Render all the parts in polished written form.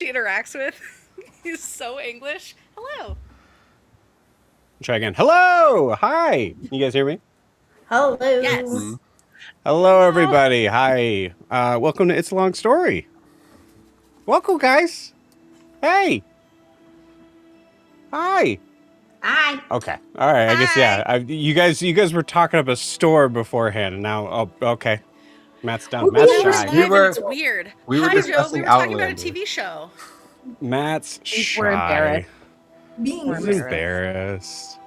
she interacts with is so English. Hello. Try again. Hello. Hi. Can you guys hear me? Hello. Yes. Hello, everybody. Hi. Welcome to It's a Long Story. Welcome, guys. Hey. Hi. Hi. Okay. All right. I guess yeah. Hi. You guys were talking up a store beforehand, and now okay. Matt's done. Well, Matt's No, we're shy. live and it's weird. we were Hi, Joe. We discussing were talking about a Outlander. TV show. Matt's We're shy. Being We're He's embarrassed.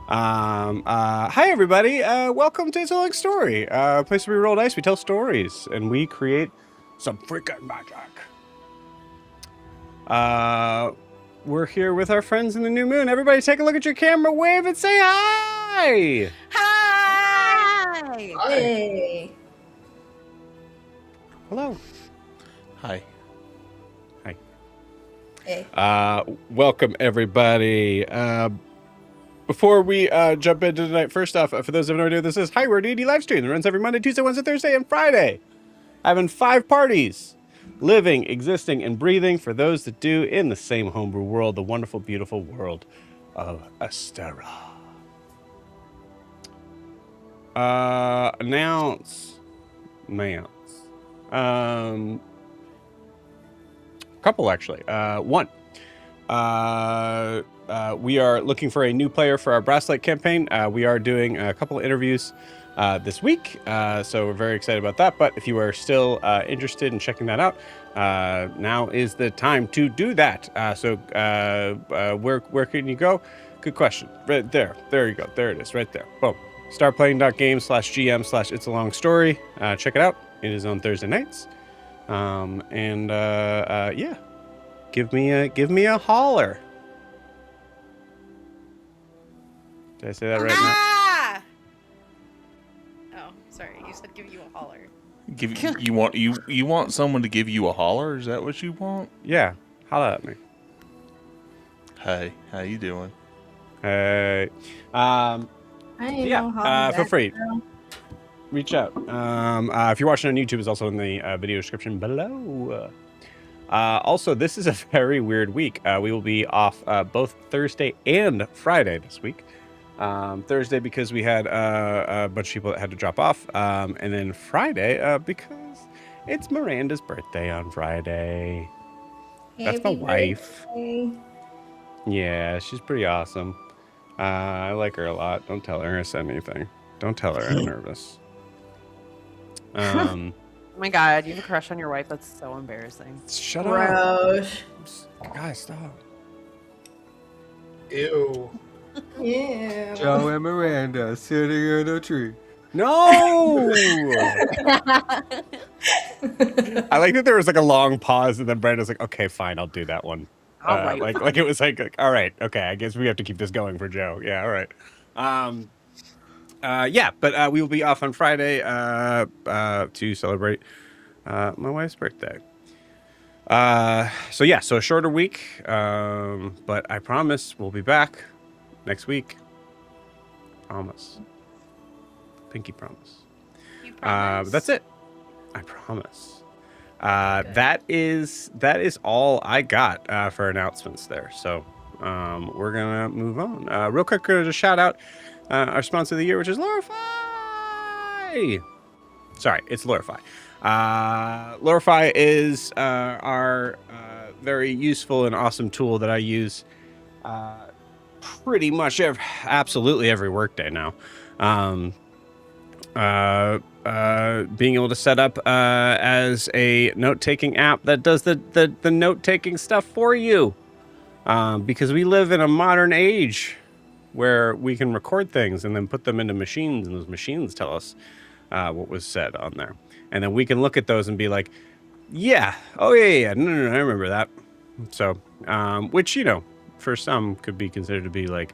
embarrassed. Hi everybody. Welcome to It's a Long Story. A place where we roll dice, we tell stories, and we create some freaking magic. We're here with our friends in the new moon. Everybody take a look at your camera, wave, and say hi! Hi. Hey. Hello. Hi. Hey. Welcome everybody. Before we jump into tonight, first off, for those who have no idea what this is, hi, we're a D&D live stream that runs every Monday, Tuesday, Wednesday, Thursday, and Friday. Having 5 parties. Living, existing, and breathing for those that do in the same homebrew world, the wonderful, beautiful world of Astera. Announcements. Couple actually. One. We are looking for a new player for our Brasslight campaign. We are doing a couple of interviews this week, so we're very excited about that. But if you are still interested in checking that out, now is the time to do that. Where can you go? Good question. Right there. There you go. There it is. Right there. Boom. Startplaying.game/GM/It's a Long Story. Check it out. It is on Thursday nights. Yeah. Give me a holler. Did I say that right now? Ah! Oh, sorry. You said give you a holler. You want someone to give you a holler? Is that what you want? Yeah. Holler at me. Hey, how you doing? Hey. I ain't Yeah, know how feel that free. girl. Reach out. If you're watching on YouTube, it's also in the video description below. Also, this is a very weird week. We will be off both Thursday and Friday this week. Thursday because we had a bunch of people that had to drop off. And then Friday because it's Miranda's birthday on Friday. That's my Happy wife. birthday. Yeah, she's pretty awesome. I like her a lot. Don't tell her I said anything. Don't tell her I'm nervous. Oh my god, you have a crush on your wife? That's so embarrassing. Shut up. Gross. Guys, stop. Ew. Yeah. Joe and Miranda sitting in a tree. No! I like that there was like a long pause and then Brando's like, okay, fine, I'll do that one. All right. Like it was like, all right, okay, I guess we have to keep this going for Joe. Yeah, all right. Yeah, but we will be off on Friday to celebrate my wife's birthday. So a shorter week, but I promise we'll be back next week. Promise. Pinky promise. You promise? But that's it. I promise. That is all I got for announcements there. So we're gonna move on. Real quick, gonna just shout out our sponsor of the year, which is Lorify. Sorry, it's Lorify. Lorify is our very useful and awesome tool that I use pretty much absolutely every workday now. Being able to set up as a note-taking app that does the note-taking stuff for you. Because we live in a modern age where we can record things and then put them into machines, and those machines tell us what was said on there. And then we can look at those and be like, yeah, oh yeah, no, I remember that. So, which, you know, for some could be considered to be like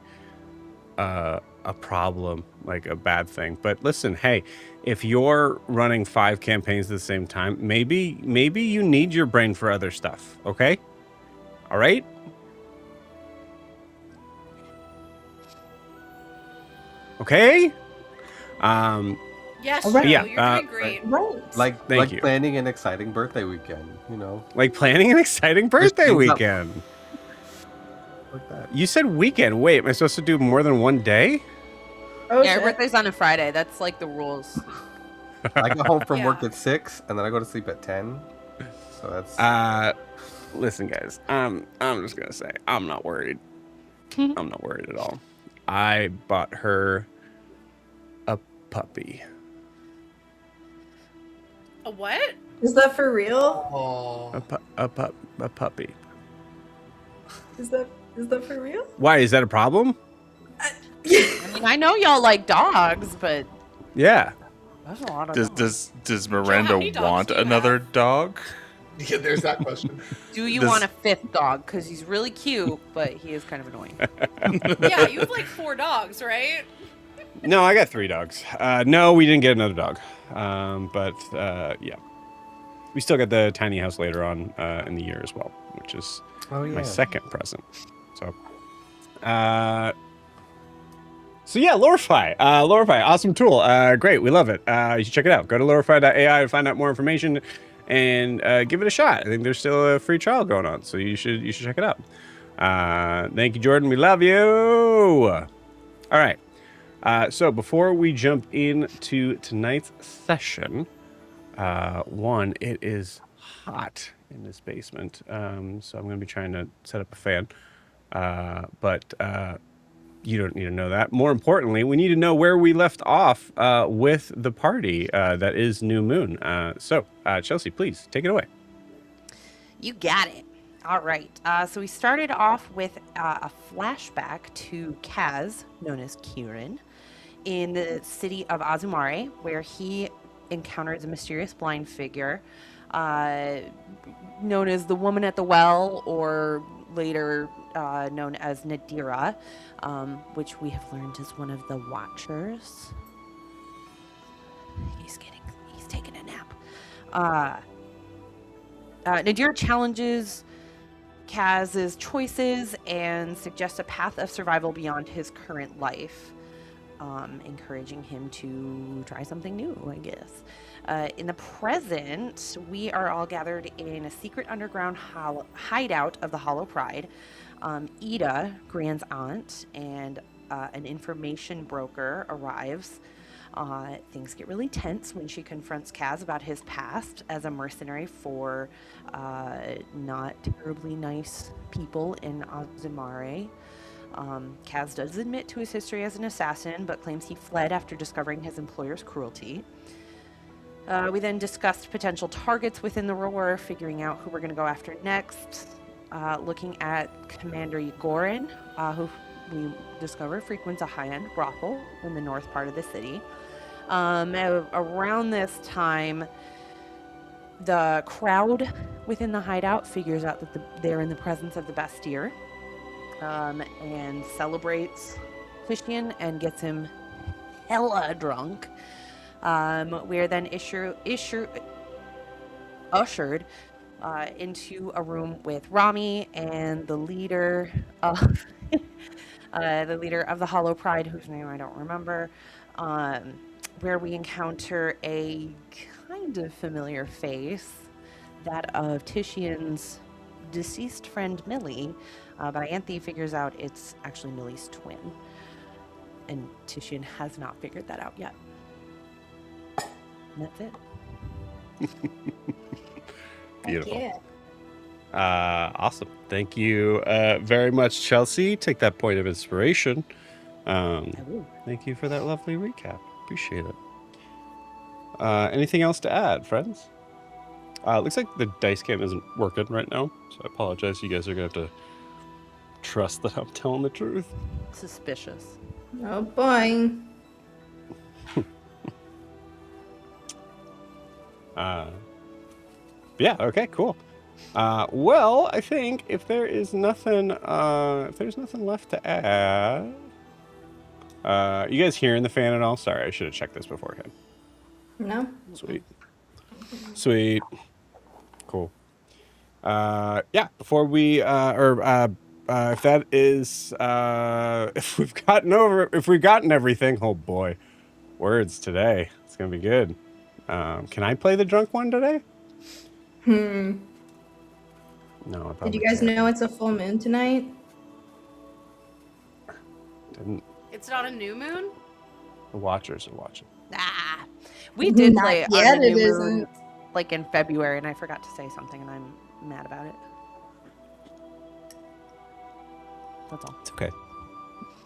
a problem, like a bad thing. But listen, hey, if you're running 5 campaigns at the same time, maybe you need your brain for other stuff, okay? All right? Okay? Yes, Alright. Joe, Yeah, you're doing great. Right. Thank you. Planning an exciting birthday weekend, you know, Like planning an exciting birthday things up. weekend. like that. You said weekend. Wait, am I supposed to do more than one day? Oh, Yeah, your shit. birthday's on a Friday. That's like the rules. I get home from work Yeah. at 6, and then I go to sleep at 10. So that's Listen, guys. I'm just gonna say I'm not worried. I'm not worried at all. I bought her a puppy. A what? Is that for real? Oh. A puppy. Is that for real? Why, is that a problem? I mean, I know y'all like dogs, but Yeah. that's a lot of dogs. Does how Miranda many dogs want do you another have? dog? Yeah, there's that question. Do you Does- want a fifth dog? Because he's really cute, but he is kind of annoying. Yeah, you have like 4 dogs, right? No, I got 3 dogs. No, we didn't get another dog. But yeah. We still got the tiny house later on in the year as well, which is Oh yeah. my second present. So yeah, Lorify. Lorify, awesome tool. Great, we love it. You should check it out. Go to lorify.ai to find out more information and give it a shot. I think there's still a free trial going on, so you should check it out. Thank you, Jordan. We love you. All right. So before we jump into tonight's session, one, it is hot in this basement, so I'm going to be trying to set up a fan. But you don't need to know that. More importantly, we need to know where we left off with the party that is New Moon. So, Chelsea, please take it away. You got it. All right. So we started off with a flashback to Kaz, known as Kieran, in the city of Azumare, where he encounters a mysterious blind figure known as the Woman at the Well, or later known as Nadira, which we have learned is one of the Watchers. He's taking a nap. Nadira challenges Kaz's choices and suggests a path of survival beyond his current life, encouraging him to try something new, I guess. In the present, we are all gathered in a secret underground hideout of the Hollow Pride. Ida, Grand's aunt, and an information broker arrives. Things get really tense when she confronts Kaz about his past as a mercenary for not terribly nice people in Azumare. Kaz does admit to his history as an assassin, but claims he fled after discovering his employer's cruelty. We then discussed potential targets within the roar, figuring out who we're going to go after next. Looking at Commander Yegorin, who we discovered frequents a high-end brothel in the north part of the city. Around this time, the crowd within the hideout figures out that they're in the presence of the Bastille, and celebrates Titian and gets him hella drunk. We're then ushered into a room with Rami and the leader of the Hollow Pride, whose name I don't remember, where we encounter a kind of familiar face, that of Titian's deceased friend Millie, but Ianthe figures out it's actually Millie's twin, and Titian has not figured that out yet. And that's it. Beautiful. Yeah. Awesome. Thank you very much, Chelsea. Take that point of inspiration. Thank you for that lovely recap. Appreciate it. Anything else to add, friends? Looks like the dice cam isn't working right now, so I apologize. You guys are going to have to trust that I'm telling the truth. Suspicious. Oh boy. Yeah, okay, cool. Well, I think if there's nothing left to add, you guys hearing the fan at all? Sorry, I should have checked this beforehand. No. Sweet. Cool. Yeah, before we if that is if we've gotten everything, oh boy. Words today. It's gonna be good. Can I play the drunk one today? No, I probably Did you guys can't. know it's a full moon tonight? Didn't. It's not a new moon? The Watchers are watching. We did Not play yet, on the it new moon, isn't. like in February, and I forgot to say something, and I'm mad about it. That's all. It's okay.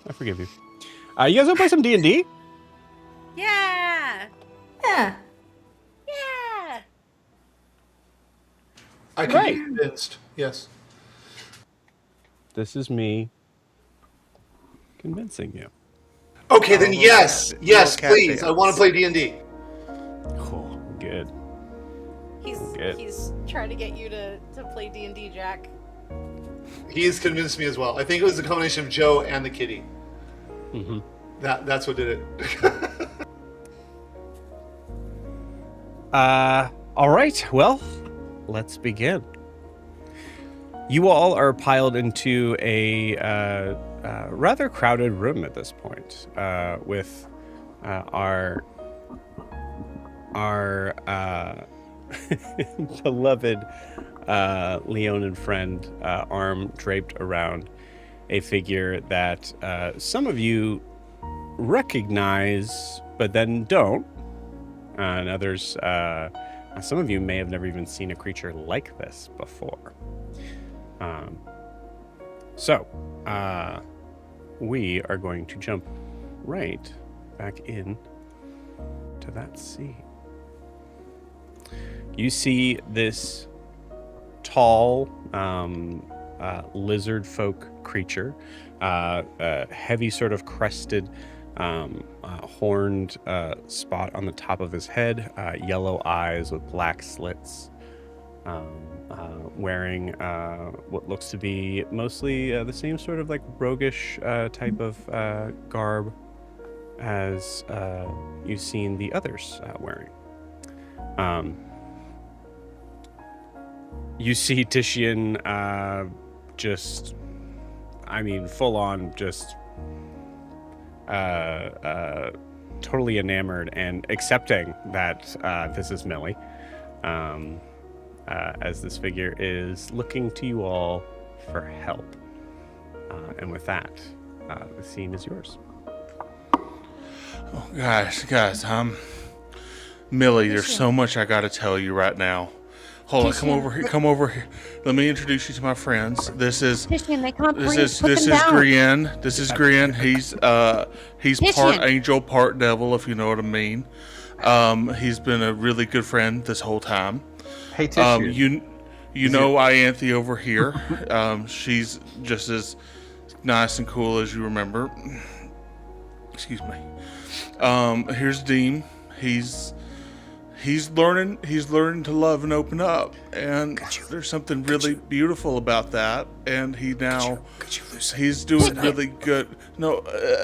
I forgive you. You guys want to play some D&D? Yeah. Yeah. Yeah. I can Right. be convinced. Yes. This is me convincing you. Okay, then little yes, cat- yes, little cat please. I want to dance. play D&D. Cool. Good. Good. He's trying to get you to play D&D, Jack. He's convinced me as well. I think it was a combination of Joe and the kitty. Mm-hmm. That's what did it. All right. Well, let's begin. You all are piled into a rather crowded room at this point, with our beloved Leonin friend arm draped around a figure that some of you recognize, but then don't. And others, some of you may have never even seen a creature like this before. So, we are going to jump right back in to that scene. You see this tall lizard folk creature, a heavy sort of crested horned spot on the top of his head, yellow eyes with black slits, wearing what looks to be mostly the same sort of like roguish type of garb as you've seen the others wearing. You see Titian just, I mean, full on just totally enamored and accepting that this is Millie, as this figure is looking to you all for help. And with that, the scene is yours. Oh, guys, Millie, there's so much I gotta tell you right now. Hold on, come over here. Let me introduce you to my friends. This is Titian, they can't breathe. this Put is them down. Grian. This is Grian. He's part Titian. angel, part devil, if you know what I mean. He's been a really good friend this whole time. Hey, Tissue. You know Ianthe over here. She's just as nice and cool as you remember. Excuse me. Here's Deem. He's learning to love and open up, and there's something really beautiful about that. And he's doing really good. No,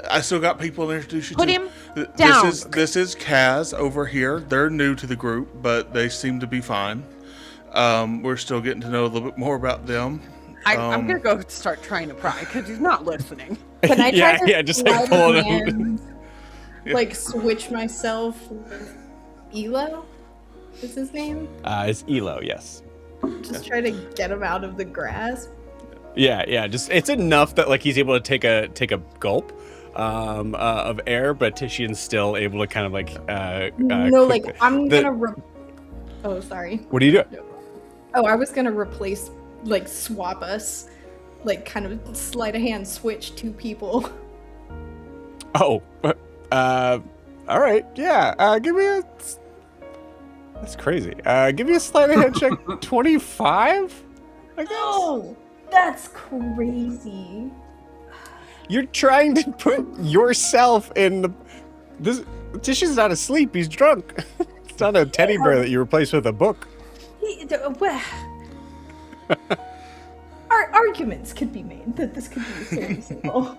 I still got people to introduce you Put to. him down. This is Kaz over here. They're new to the group, but they seem to be fine. We're still getting to know a little bit more about them. I'm gonna go start trying to pry because he's not listening. Can I try to just like sleight pull of it out. hand, like switch myself with Elo? Is his name? It's Elo, yes. Just try to get him out of the grass. Yeah. Just it's enough that like he's able to take a gulp of air, but Titian's still able to kind of like No, like quickly- I'm gonna. Oh, sorry. What are you doing? Oh, I was gonna replace, like, swap us, like, kind of sleight of hand switch two people. Oh, all right, yeah. Give me a. That's crazy. Give me a sleight of hand check. 25, I guess. Oh, that's crazy. You're trying to put yourself in the. This Titian's not asleep. He's drunk. It's not a teddy bear that you replace with a book. Our arguments could be made that this could be very simple.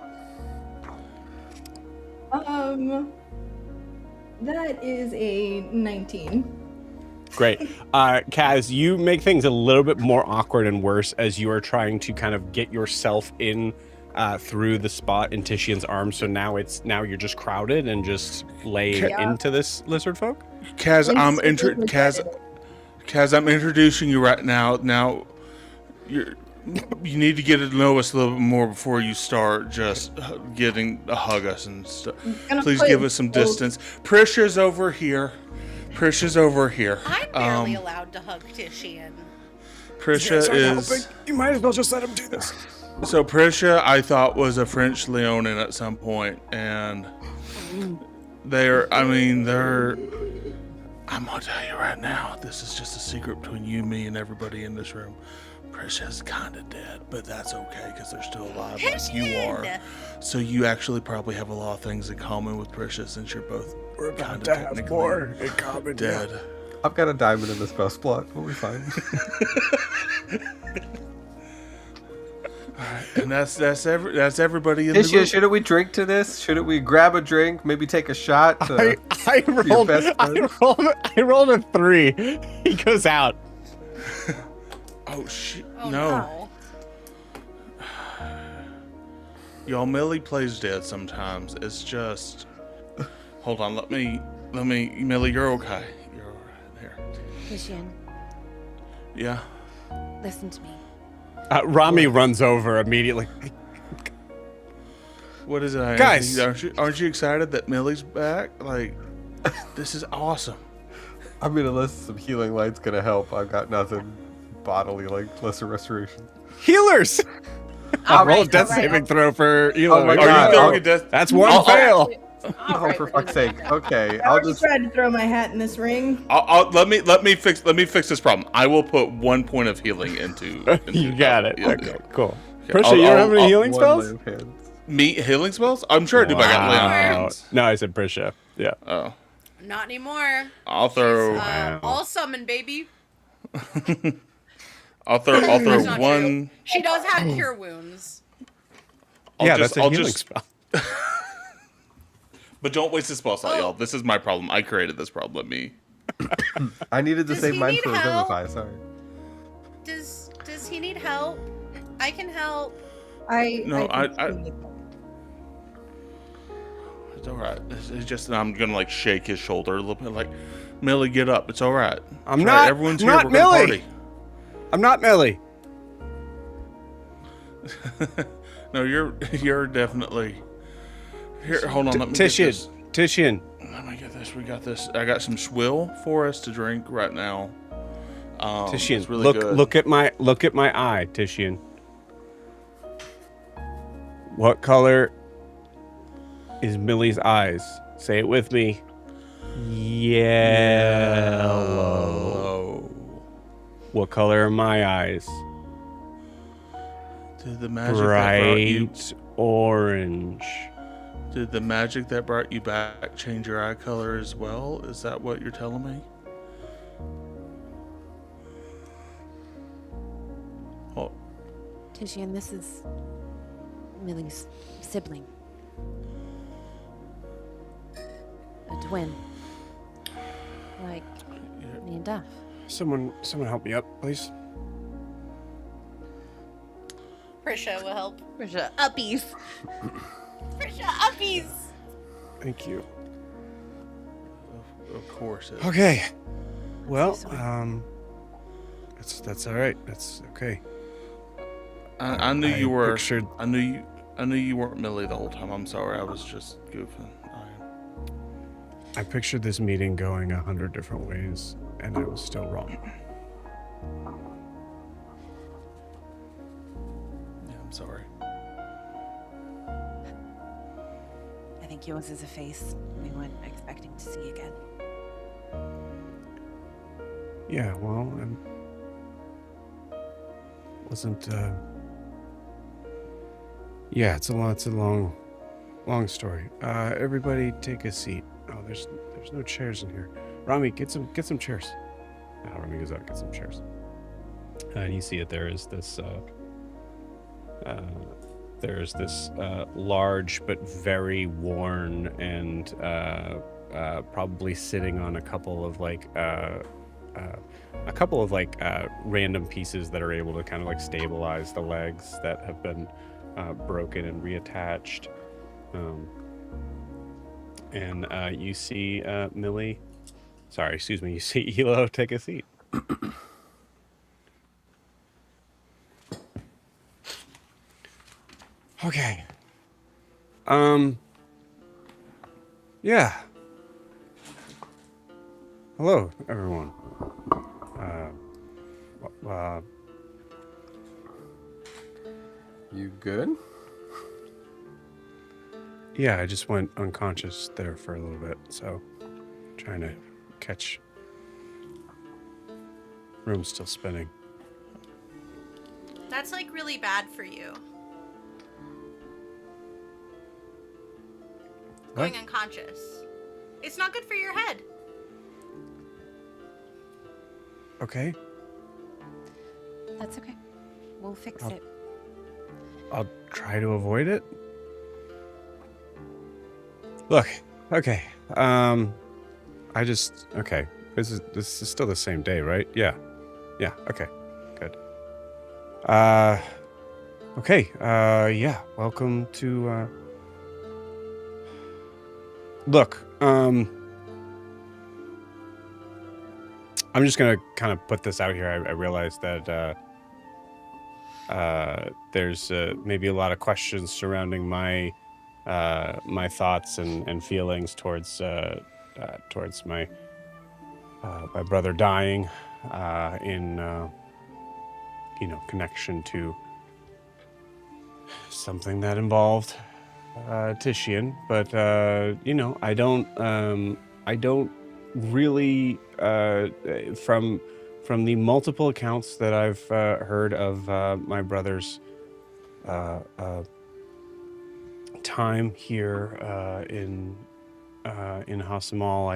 That is a 19. Great. Kaz, you make things a little bit more awkward and worse as you are trying to kind of get yourself in through the spot in Titian's arms. So now you're just crowded and just lay into this lizard folk. Kaz, I'm introducing you right now. Now, you need to get to know us a little bit more before you start just getting to hug us and stuff. Please give us some distance. Priscia's over here. I'm barely allowed to hug Titian. Priscia is. You might as well just let him do this. So Prisha, I thought was a French Leonin at some point, and they're. I'm gonna tell you right now. This is just a secret between you, me, and everybody in this room. Prisha's kind of dead, but that's okay because they're still alive, like you are. So you actually probably have a lot of things in common with Prisha, since you're both kind of technically in common. dead. I've got a diamond in the spell slot. We'll be fine. And that's everybody in the Tisha, room. shouldn't we drink to this? Shouldn't we grab a drink? Maybe take a shot? To I rolled. best friend? I rolled a 3. He goes out. Oh shit! Oh, No. Y'all, Millie plays dead sometimes. It's just. Hold on. Let me. Millie, you're okay. You're there. Christian, Yeah. listen to me. Rami runs over immediately. What is it? Guys! aren't you excited that Millie's back? Like, this is awesome. I mean, unless some healing light's gonna help, I've got nothing bodily like lesser restoration. Healers. All Roll a right, death all right. saving throw for Eli. Oh my Are God. you throwing a death? That's one Oh, fail. Oh, for fuck's sake. Okay, I I'll already just. tried to throw my hat in this ring. Let me fix this problem. I will put 1 point of healing into You got it. Yeah. Okay, cool. Okay, Prisha, I'll- you don't I'll- have any I'll- healing one spells? lay of hands. Me healing spells? I'm sure I do, but I got lay on Wow. hands. No, I said Prisha. Yeah. Oh. Not anymore. I'll throw Wow. All summon, baby. I'll throw That's not one. true. She does have cure wounds. Yeah, that's a healing spell. But don't waste the spell slot, y'all. This is my problem. I created this problem. Let me. I needed to Does save he mine need for help? Revivify, sorry. Does he need help? I can help. No, I- can- It's all right. It's just I'm gonna like shake his shoulder a little bit, like Millie, get up. It's all right. I'm It's all right. not- Everyone's I'm here. not We're gonna Millie. party. I'm not Millie. No, you're definitely. Here, hold on. Let me get this. Titian. Let me get this. We got this. I got some swill for us to drink right now. Titian, it's really good. look at my eye, Titian. What color is Millie's eyes? Say it with me. Yellow. What color are my eyes? Did the magic that brought you? Bright orange. Did the magic that brought you back change your eye color as well? Is that what you're telling me? Oh, Tishian, this is Millie's sibling. A twin. Like me and Duff. Someone help me up, please. Prisha will help. Prisha, uppies. Prisha, uppies. Thank you. of course. Okay. Well, Sorry. that's all right. That's okay. I knew you were. Pictured, I knew you weren't Millie the whole time. I'm sorry. I was just goofing. I pictured this meeting going 100 different ways, and I was still wrong. Yeah, I'm sorry. I think yours is a face we weren't expecting to see again. Yeah, well, wasn't. Yeah, it's a long story. Everybody take a seat. Oh, there's no chairs in here. Rami, get some chairs. Rami goes out, get some chairs. And you see it. There's this large but very worn and probably sitting on a couple of random pieces that are able to kind of like stabilize the legs that have been broken and reattached. And you see you see Elo take a seat. Okay. Yeah. Hello, everyone. You good? Yeah, I just went unconscious there for a little bit, so trying to catch. Room's still spinning. That's like really bad for you. What? Going unconscious. It's not good for your head. Okay, That's okay. We'll fix it. I'll try to avoid it. Look, okay. Okay. This is still the same day, right? Yeah. Yeah, okay. Good. Okay. Yeah. Welcome to Look, I'm just gonna kind of put this out here. I realize that there's maybe a lot of questions surrounding my my thoughts and feelings towards my my brother dying in connection to something that involved Titian, but I don't really from the multiple accounts that I've heard of my brother's time here in Ha Samal,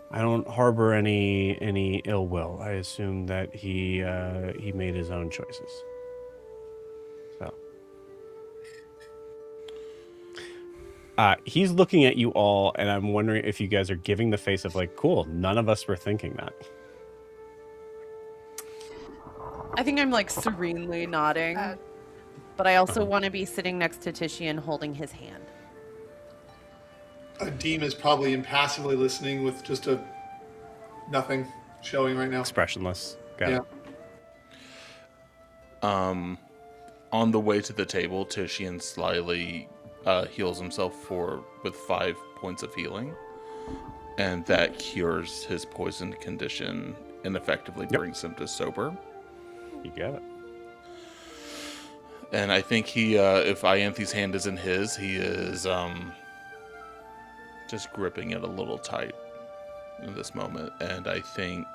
I don't harbor any ill will. I assume that he made his own choices. So he's looking at you all, and I'm wondering if you guys are giving the face of like, cool, none of us were thinking that. I think I'm like serenely nodding, but I also want to be sitting next to Titian holding his hand. Deem is probably impassively listening with just a nothing showing right now. Expressionless. Got Yeah. it. On the way to the table, Titian slyly heals himself with 5 points of healing, and that cures his poisoned condition and effectively brings him to sober. You got it. And I think he, if Ianthe's hand is in his, he is just gripping it a little tight in this moment, and I think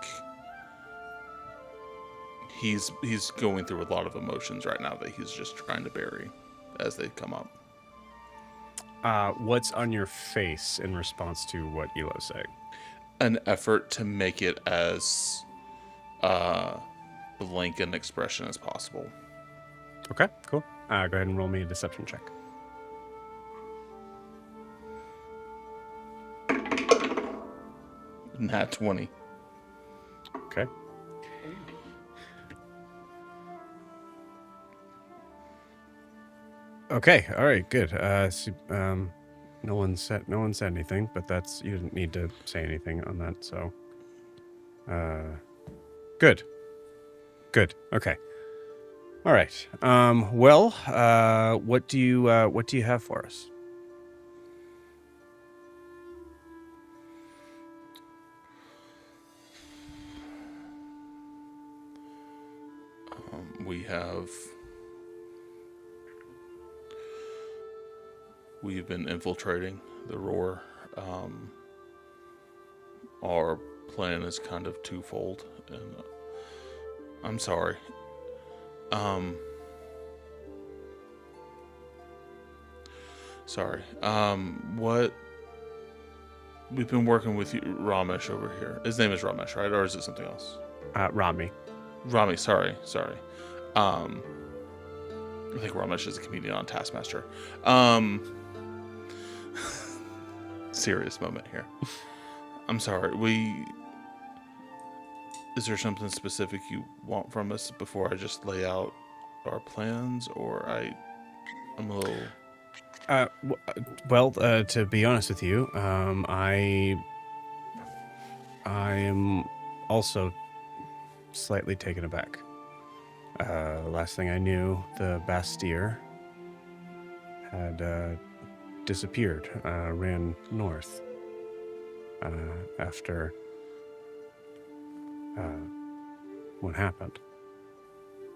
he's going through a lot of emotions right now that he's just trying to bury as they come up. What's on your face in response to what Elo's saying? An effort to make it as blank an expression as possible. Okay, cool. Go ahead and roll me a deception check. Nat 20. Okay. Okay. All right. Good. No one said anything, but you didn't need to say anything on that. So, good. Good. Okay. All right. Well, what do you have for us? We've been infiltrating the Roar. Our plan is kind of twofold, and I'm sorry. What we've been working with you, Ramesh over here. His name is Ramesh, right? Or is it something else? Rami. Rami, sorry. I think Ramesh is a comedian on Taskmaster. Serious moment here. I'm sorry. Is there something specific you want from us before I just lay out our plans, or I'm a little... Well, to be honest with you, I am also slightly taken aback. Last thing I knew, the Bastille had disappeared, ran north after what happened.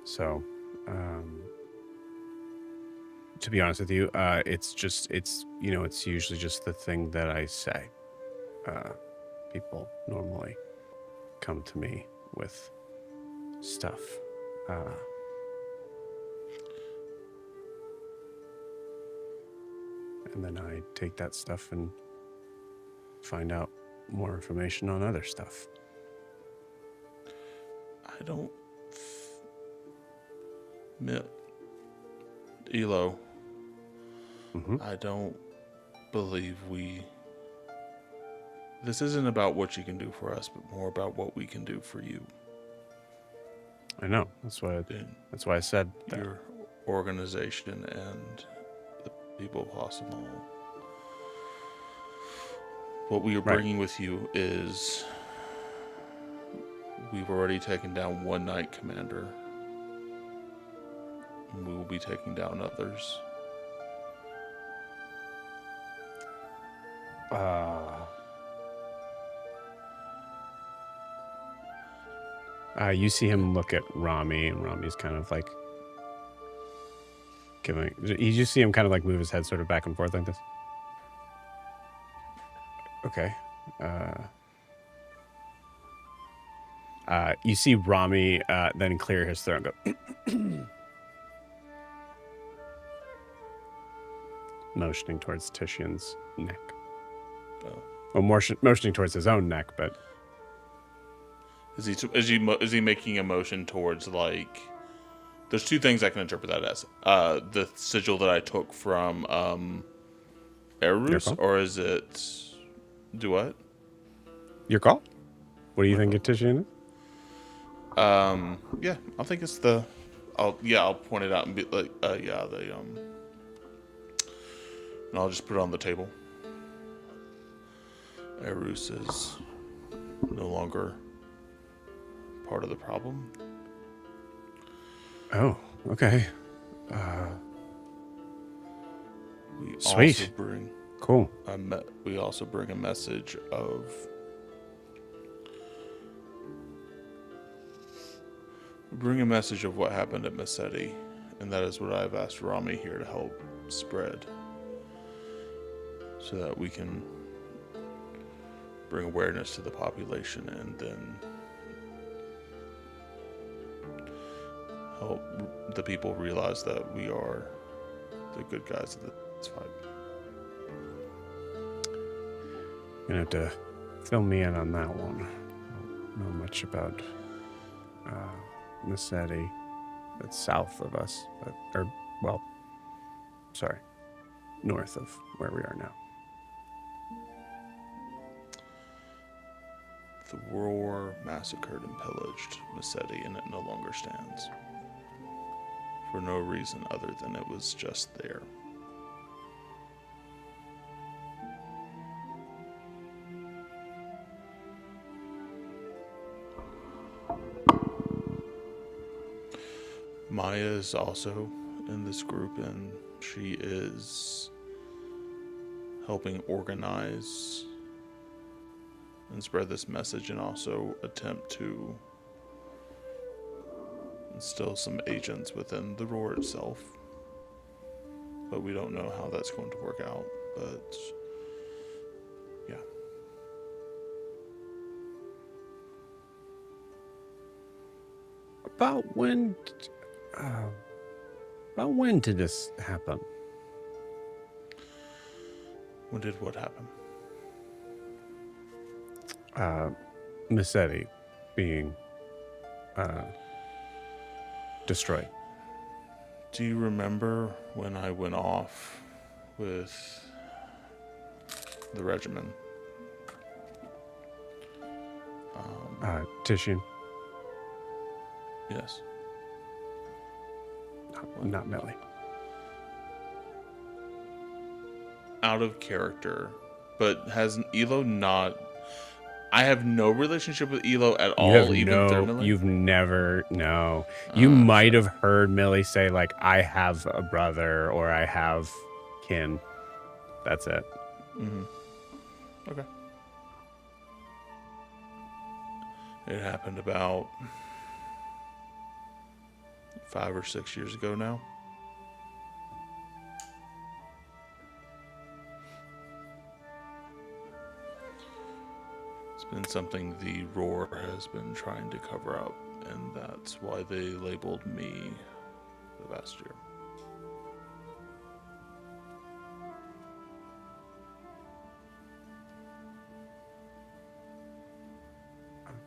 So, to be honest with you, it's usually just the thing that I say. People normally come to me with stuff. And then I take that stuff and find out more information on other stuff. I don't... Elo, I don't believe this isn't about what you can do for us, but more about what we can do for you. I know. That's why I said that. Your organization and the people of Ha Samal. What we are bringing with you is we've already taken down one Knight Commander. And we will be taking down others. You see him look at Rami, and Rami's kind of like you just see him kind of like move his head sort of back and forth like this. Okay. You see Rami then clear his throat and go motioning towards Titian's neck. Oh. Well, motioning towards his own neck, but is he making a motion towards, like, there's two things I can interpret that as. The sigil that I took from Erus, or is it do what? Your call? What do you think Titian is? Yeah, I think it's I'll point it out and be like, and I'll just put it on the table. Erus is no longer part of the problem. Oh, okay. We Sweet. Also bring cool. We also bring a message of what happened at Massetti, and that is what I've asked Rami here to help spread, so that we can bring awareness to the population and then help the people realize that we are the good guys of this fight. You're gonna have to fill me in on that one. I don't know much about Massetti. That's south of us, north of where we are now. The war massacred and pillaged Massetti, and it no longer stands. For no reason other than it was just there. Maya is also in this group, and she is helping organize and spread this message, and also attempt to instill some agents within the roar itself. But we don't know how that's going to work out. But yeah. About when did this happen? When did what happen? Massetti being destroyed. Do you remember when I went off with the regimen? Titian? Yes. Not Millie. Out of character, but has Elo not... I have no relationship with Elo at all, thermally? You've never, no. You might have heard Millie say, like, I have a brother, or I have kin. That's it. Mm-hmm. Okay. It happened about 5 or 6 years ago now. It's been something the Roar has been trying to cover up, and that's why they labeled me the last year.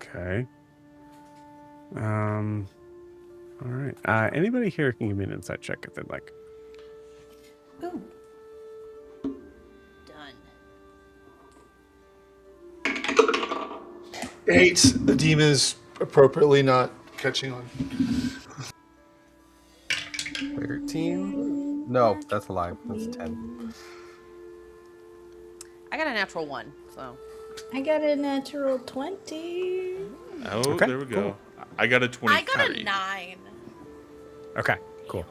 Okay. All right. Anybody here can give me an insight check if they'd like. Ooh. Done. 8. Adema is appropriately not catching on. 13? No, that's a lie. That's 10. I got a natural 1, so. I got a natural 20. Oh, Okay, there we go. cool. I got a 23. I got a 9. Okay, cool.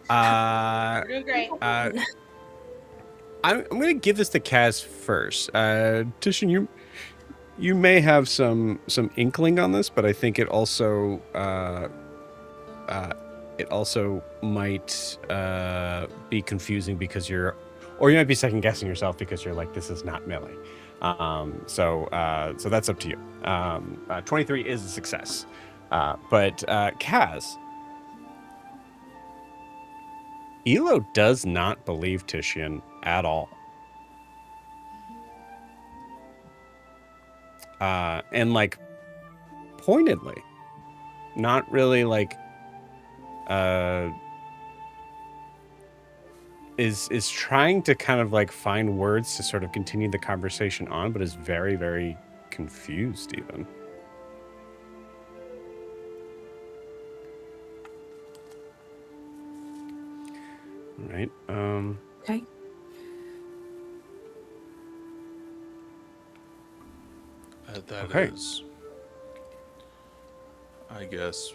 We're doing great. I'm going to give this to Kaz first. Tishan, you may have some inkling on this, but I think it also might be confusing because you might be second guessing yourself because you're like, this is not melee. So that's up to you. 23 is a success, but Kaz. Elo does not believe Tishan at all. And like pointedly, not really like is trying to kind of like find words to sort of continue the conversation on, but is very, very confused even. All right. Okay. That Okay. is, I guess,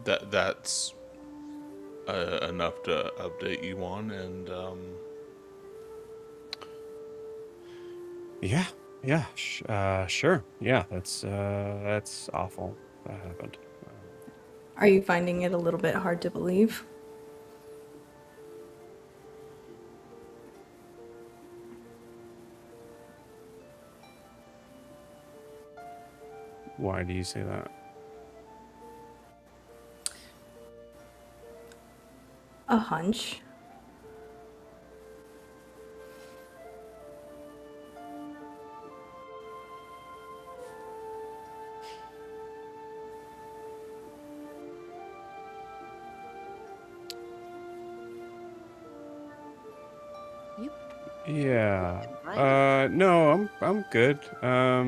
that's enough to update you on, and Sure. Yeah, that's awful. That happened. Are you finding it a little bit hard to believe? Why do you say that? A hunch. Yeah. Right. No, I'm good. I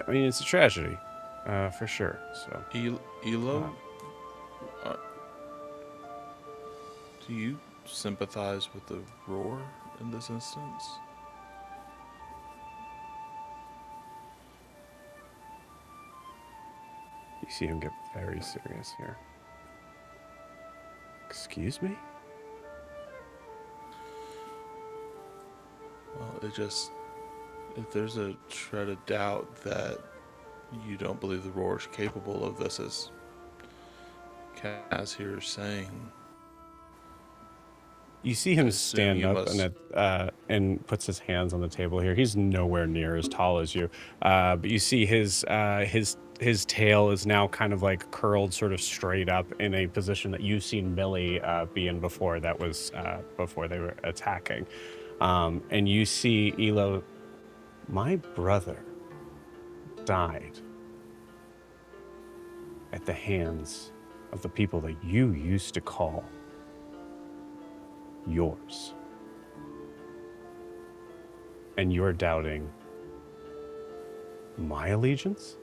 mean, it's a tragedy, for sure. So. Elo, do you sympathize with the Roar in this instance? You see him get very serious here. Excuse me? Well, if there's a shred of doubt that you don't believe the Roar is capable of this, as Kaz here is saying. You see him Assume stand you up must- and puts his hands on the table here. He's nowhere near as tall as you, but you see his tail is now kind of like curled sort of straight up in a position that you've seen Millie be in before. That was before they were attacking. And you see Elo, my brother died at the hands of the people that you used to call yours. And you're doubting my allegiance?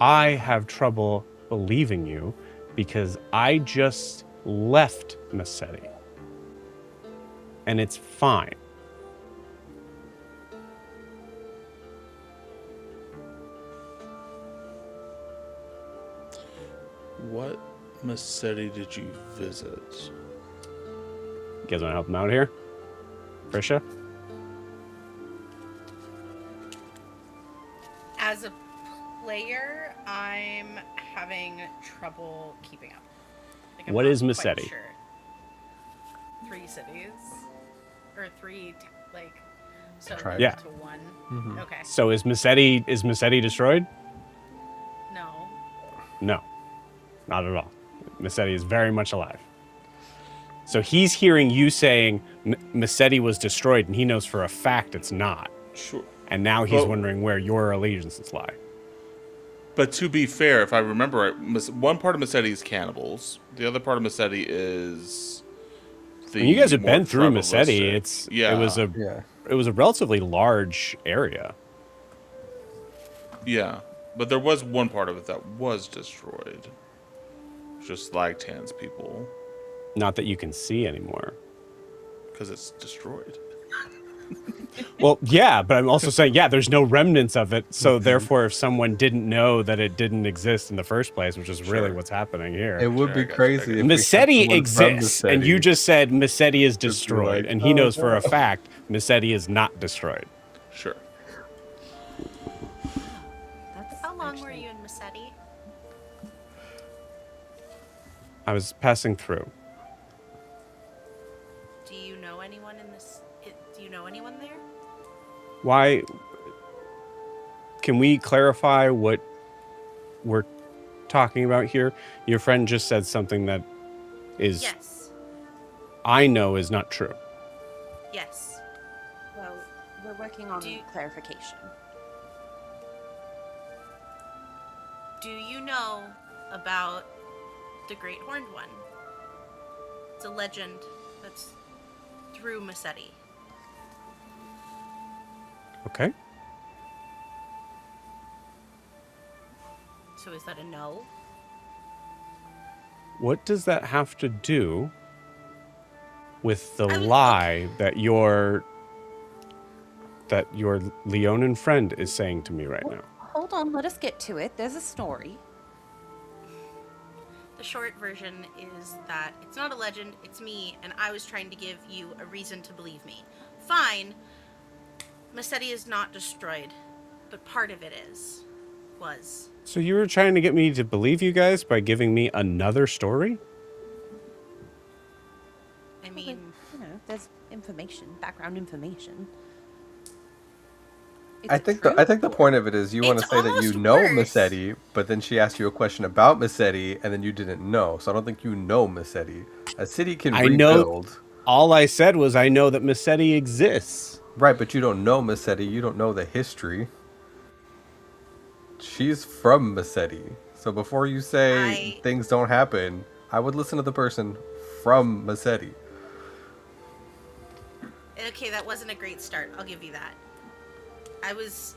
I have trouble believing you because I just left Massetti. And it's fine. What Massetti did you visit? You guys want to help him out here? Frisha? as a player, I'm having trouble keeping up. Like, I'm What not is quite Massetti? Sure. 3 cities, or 3 so Tribes. Yeah. to 1. Mhm. Okay. So is Massetti destroyed? No. No, not at all. Massetti is very much alive. So he's hearing you saying Massetti was destroyed, and he knows for a fact it's not. Sure. And now he's Well- wondering where your allegiances lie. But to be fair, if I remember right, one part of Massetti is cannibals. The other part of Massetti is the. And you guys have more been through Massetti. tribalistic. It was a relatively large area. Yeah, but there was one part of it that was destroyed. Just like Tan's people, Not that you can see anymore. because it's destroyed. Well, yeah, but I'm also saying, yeah, there's no remnants of it. So therefore, if someone didn't know that it didn't exist in the first place, which is really Sure. what's happening here. It would Sure, I be got you, crazy I got if you. we had Massetti someone from exists, and you Massetti just said Massetti is just be destroyed, like, and he "Oh, knows for a no." fact Massetti is not destroyed. Sure. That's How long actually- were you in Massetti? I was passing through. Do you know anyone in this? Do you know anyone there? Why? Can we clarify what we're talking about here? Your friend just said something that is, Yes. I know is not true. Yes. Well, we're working on Do you- clarification. Do you know about the Great Horned One? It's a legend that's through Massetti. Okay. So is that a no? What does that have to do with the I was- lie that your Leonin friend is saying to me right now? Hold on, let us get to it. There's a story. The short version is that it's not a legend, it's me, and I was trying to give you a reason to believe me. Fine. Massetti is not destroyed, but part of it was. So you were trying to get me to believe you guys by giving me another story? I mean, You know, there's information, background information. Is I it think true? the point of it is you want to It's say that you almost know worse. Massetti, but then she asked you a question about Massetti, and then you didn't know. So I don't think you know Massetti. A city can I know- rebuild, All I said was I know that Massetti exists. right? But you don't know Massetti. You don't know the history. She's from Massetti, so before you say things don't happen, I would listen to the person from Massetti. Okay, that wasn't a great start. I'll give you that. I was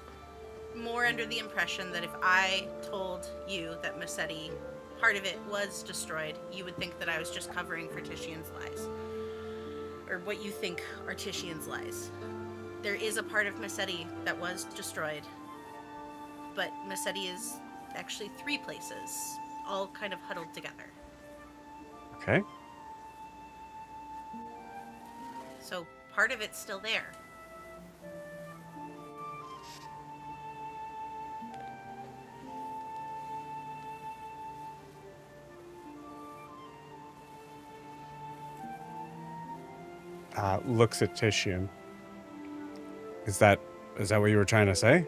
more under the impression that if I told you that Massetti, part of it was destroyed, you would think that I was just covering for Titian's lies. Or what you think are Titian's lies. There is a part of Massetti that was destroyed. But Massetti is actually 3 places, all kind of huddled together. Okay. So part of it's still there. Looks at Titian. Is that what you were trying to say?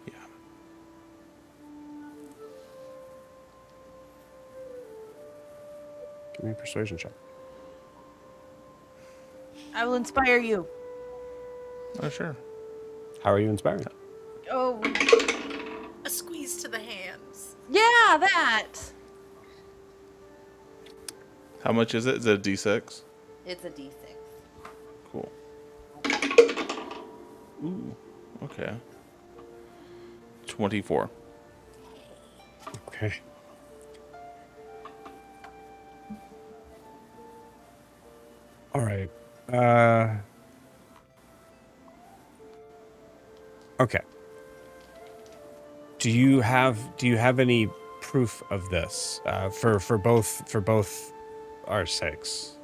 Yeah. Give me a persuasion check. I will inspire you. Oh, sure. How are you inspired? Oh, A squeeze to the hands. yeah, that. How much is it? Is it a D6? It's a D6. Cool. Ooh. Okay. 24. Okay. All right. Okay. Do you have any proof of this for both our sakes.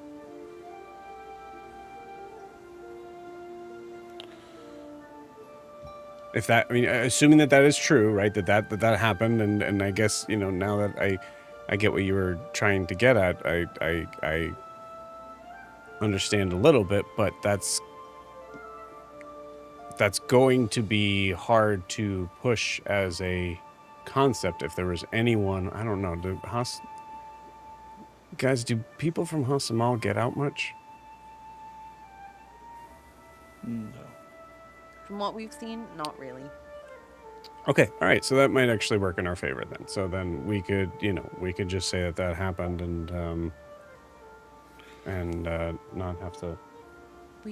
If that, I mean, assuming that is true, right? That happened, and I guess, you know, now that I get what you were trying to get at, I understand a little bit, but that's going to be hard to push as a concept. If there was anyone, I don't know, guys, do people from Ha Samal get out much? No. From what we've seen, not really. Okay, all right, so that might actually work in our favor then. So then we could, you know, we could just say that happened and not have to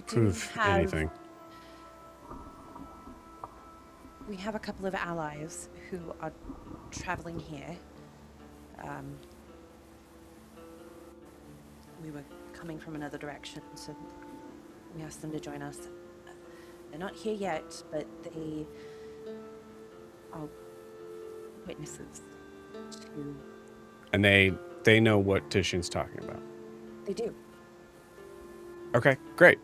prove anything. We have a couple of allies who are traveling here. We were coming from another direction, so we asked them to join us. They're not here yet, but they are witnesses to... And they know what Tishin's talking about. They do. Okay, great.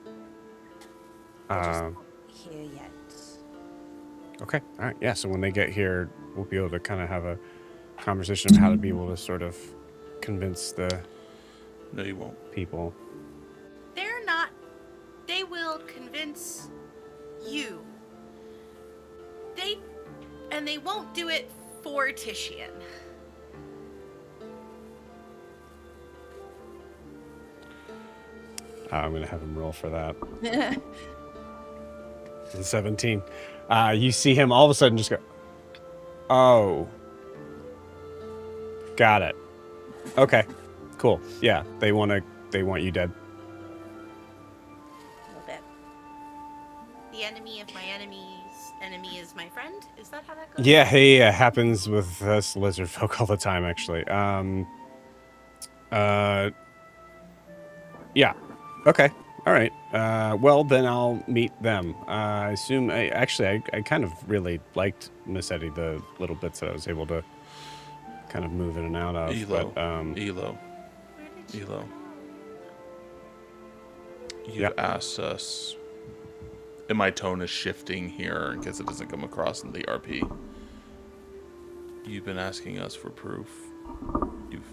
They're just not here yet. Okay, all right, yeah, so when they get here, we'll be able to kind of have a conversation of how to be able to sort of convince the... No, you won't. People. They're not. They will convince you. They won't do it for Tishian. I'm going to have him roll for that. 17. You see him all of a sudden just go, oh. Got it. Okay, cool. Yeah, they want you dead. A little bit. The enemy of my enemy's enemy is my friend? Is that how that goes? Yeah, hey, happens with us lizard folk all the time, actually. Yeah. Okay. All right. Well, then I'll meet them. I assume... I kind of really liked Massetti, the little bits that I was able to kind of move in and out of. Elo. But, Elo. Go? You've asked us... And my tone is shifting here in case it doesn't come across in the RP. You've been asking us for proof. You've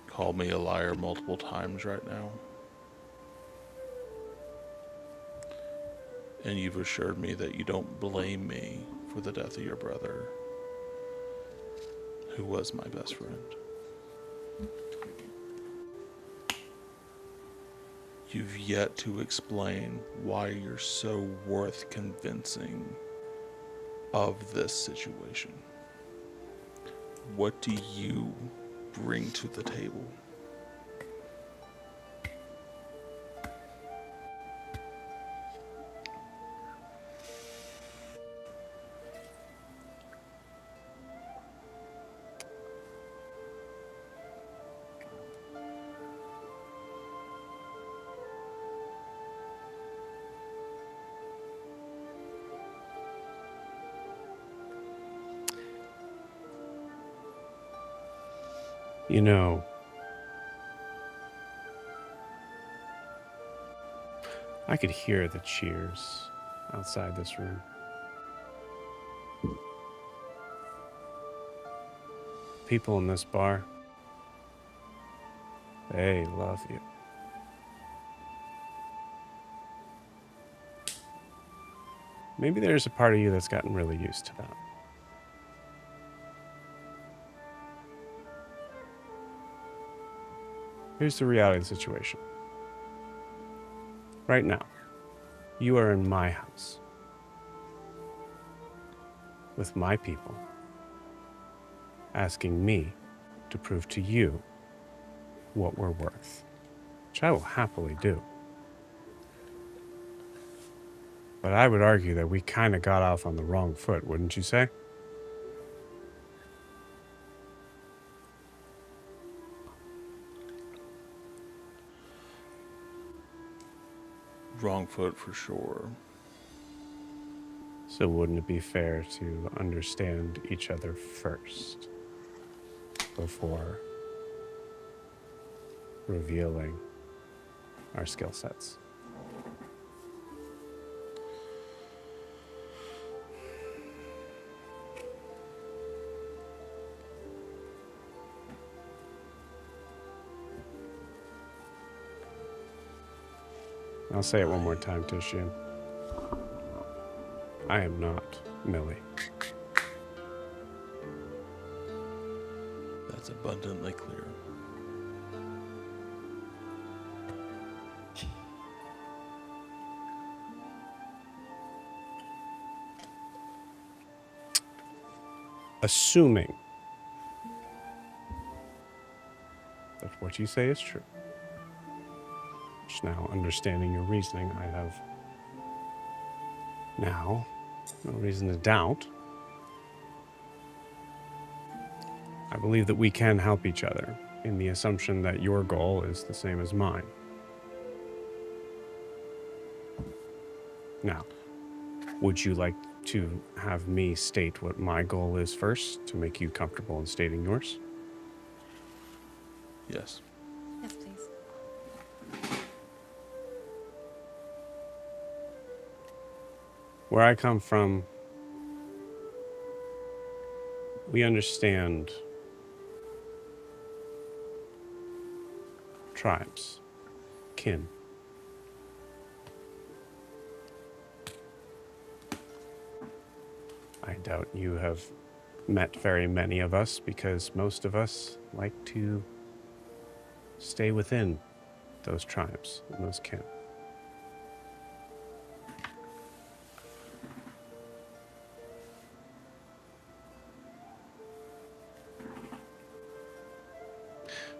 called me a liar multiple times right now. And you've assured me that you don't blame me for the death of your brother, who was my best friend. You've yet to explain why you're so worth convincing of this situation. What do you bring to the table? you know, I could hear the cheers outside this room. People in this bar, they love you. Maybe there's a part of you that's gotten really used to that. Here's the reality of the situation. Right now, you are in my house with my people, asking me to prove to you what we're worth, which I will happily do. But I would argue that we kind of got off on the wrong foot, wouldn't you say? Wrong foot for sure. So wouldn't it be fair to understand each other first? before revealing our skill sets. I'll say it one more time, Tishian. I am not Millie. That's abundantly clear. Assuming that what you say is true. Just now, understanding your reasoning, I have now no reason to doubt. I believe that we can help each other in the assumption that your goal is the same as mine. Now, would you like to have me state what my goal is first to make you comfortable in stating yours? Yes. Yes, please. Where I come from, we understand tribes, kin. I doubt you have met very many of us because most of us like to stay within those tribes and those kin.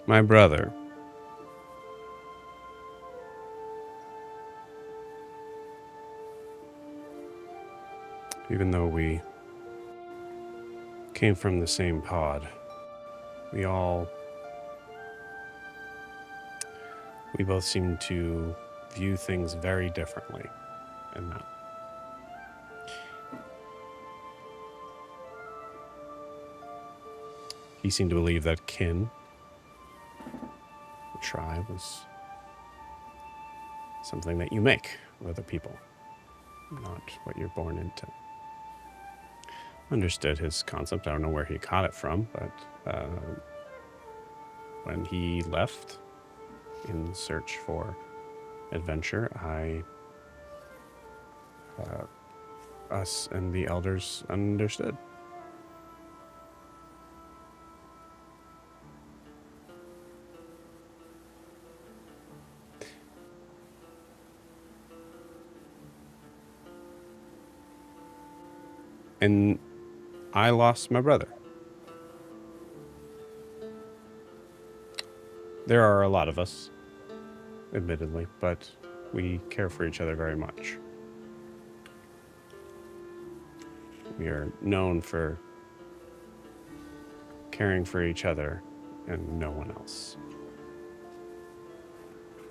My brother, even though we came from the same pod, we both seem to view things very differently in that. He seemed to believe that kin, the tribe, was something that you make with other people, not what you're born into. Understood his concept. I don't know where he caught it from, but when he left in search for adventure, us and the elders understood. And I lost my brother. There are a lot of us, admittedly, but we care for each other very much. We are known for caring for each other and no one else.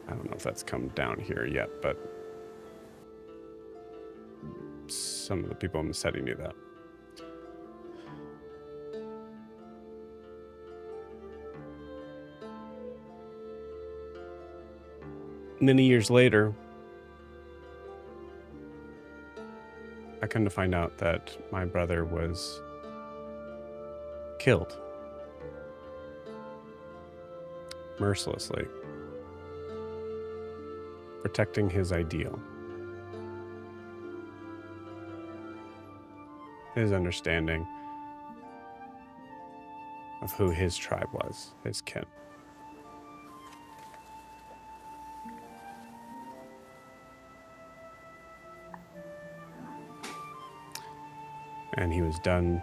I don't know if that's come down here yet, but some of the people in the city knew that. Many years later, I come to find out that my brother was killed mercilessly, protecting his ideal, his understanding of who his tribe was, his kin. And he was done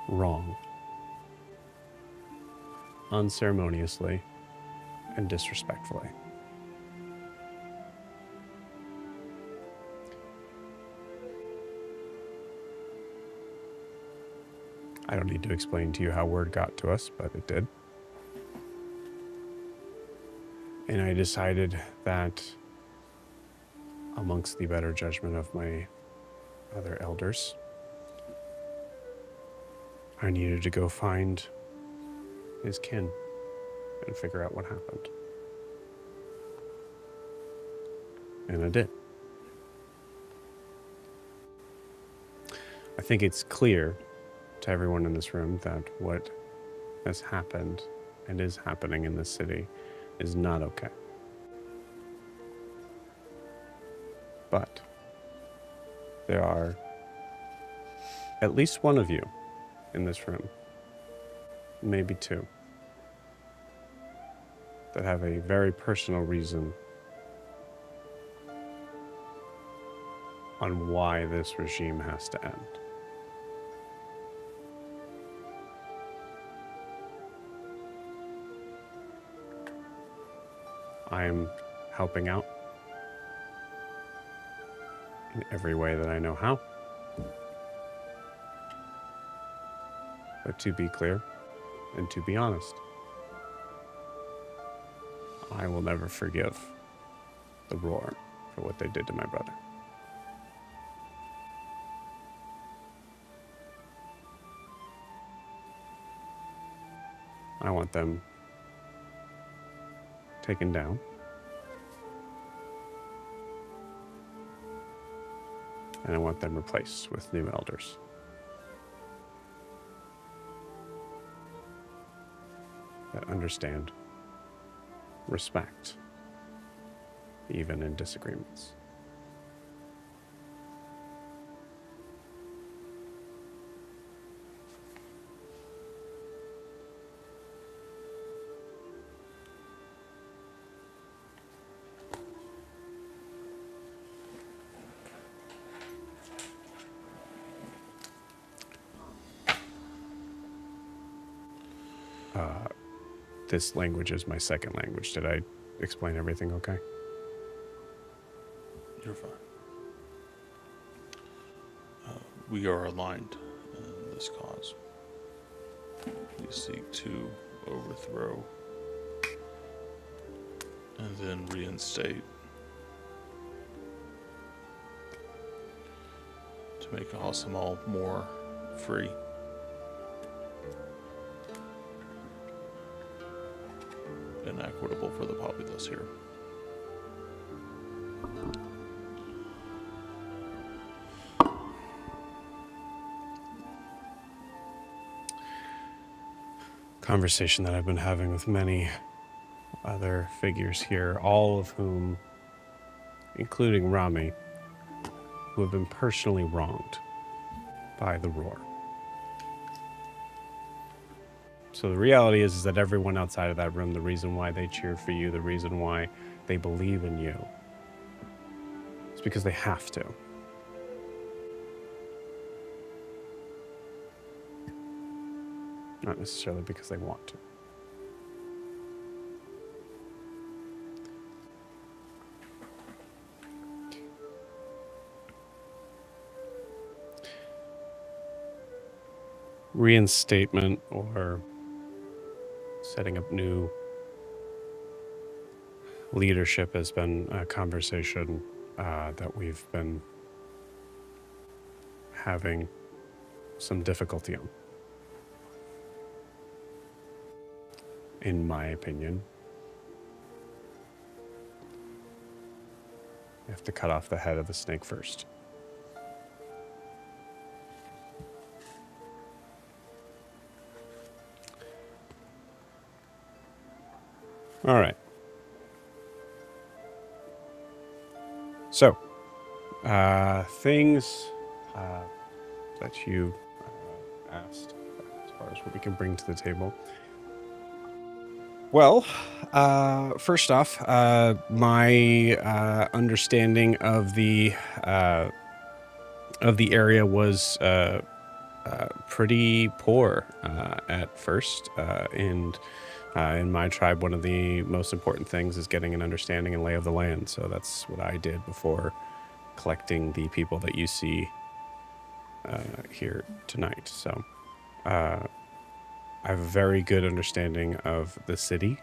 wrong, unceremoniously and disrespectfully. I don't need to explain to you how word got to us, but it did. And I decided that, amongst the better judgment of my other elders, I needed to go find his kin and figure out what happened. And I did. I think it's clear to everyone in this room that what has happened and is happening in this city is not okay. But there are at least one of you in this room, maybe two, that have a very personal reason on why this regime has to end. I am helping out in every way that I know how. But to be clear and to be honest, I will never forgive the Roar for what they did to my brother. I want them taken down. And I want them replaced with new elders. That understand, respect, even in disagreements. This language is my second language. Did I explain everything okay? You're fine. We are aligned in this cause. We seek to overthrow and then reinstate to make Ha Samal more free. And equitable for the populace here. Conversation that I've been having with many other figures here, all of whom, including Rami, who have been personally wronged by the Roar. So the reality is that everyone outside of that room, the reason why they cheer for you, the reason why they believe in you, is because they have to. Not necessarily because they want to. Reinstatement or setting up new leadership has been a conversation that we've been having some difficulty on. In my opinion, you have to cut off the head of the snake first. All right. So, things that you asked as far as what we can bring to the table. Well, first off, my understanding of the area was pretty poor at first, and in my tribe, one of the most important things is getting an understanding and lay of the land. So that's what I did before collecting the people that you see here tonight. So I have a very good understanding of the city,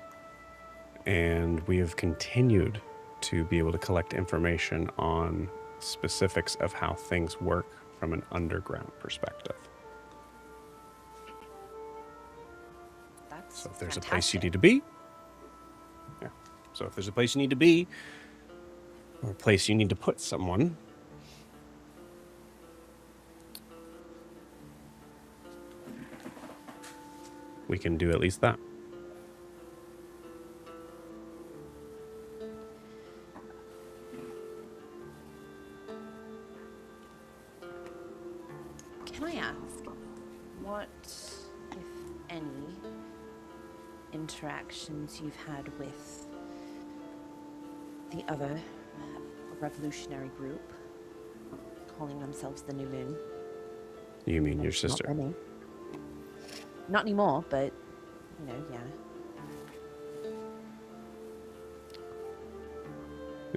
and we have continued to be able to collect information on specifics of how things work from an underground perspective. So if there's a place you need to be, yeah. So if there's a place you need to be, or a place you need to put someone, we can do at least that. Can I ask, what, if any, interactions you've had with the other revolutionary group calling themselves the New Moon? You mean your sister? Not me. Not anymore, but, you know, yeah.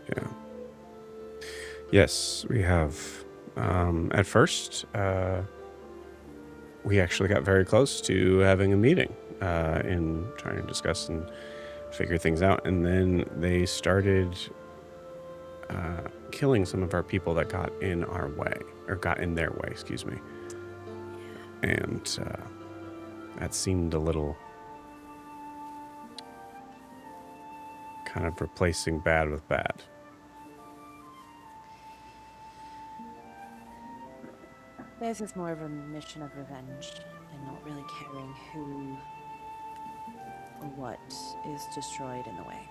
Yeah. Yes, we have. At first, we actually got very close to having a meeting in trying to discuss and figure things out. And then they started killing some of our people that got in our way, or got in their way, excuse me. And that seemed a little kind of replacing bad with bad. Theirs is more of a mission of revenge and not really caring who or what is destroyed in the way.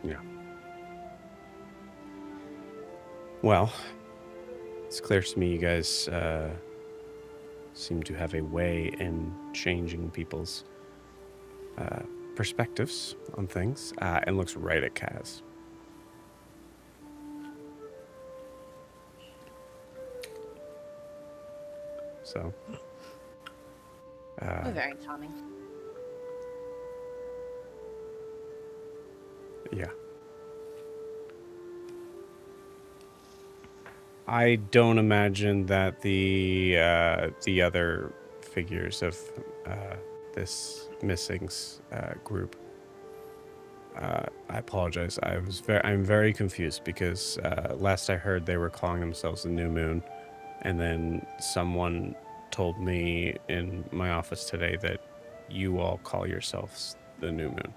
Yeah. Well, it's clear to me you guys seem to have a way in changing people's perspectives on things, and looks right at Kaz. So, You're very charming. yeah. I don't imagine that the other figures of this missings group. I apologize. I'm very confused because last I heard they were calling themselves the New Moon, and then someone told me in my office today that you all call yourselves the New Moon.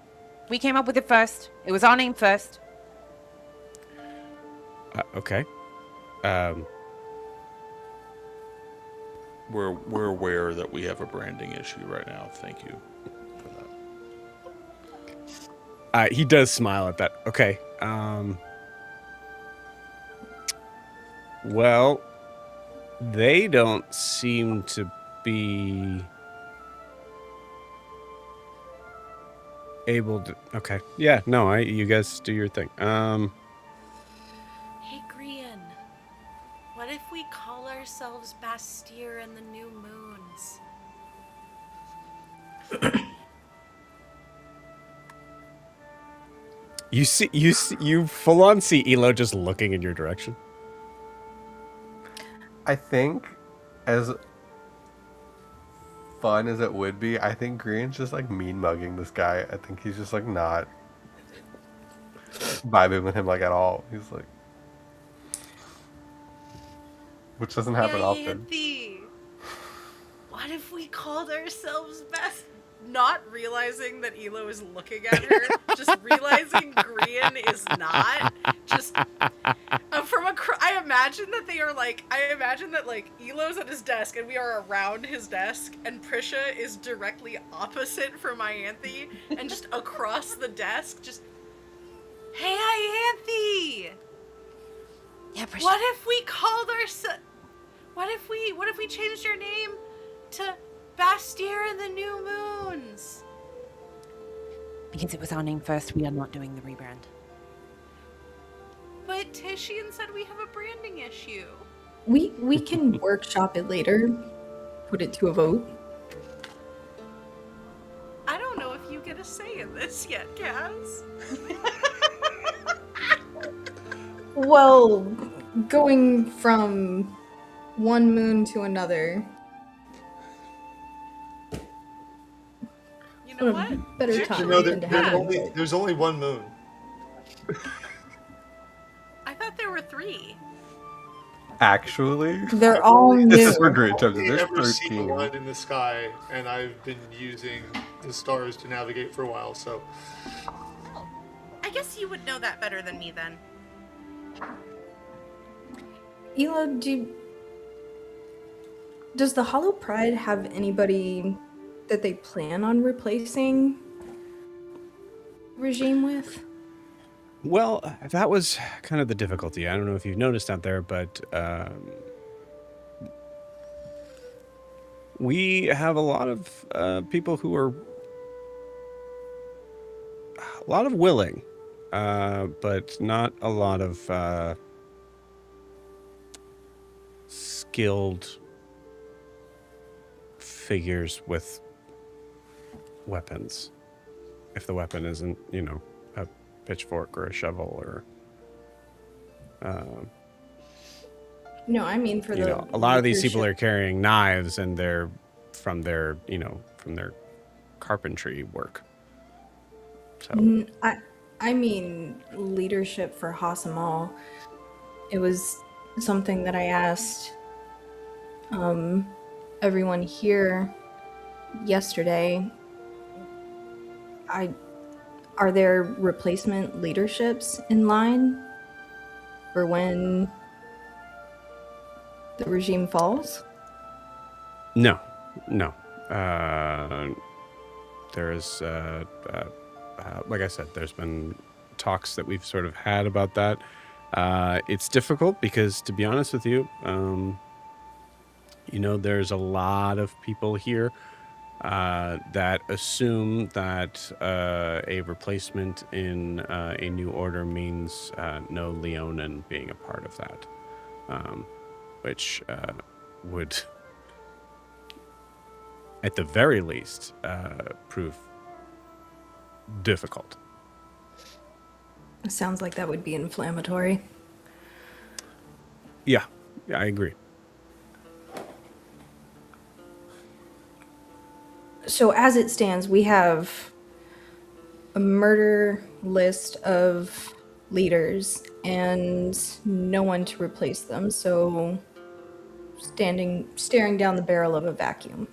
We came up with it first. It was our name first. Okay. We're aware that we have a branding issue right now. Thank you for that. He does smile at that. Okay. Well, they don't seem to be able to. Okay. Yeah. No. You guys do your thing. Hey, Grian. What if we call ourselves Bastir and the New Moons? You full on see Elo just looking in your direction. I think, as fun as it would be, I think Green's just like mean mugging this guy. I think he's just like not vibing with him like at all. He's like, which doesn't happen often. Anthony, what if we called ourselves Best? Not realizing that Elo is looking at her, just realizing Grian is not. Just I imagine that they are like. I imagine that like Elo's at his desk and we are around his desk, and Prisha is directly opposite from Ianthe, and just across the desk, just. Hey, Ianthe! Yeah, Prisha. What if we called ourselves? What if we changed your name to Bastir and the New Moons? Because it was our name first, we are not doing the rebrand. But Tishian said we have a branding issue. We can workshop it later. Put it to a vote. I don't know if you get a say in this yet, Kaz. Well, going from one moon to another. You know what? Better time than to have it. There's only one moon. I thought there were 3. Actually, They're all this new. is for great times. I've There's ever seen 13. one in the sky, and I've been using the stars to navigate for a while, so I guess you would know that better than me then. Ela, does the Hollow Pride have anybody that they plan on replacing regime with? Well, that was kind of the difficulty. I don't know if you've noticed out there, but we have a lot of people who are a lot of willing, but not a lot of skilled figures with weapons. If the weapon isn't, a pitchfork or a shovel or No, I mean for the a lot of these people are leadership. carrying knives and they're from their carpentry work. So I mean leadership for Ha Samal. It was something that I asked everyone here yesterday. Are there replacement leaderships in line for when the regime falls? no. There's like I said, there's been talks that we've sort of had about that. It's difficult because, to be honest with you, there's a lot of people here that assume that a replacement in a new order means no Leonin being a part of that, which would, at the very least, prove difficult. It sounds like that would be inflammatory. Yeah, I agree. So as it stands, we have a murder list of leaders and no one to replace them. So staring down the barrel of a vacuum.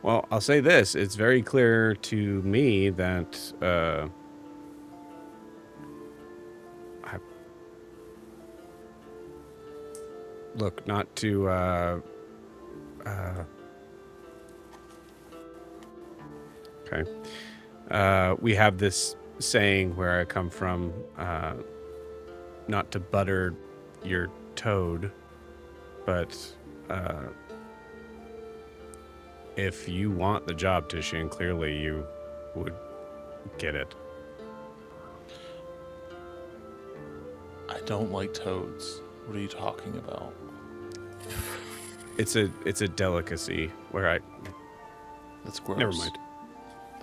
Well, I'll say this. It's very clear to me that look, not to okay. We have this saying where I come from, not to butter your toad, but if you want the job, Tishian, clearly you would get it. I don't like toads. What are you talking about? It's a delicacy where That's gross. never mind.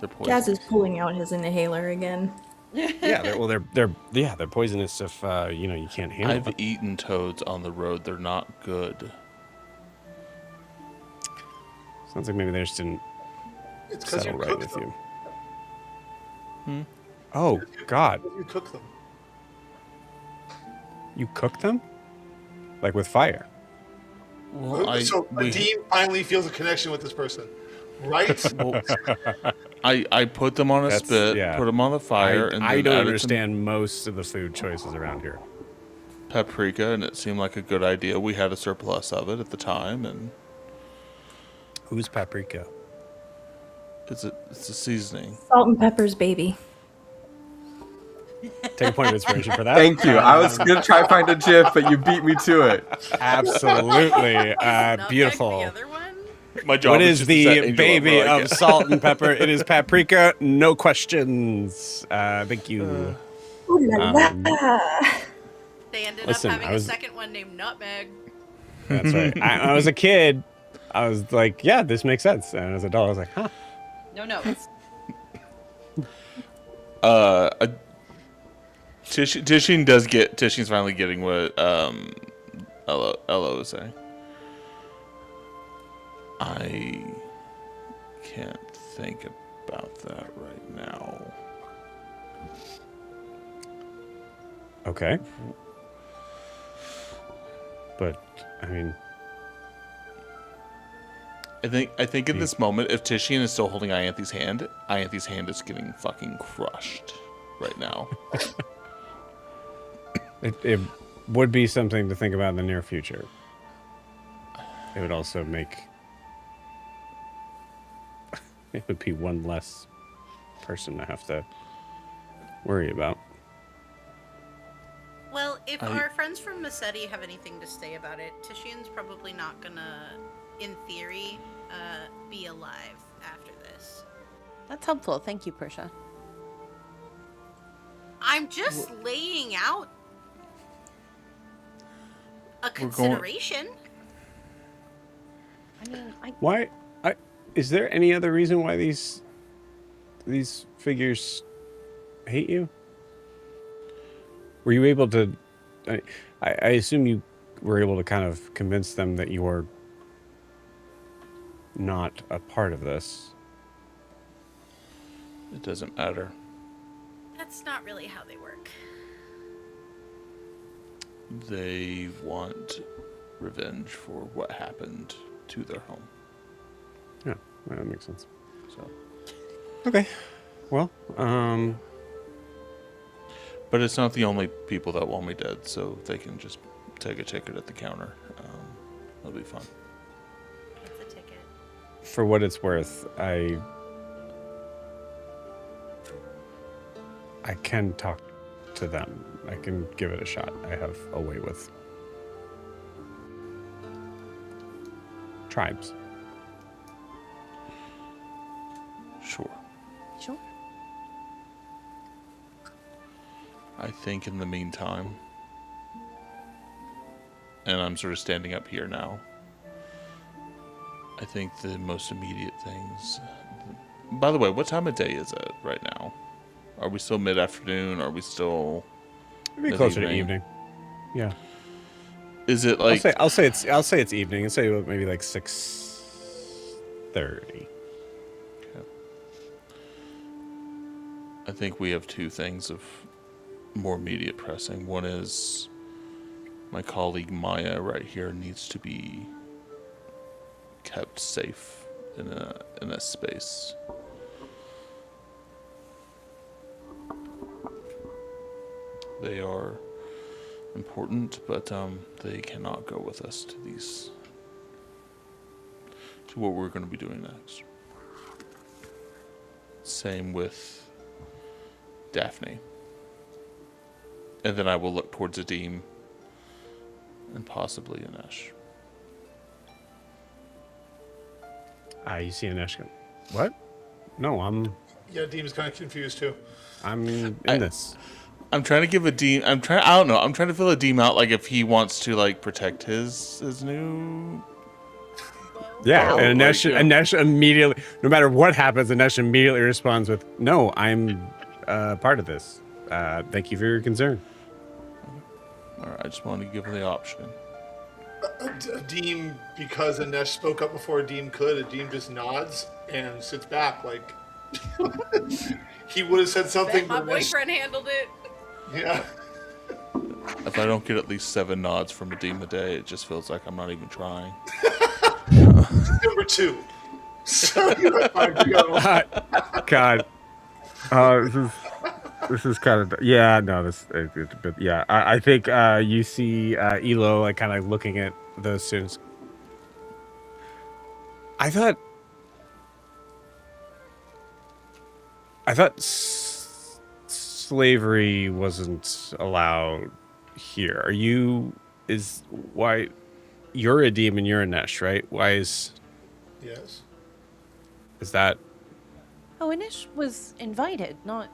They're poisonous. Gaz is pulling out his inhaler again. Yeah, they're poisonous if you can't handle I've them. eaten toads on the road. They're not good. Sounds like maybe they just didn't it's because you settle right cook with them. you. Oh God, You cook them. you cook them? Like with fire? Well, So Dean finally feels a connection with this person, right? well, I put them on a That's- spit, yeah. put them on the fire, and I then don't added understand most of the food choices around here. some paprika, and it seemed like a good idea. We had a surplus of it at the time, and Who's paprika? it's a seasoning. Salt and pepper's baby. Take a point of inspiration for that. Thank you. I was gonna try to find a GIF, but you beat me to it. Absolutely. Nutmeg Beautiful. The other one? My job What is is just to set the Angel up baby where I of get- salt and pepper? It is paprika. No questions. Thank you. Ooh la la. They ended Listen, up having I was- a second one named Nutmeg. That's right. I was a kid. I was like, yeah, this makes sense. And as an adult, I was like, huh. No notes. Tishian's finally getting what Ella was saying. I can't think about that right now. Okay. But I mean, I think in this moment, if Tishian is still holding Ianthe's hand is getting fucking crushed right now. it would be something to think about in the near future. It would also make it would be one less person to have to worry about. Well, if our friends from Massetti have anything to say about it, Tishian's probably not gonna, in theory, be alive after this. That's helpful. Thank you, Persia. I'm just laying out a consideration. I mean, Why? Is there any other reason why these figures hate you? Were you able to? I assume you were able to kind of convince them that you are not a part of this. It doesn't matter. That's not really how they work. They want revenge for what happened to their home. Yeah, that makes sense. So, okay, well, but it's not the only people that want me dead, so they can just take a ticket at the counter. It'll be fun. It's a ticket. for what it's worth, I can talk to them. I can give it a shot. I have a way with tribes. Sure. Sure. I think in the meantime, and I'm sort of standing up here now, I think the most immediate things... By the way, what time of day is it right now? Are we still mid-afternoon? Are we still... Maybe closer to evening. Yeah. Is it like... I'll say it's evening. I'll say maybe like 6:30. I think we have two things of more immediate pressing. One is my colleague Maya right here needs to be kept safe in a space. They are important, but they cannot go with us to what we're going to be doing next. Same with Daphne. And then I will look towards Adim and possibly Anesh. You see Anesh go, what? No, I'm... Yeah, Deem's kind of confused too. I'm in this. I'm trying to give Adim... I don't know. I'm trying to fill Adim out, like, if he wants to, like, protect his new... Yeah, Well, and Anesh, like, yeah. Anesh immediately, no matter what happens, Anesh immediately responds with, no, I'm part of this. Thank you for your concern. Alright, I just wanted to give him the option. Adim, because Anesh spoke up before Adim could, Adim just nods and sits back like he would have said something. My but Anesh- boyfriend handled it. Yeah. If I don't get at least 7 nods from Adim a day, it just feels like I'm not even trying. Number 2. So you have 5 to go. God. This is kind of... Yeah, no, but yeah, I think you see Elo like kind of looking at those students. I thought slavery wasn't allowed here. Why you're a demon, you're a Nesh, right? Why is Yes. that? Oh, Inish was invited, not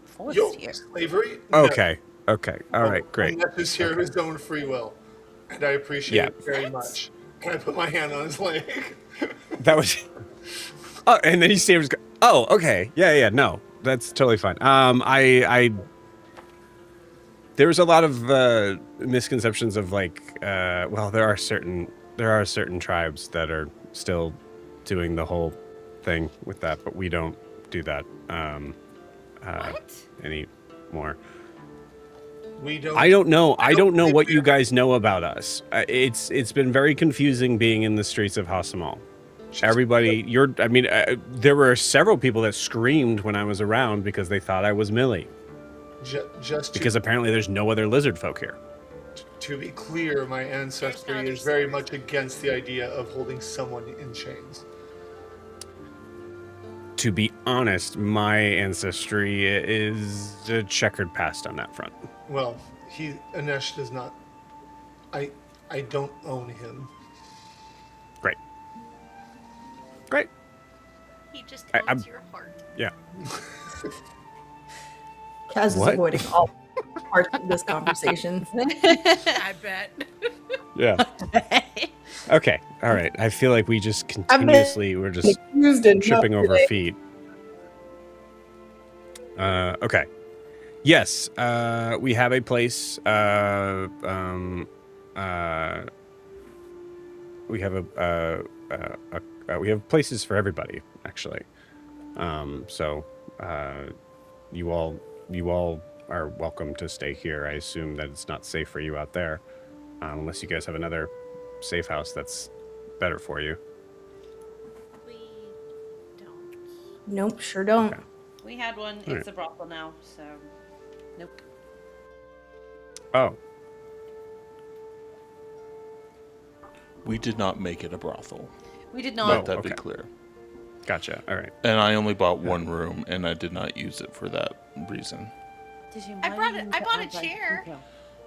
forced Yo, here. slavery? Okay. All right, great. Anesh is here of his own free will. And I appreciate it very much. Can I put my hand on his leg? That was... Oh, and then he stays. Oh, okay. Yeah. No, that's totally fine. There's a lot of misconceptions of like, well, there are certain tribes that are still doing the whole thing with that, but we don't do that What? anymore. We don't. I don't know. I don't know believe what we you are- guys know about us. It's been very confusing being in the streets of Ha Samal. Everybody, there were several people that screamed when I was around because they thought I was Millie. Just Because apparently there's no other lizard folk here. to be clear, my ancestry other is very secret. much against the idea of holding someone in chains. To be honest, my ancestry is a checkered past on that front. Well, Anesh does not. I don't own him. Great. Great. He just I'm- owns your heart. Yeah. Kaz is What? avoiding all parts of this conversation. I bet. Yeah. Okay. All right. I feel like we just continuously we're just Confused enough tripping over today. feet. Okay. Yes. We have a place. We have we have places for everybody, actually. So you all are welcome to stay here. I assume that it's not safe for you out there, unless you guys have another safe house that's better for you. We don't. Nope, sure don't. Okay. We had one. All It's a brothel now, so nope. Oh, We did not make it a brothel. We did Let not. that be okay. clear. gotcha. All right. And I only bought one room, and I did not use it for that reason. Did you I mind brought it- me I to bought a outside chair. detail?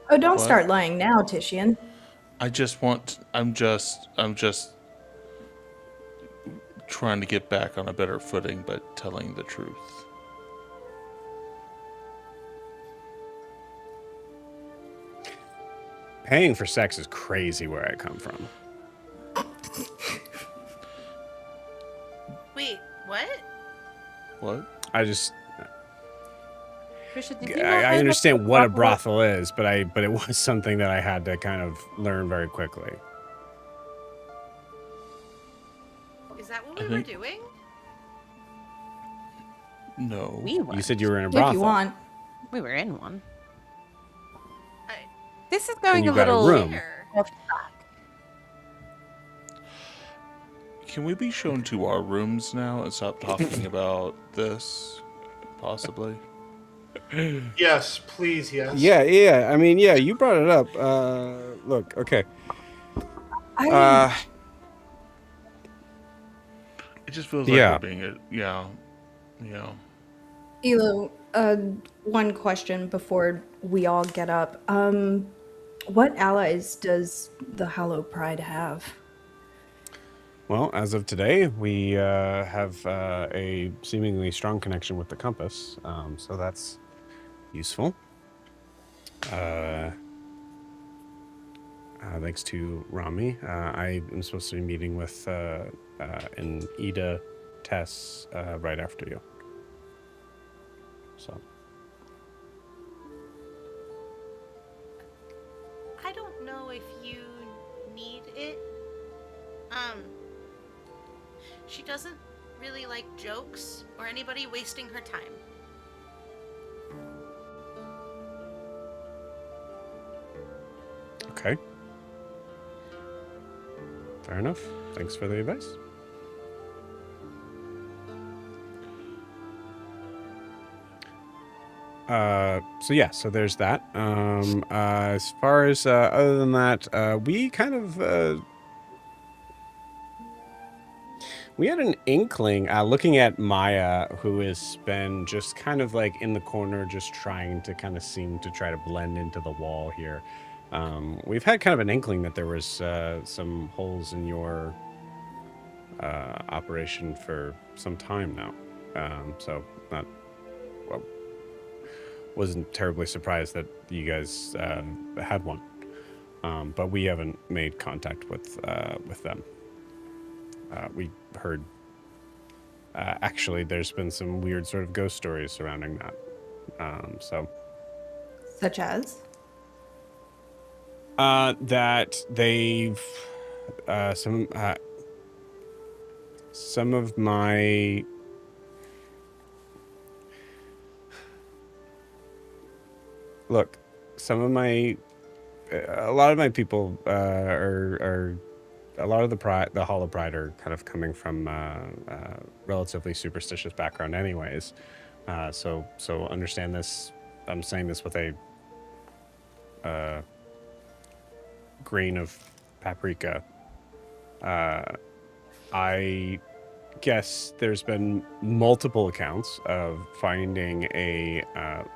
Oh, don't What? start lying now, Titian. I'm just trying to get back on a better footing, but telling the truth. Paying for sex is crazy where I come from. Wait, what? What? I just Trisha, did you not I know understand that what a brothel is, but it was something that I had to kind of learn very quickly. Is that what I we were think- doing? No. We were. You said you were in a If brothel. you want. We were in one. I, This is going you a got a little. room. Here. off track. Can we be shown to our rooms now and stop talking about this? Possibly. Yes, please, yes. Yeah. I mean, yeah, you brought it up. Look, okay. It just feels like Yeah. we're being yeah. Elo, one question before we all get up. What allies does the Hollow Pride have? Well, as of today, we have a seemingly strong connection with the compass, so that's useful. Thanks to Rami. I am supposed to be meeting with an Ida Tess right after you. So, I don't know if you need it. She doesn't really like jokes or anybody wasting her time. okay. Fair enough. Thanks for the advice. So there's that. As far as other than that, we kind of we had an inkling looking at Maya, who has been just kind of like in the corner, just trying to kind of seem to try to blend into the wall here. We've had kind of an inkling that there was some holes in your operation for some time now. So not well, wasn't terribly surprised that you guys had one, but we haven't made contact with them. We heard actually there's been some weird sort of ghost stories surrounding that. So Such as? that they've some of my look, some of my, a lot of my people are a lot of the Hall of Pride are kind of coming from relatively superstitious background, anyways. So understand this. I'm saying this with a grain of paprika. I guess there's been multiple accounts of finding a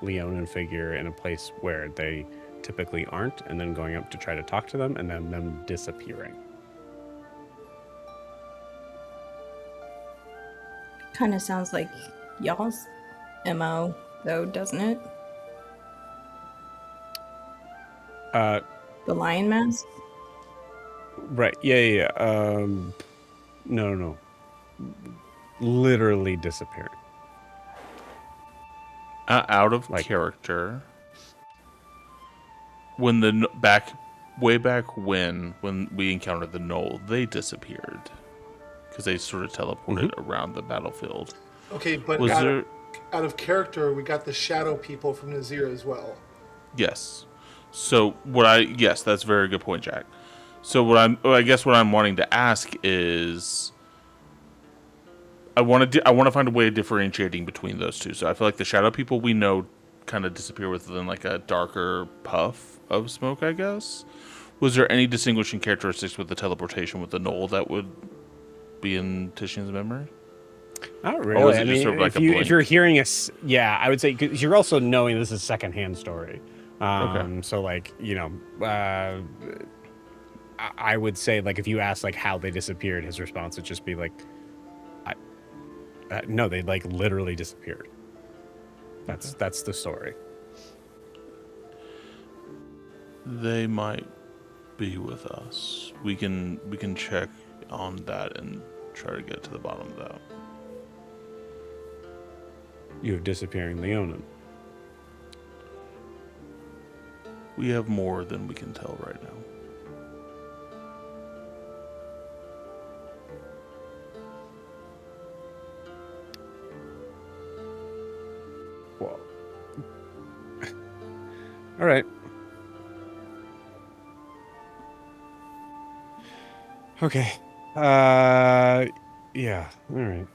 Leonin figure in a place where they typically aren't, and then going up to try to talk to them, and then them disappearing. Kind of sounds like y'all's MO, though, doesn't it? The lion mask? Right. Yeah. No. Literally disappearing. Out of character. When way back when we encountered the Knoll, they disappeared because they sort of teleported around the battlefield. Okay, but out of character, we got the shadow people from Nazir as well. Yes. So yes, that's a very good point, Jack. So I guess what I'm wanting to ask is, I want to find a way of differentiating between those two. So I feel like the shadow people we know kind of disappear within like a darker puff of smoke, I guess. Was there any distinguishing characteristics with the teleportation with the Knoll that would be in Titian's memory? Not really. I mean, sort of like if you're hearing I would say, because you're also knowing this is a secondhand story. Okay. So like, I would say, like, if you ask like how they disappeared, his response would just be like, no, they like literally disappeared. That's the story. They might be with us. We can check on that and try to get to the bottom of that. You have disappearing Leonin. We have more than we can tell right now. Well, all right. Okay. Yeah. All right.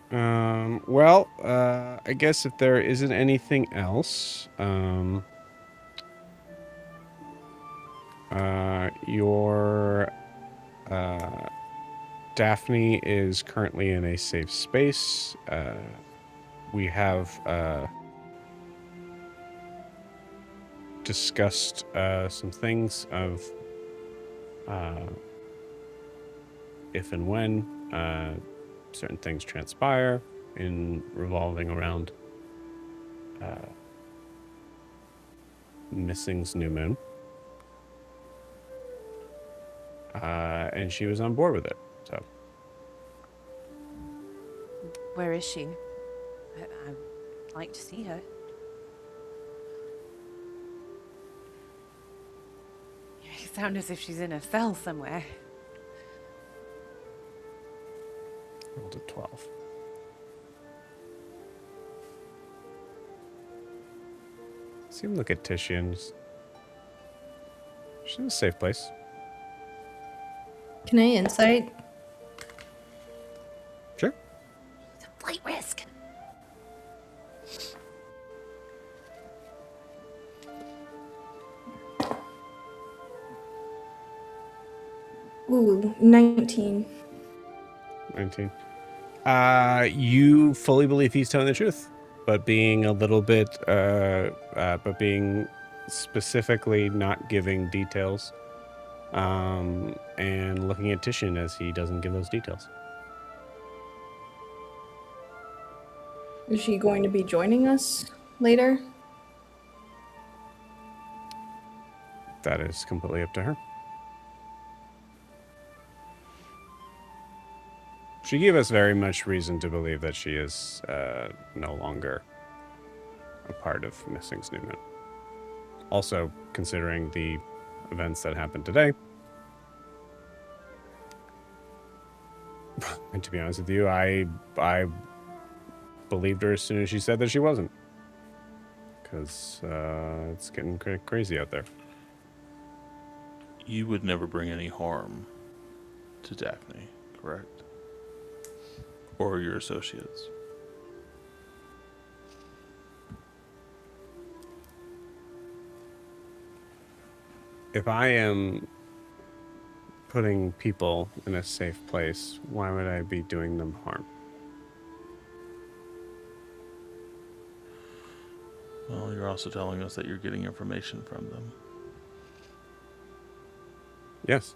Well, I guess if there isn't anything else, your Daphne is currently in a safe space. We have discussed some things of if and when certain things transpire in revolving around Missing's new moon. And she was on board with it. So, Where is she? I'd like to see her. You sound as if she's in a cell somewhere. rolled a 12. See him look at Titian's. She's in a safe place. Can I insight? Sure. It's a flight risk. Ooh, 19. 19. You fully believe he's telling the truth, but being a little bit, but being specifically not giving details, and looking at Titian as he doesn't give those details. Is she going to be joining us later? That is completely up to her. She gave us very much reason to believe that she is no longer a part of Missing's new moon. Also, considering the events that happened today, and to be honest with you, I believed her as soon as she said that she wasn't. because it's getting crazy out there. You would never bring any harm to Daphne, correct? Or your associates? If I am putting people in a safe place, why would I be doing them harm? Well, you're also telling us that you're getting information from them. Yes.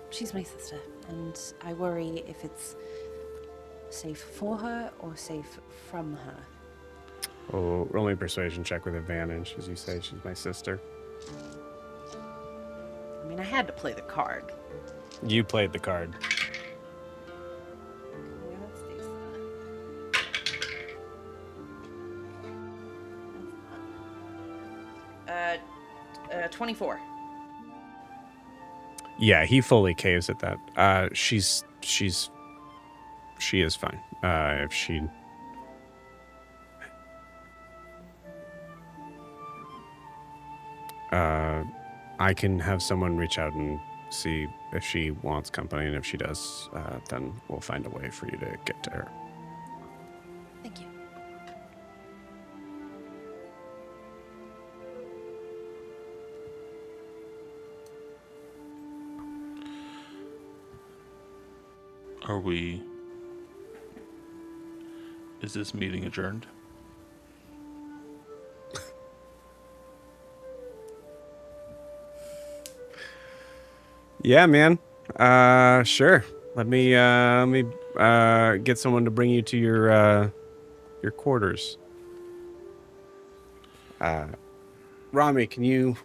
She's my sister, and I worry if it's safe for her or safe from her. Oh, roll me a persuasion check with advantage, as you say she's my sister. I mean, I had to play the card. You played the card. Yeah, that's decent. 24. Yeah, he fully caves at that. She is fine. If she... I can have someone reach out and see if she wants company, and if she does, then we'll find a way for you to get to her. Thank you. Is this meeting adjourned? Yeah, man. Sure. Let me get someone to bring you to your quarters. Rami, can you...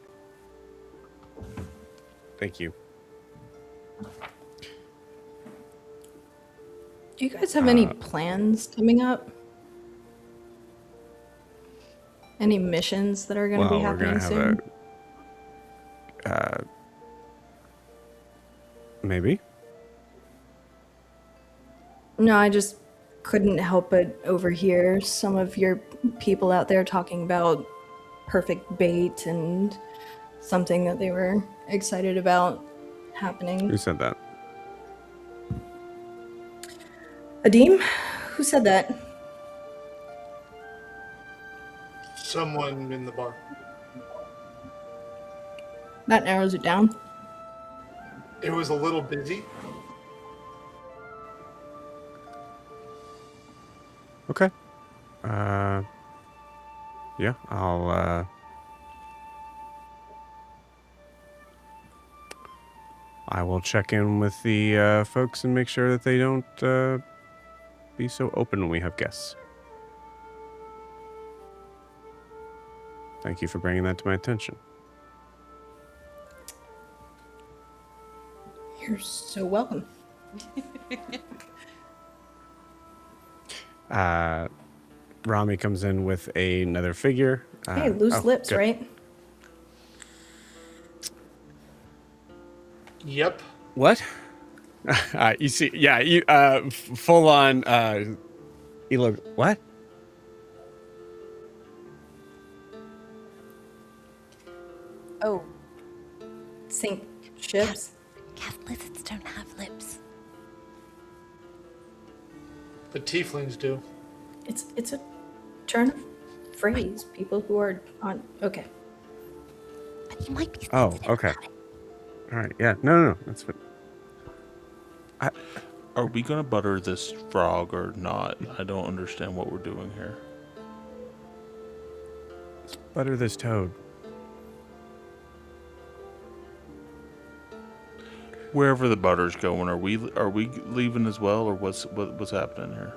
Thank you. Do you guys have any plans coming up? Any missions that are going to be happening soon? Maybe. No, I just couldn't help but overhear some of your people out there talking about perfect bait and something that they were excited about happening. Who said that? Adim? Who said that? Someone in the bar. That narrows it down. It was a little busy. Okay. Yeah, I will check in with the folks and make sure that they don't be so open when we have guests. Thank you for bringing that to my attention. You're so welcome. Rami comes in with another figure. Hey, loose lips, good. right? Yep. What? You see, yeah, you full on. You look what? Oh, Sink ships. cat lizards don't have lips. The tieflings do. It's a turn of phrase. People who are on. Okay. But you might be. Oh, okay. All right. Yeah. No. That's fine. Are we gonna butter this frog or not? I don't understand what we're doing here. Butter this toad. Wherever the butter's going, are we leaving as well, or what's happening here?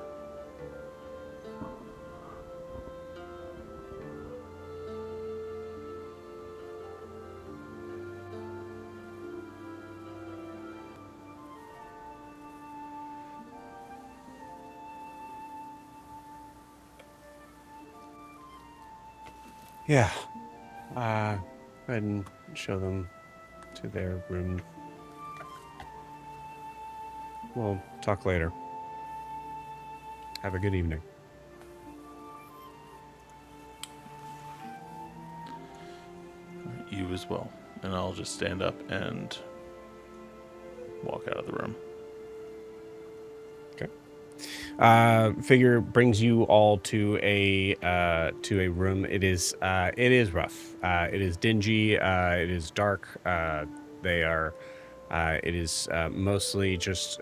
Yeah. Go ahead and show them to their room. We'll talk later. Have a good evening. You as well. And I'll just stand up and walk out of the room. Figure brings you all to a room. It is rough. It is dingy. It is dark. It is mostly just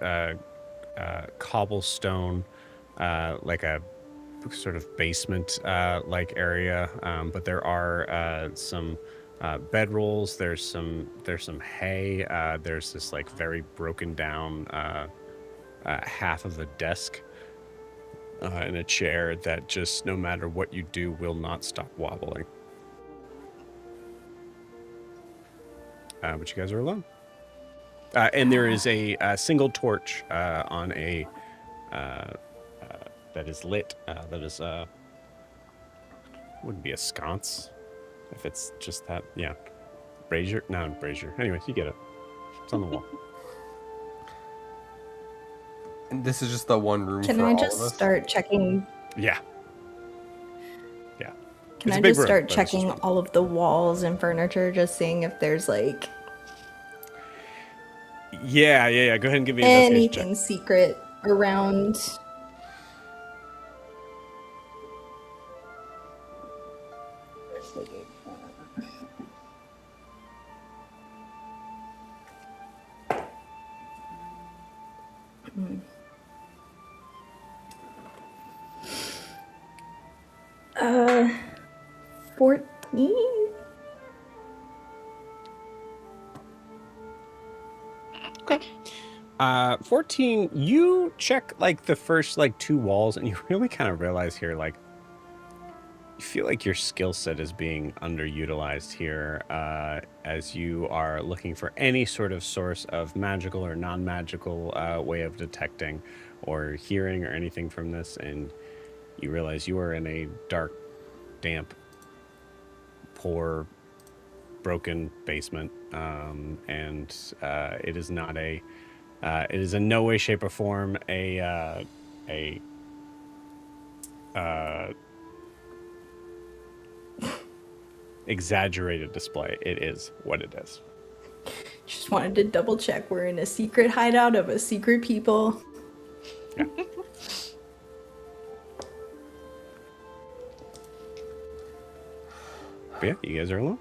cobblestone, like a sort of basement like area. But there are some bedrolls. There's some hay. There's this like very broken down half of the desk. In a chair that just, no matter what you do, will not stop wobbling. But you guys are alone. And there is a single torch on a that is lit. That is wouldn't be a sconce if it's just that. Yeah, brazier. No, brazier. Anyways, you get it. It's on the wall. And this is just the one room Can for I all just of us? start checking? Yeah. Can It's I a big just room, start but it's checking just all of the walls and furniture, just seeing if there's like Yeah. Go ahead and give me an investigation check. anything secret around? Uh, 14? Okay. 14, you check like the first like 2 walls and you really kind of realize here, like, you feel like your skill set is being underutilized here as you are looking for any sort of source of magical or non-magical way of detecting or hearing or anything from this, and you realize you are in a dark, damp, poor, broken basement, and it is not a it is in no way, shape, or form a exaggerated display. It is what it is. Just wanted to double check. We're in a secret hideout of a secret people. Yeah. But yeah, you guys are alone.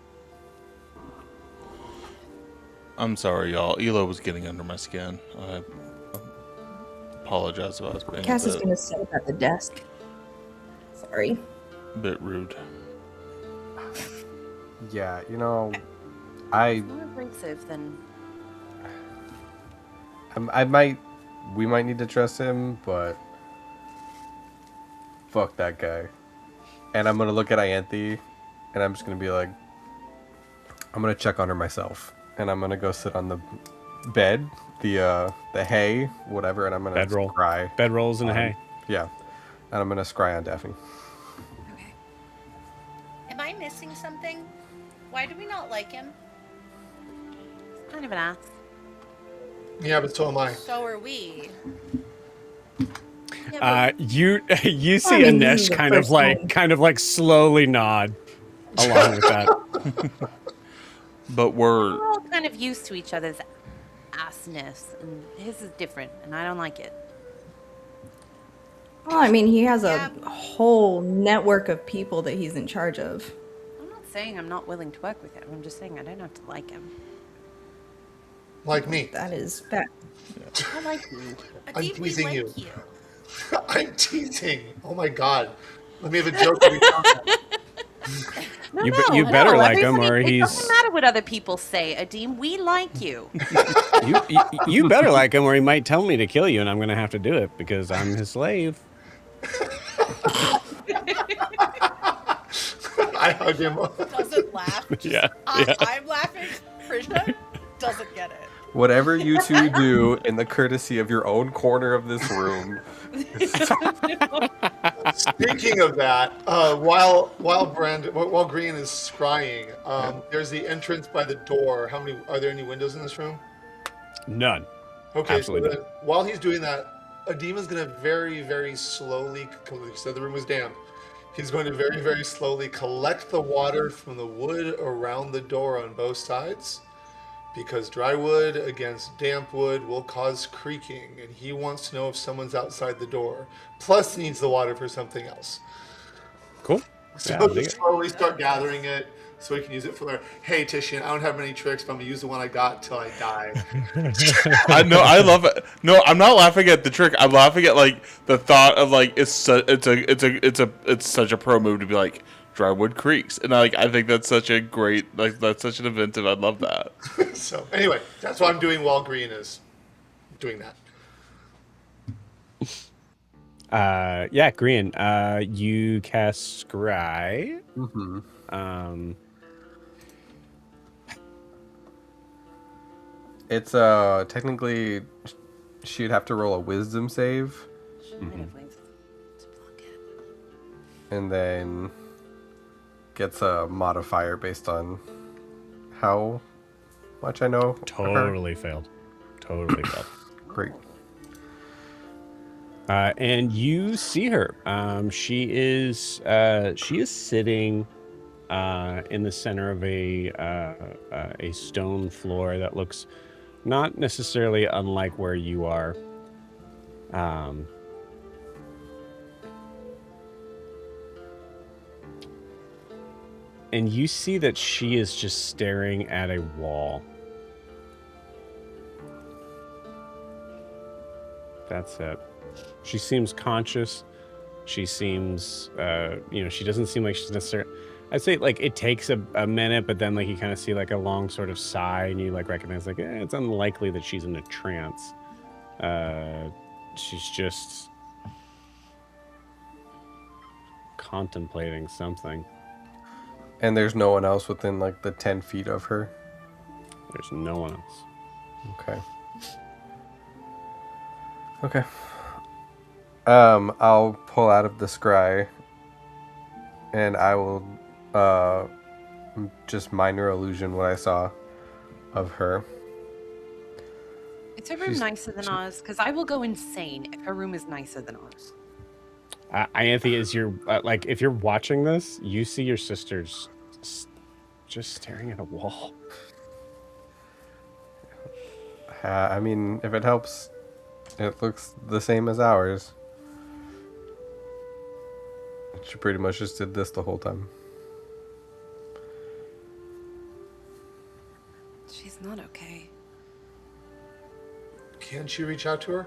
I'm sorry, y'all. Elo was getting under my skin. I apologize if I was being Cass is a gonna sit up at the desk. Sorry. bit rude. Yeah, you know, It's more abrasive than. we might need to trust him, but fuck that guy. And I'm gonna look at Ianthe, and I'm just gonna be like, I'm gonna check on her myself, and I'm gonna go sit on the bed, the hay, whatever, and I'm gonna scry. Bedrolls and hay. Yeah, and I'm gonna scry on Daphne. Okay. Am I missing something? Why do we not like him? It's kind of an ass. Yeah, but so am I. So are we. You see I mean, this Anesh is the kind of like slowly nod along with that. But we're We're all kind of used to each other's assness, and his is different, and I don't like it. Well, I mean, he has Yeah. a whole network of people that he's in charge of. I'm not saying I'm not willing to work with him. I'm just saying I don't have to like him. Like me. That is fact. I like you. I'm Adeep, we teasing like you. you. I'm teasing. Oh my god. Let me have a joke. Every time. You better like him, everybody- or It he's doesn't matter what other people say, Adeem. We like you. you better like him, or he might tell me to kill you, and I'm gonna have to do it because I'm his slave. I hug him. Doesn't laugh. Yeah. I'm laughing. Krishna doesn't get it. Whatever you two do in the courtesy of your own corner of this room. Speaking of that, while Green is scrying, there's the entrance by the door. Are there any windows in this room? None. Okay, Absolutely so then, while he's doing that, Adima's gonna very, very slowly, because the room was damp. He's going to very, very slowly collect the water from the wood around the door on both sides, because dry wood against damp wood will cause creaking, and he wants to know if someone's outside the door. Plus, needs the water for something else. Cool. So Yeah, he'll dig just it. slowly start gathering it so he can use it for their. Hey, Titian, I don't have many tricks, but I'm gonna use the one I got till I die. I know. I love it. No, I'm not laughing at the trick. I'm laughing at like the thought of like it's such a pro move to be like drywood creeks, and I think that's such a great that's such an inventive. I love that. So anyway, that's what I'm doing while Green is doing that. Yeah, Green. You cast Scry. Mm-hmm. It's technically she'd have to roll a wisdom save, and then gets a modifier based on how much I know. Totally failed. Totally failed. Great. And you see her. She is sitting in the center of a stone floor that looks not necessarily unlike where you are. And you see that she is just staring at a wall. That's it. She seems conscious. She seems, she doesn't seem like she's necessarily. I'd say like it takes a minute, but then like you kind of see like a long sort of sigh, and you like recognize like it's unlikely that she's in a trance. She's just contemplating something. And there's no one else within like the 10 feet of her. There's no one else. Okay. Okay. I'll pull out of the scry, and I will just minor illusion what I saw of her. Is her room nicer than ours? Because I will go insane if her room is nicer than ours. Ianthe, is your like if you're watching this, you see your sisters just staring at a wall. I mean, if it helps, it looks the same as ours. She pretty much just did this the whole time. She's not okay. Can't you reach out to her?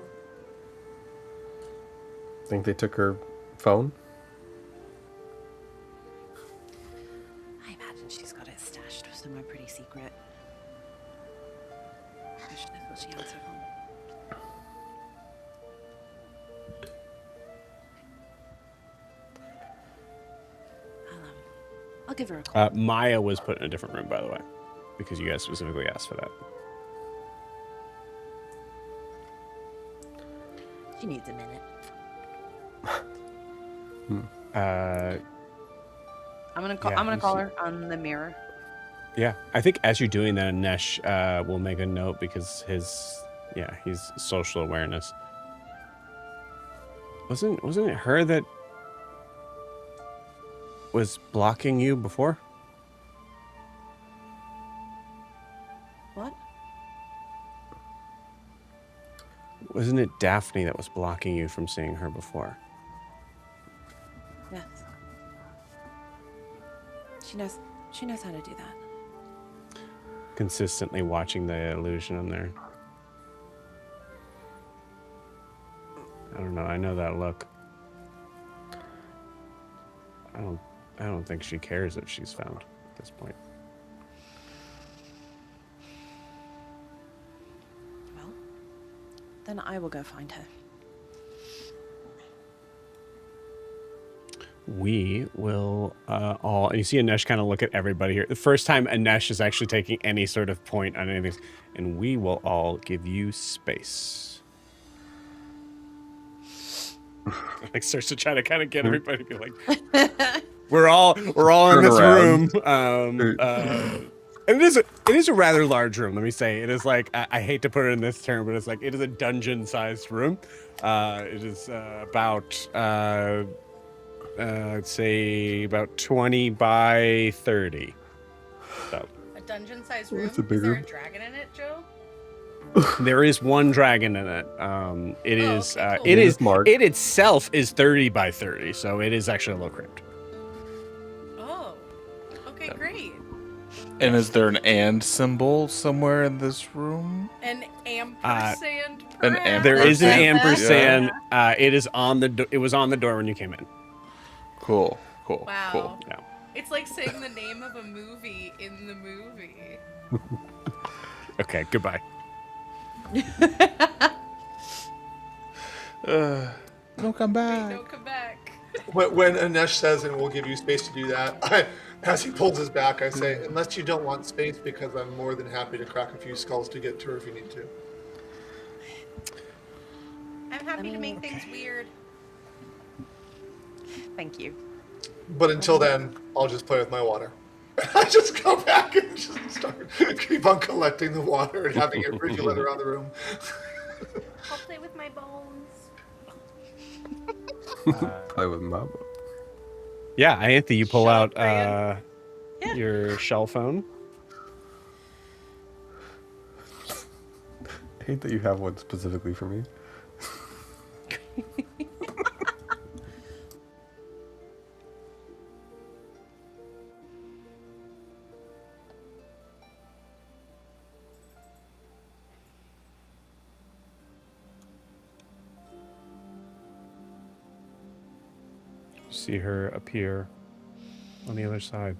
Think they took her phone? I imagine she's got it stashed somewhere pretty secret. I should have thought she answered her phone. I'll give her a call. Maya was put in a different room, by the way, because you guys specifically asked for that. She needs a minute. I'm gonna call her on the mirror. Yeah, I think as you're doing that, Nesh will make a note because his social awareness. Wasn't it her that was blocking you before? What? Wasn't it Daphne that was blocking you from seeing her before? Yes. She knows how to do that. Consistently watching the illusion in there. I don't know. I know that look. I don't think she cares if she's found at this point. Well, then I will go find her. We will all... You see Anesh kind of look at everybody here. The first time Anesh is actually taking any sort of point on anything. And we will all give you space. Like starts to try to kind of get everybody to be like... We're all in this room. And it is a rather large room, let me say. It is like, I hate to put it in this term, but it's like, it is a dungeon-sized room. It is about... I'd say about 20 by 30. So A dungeon-sized room. It's a big Is there a room. dragon in it, Joe? there is one dragon in it. It Oh, is. okay, cool. It It is. is marked. It itself is 30 by 30, so it is actually a low crypt. Oh. Okay, great. And is there an and symbol somewhere in this room? An ampersand. An perhaps? There is an Ampersand, ampersand. It is on the. It was on the door when you came in. Cool. Cool. Wow. Cool. Yeah. It's like saying the name of a movie in the movie. Okay. Goodbye. No, come back. No, come back. When Anesh says, and we'll give you space to do that, as he pulls his back, I say, unless you don't want space, because I'm more than happy to crack a few skulls to get to her if you need to. I'm happy to make things weird. Thank you. But until then, I'll just play with my water. I just go back and just start keep on collecting the water and having it rivulet around the room. I'll play with my bones. Play with Mama. Yeah, Anthony, you pull Shut out up, Yeah. your shell phone. I hate that you have one specifically for me. See her appear on the other side.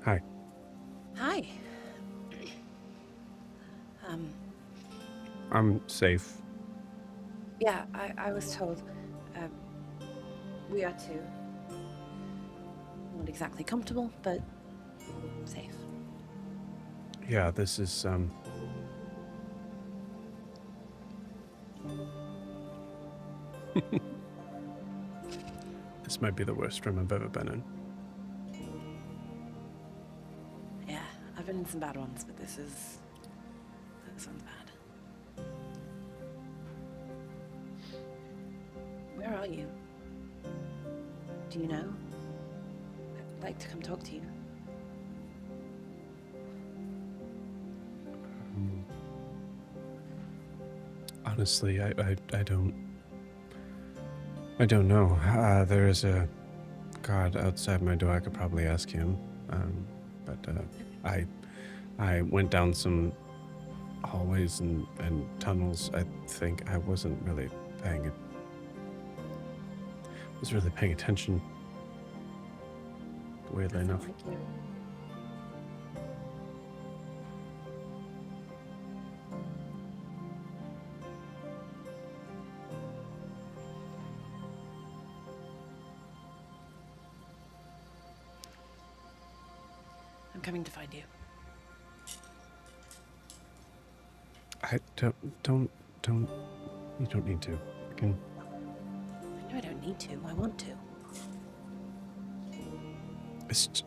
Hi. Hi. I'm safe. Yeah, I was told. We are too. Not exactly comfortable, but safe. Yeah, this is this might be the worst room I've ever been in. Yeah, I've been in some bad ones, but this one's bad. Where are you? Do you know? I'd like to come talk to you. Honestly, I don't know. There is a guard outside my door. I could probably ask him. But I went down some hallways and tunnels. I think I wasn't really paying attention. Weirdly enough. Thank you. I'm coming to find you. I don't. You don't need to. I can. I know I don't need to. I want to. It's.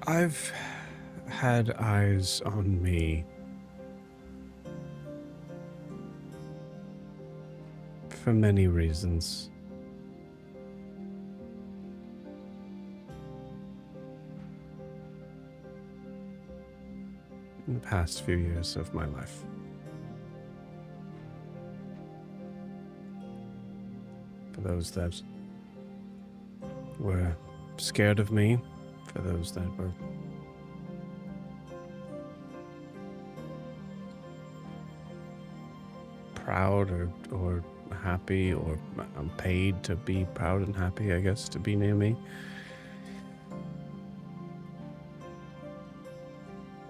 I've had eyes on me for many reasons. In the past few years of my life. For those that were scared of me, for those that were proud or happy, or paid to be proud and happy, I guess, to be near me.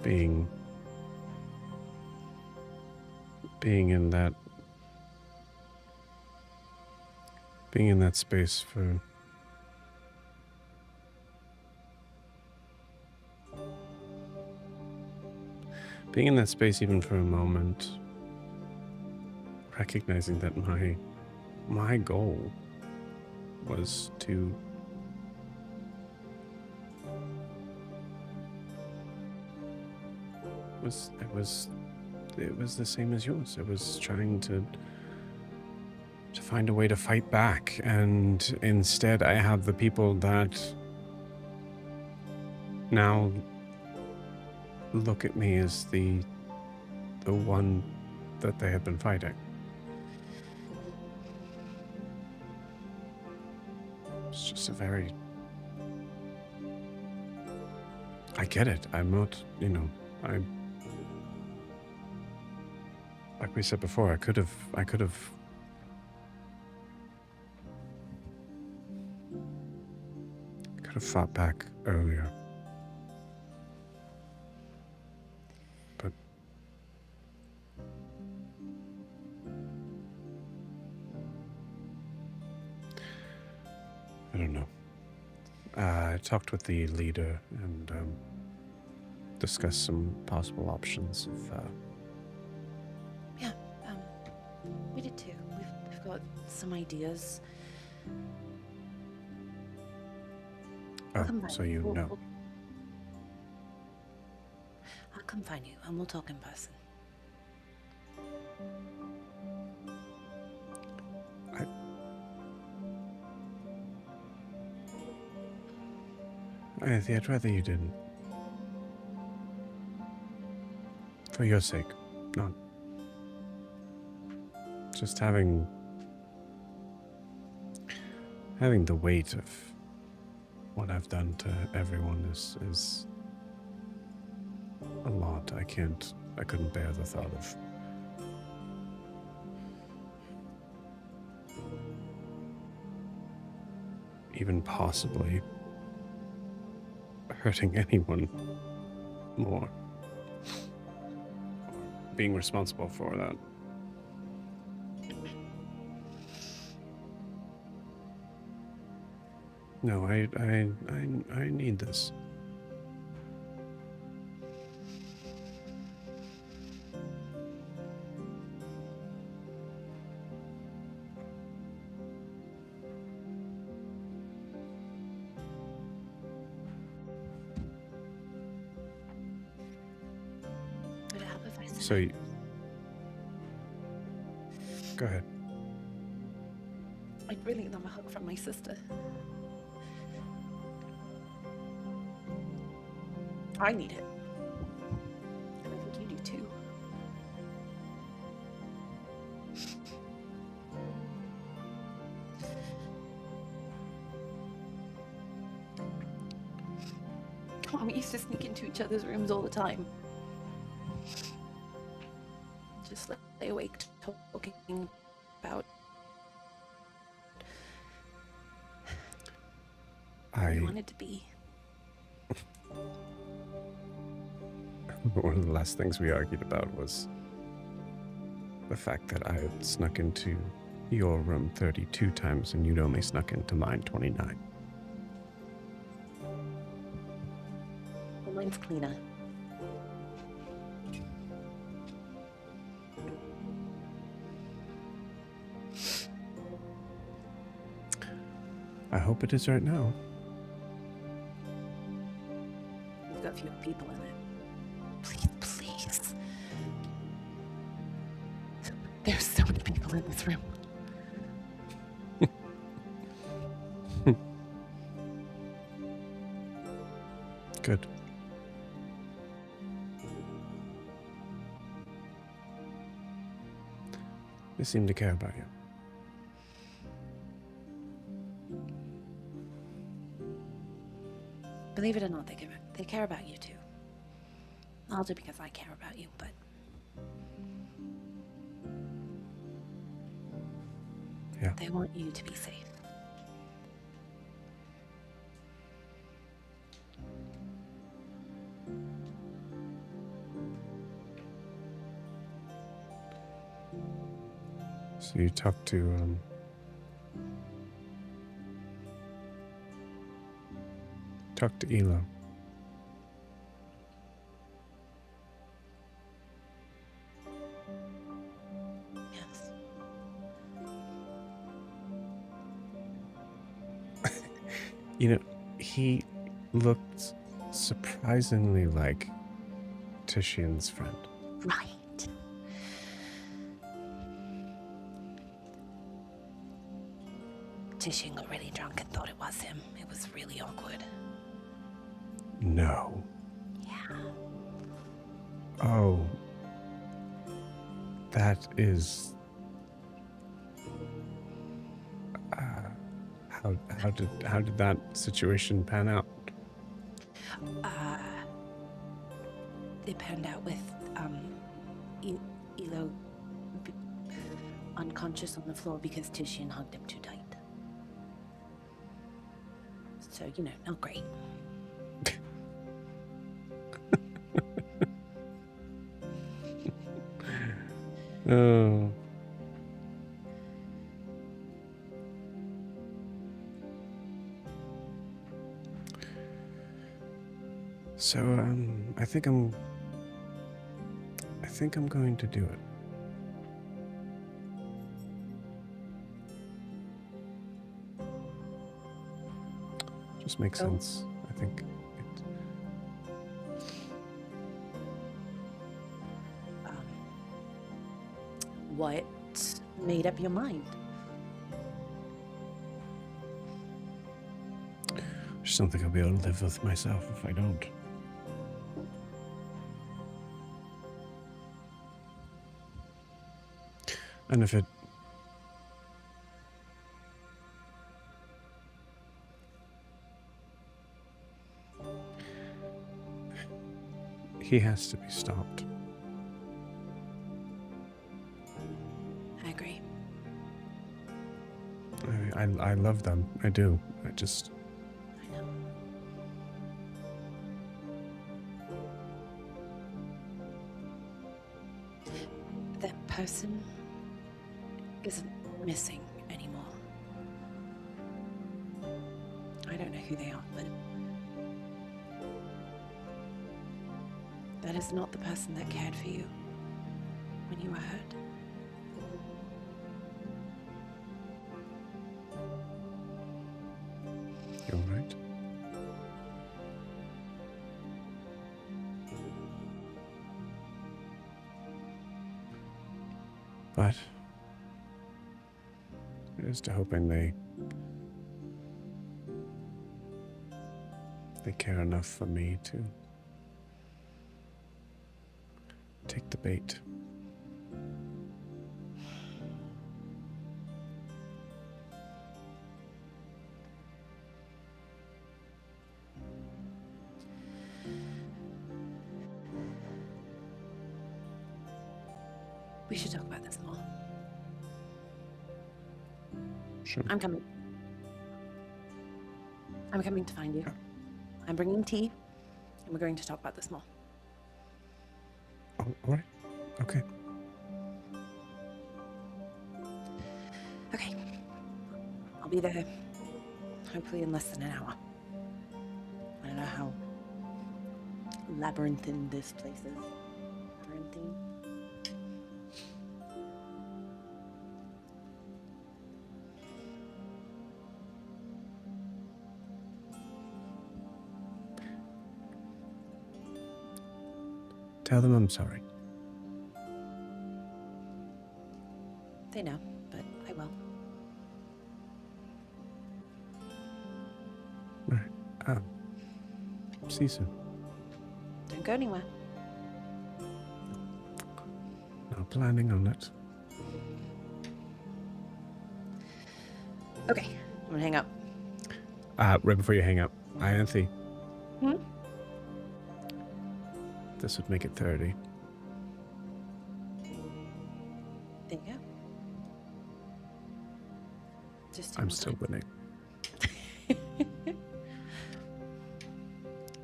Being in that space for being in that space even for a moment, recognizing that my goal was to it was the same as yours. It was trying to find a way to fight back, and instead I have the people that now look at me as the one that they have been fighting. It's just a very... I get it. I'm not, like we said before, I could have fought back earlier. But I don't know. I talked with the leader and discussed some possible options of Yeah, we did too. We've got some ideas. oh, Come by. so you know. I'll come find you and we'll talk in person. I'd rather you didn't. For your sake, not just having the weight of what I've done to everyone is a lot. I couldn't bear the thought of even possibly hurting anyone more. Being responsible for that. No, I need this. Would it help if I said So you, go ahead. I'd really love a hug from my sister. I need it. And I think you do too. Oh, we used to sneak into each other's rooms all the time. Just lay awake talking about who we wanted to be. One of the last things we argued about was the fact that I had snuck into your room 32 times and you'd only snuck into mine 29. Well, mine's cleaner. I hope it is right now. We've got fewer people in it. Please, please. There's so many people in this room. Good. They seem to care about you. Believe it or not, they care about you too. I'll do because I care about you, but Yeah. they want you to be safe. So you talked to Elo. Yes. You know, he looked surprisingly like Tishian's friend. Right. Tishian got really drunk and thought it was him. It was really awkward. No. Yeah. Oh. That is... How did that situation pan out? It panned out with, Elo unconscious on the floor because Tishian hugged him too tight. So, not great. Oh. So, I think I'm going to do it. Just makes sense. I think it... What made up your mind? I just don't think I'll be able to live with myself if I don't. And if it... He has to be stopped. I agree. I love them. I do. I just... I know. That person isn't missing anymore. I don't know who they are, but that is not the person that cared for you when you were hurt. You're right. But here's to hoping they care enough for me to take the bait. We should talk about this more. Sure. I'm coming. I'm coming to find you. I'm bringing tea, and we're going to talk about this more. Oh, all right. Okay. Okay. I'll be there, hopefully in less than an hour. I don't know how labyrinthine this place is. Labyrinthine? Tell them I'm sorry. They know, but I will. All right. See you soon. Don't go anywhere. Not planning on it. Okay, I'm gonna hang up. Right before you hang up, Anthony. Hmm? This would make it 30. There you go. Just I'm still winning.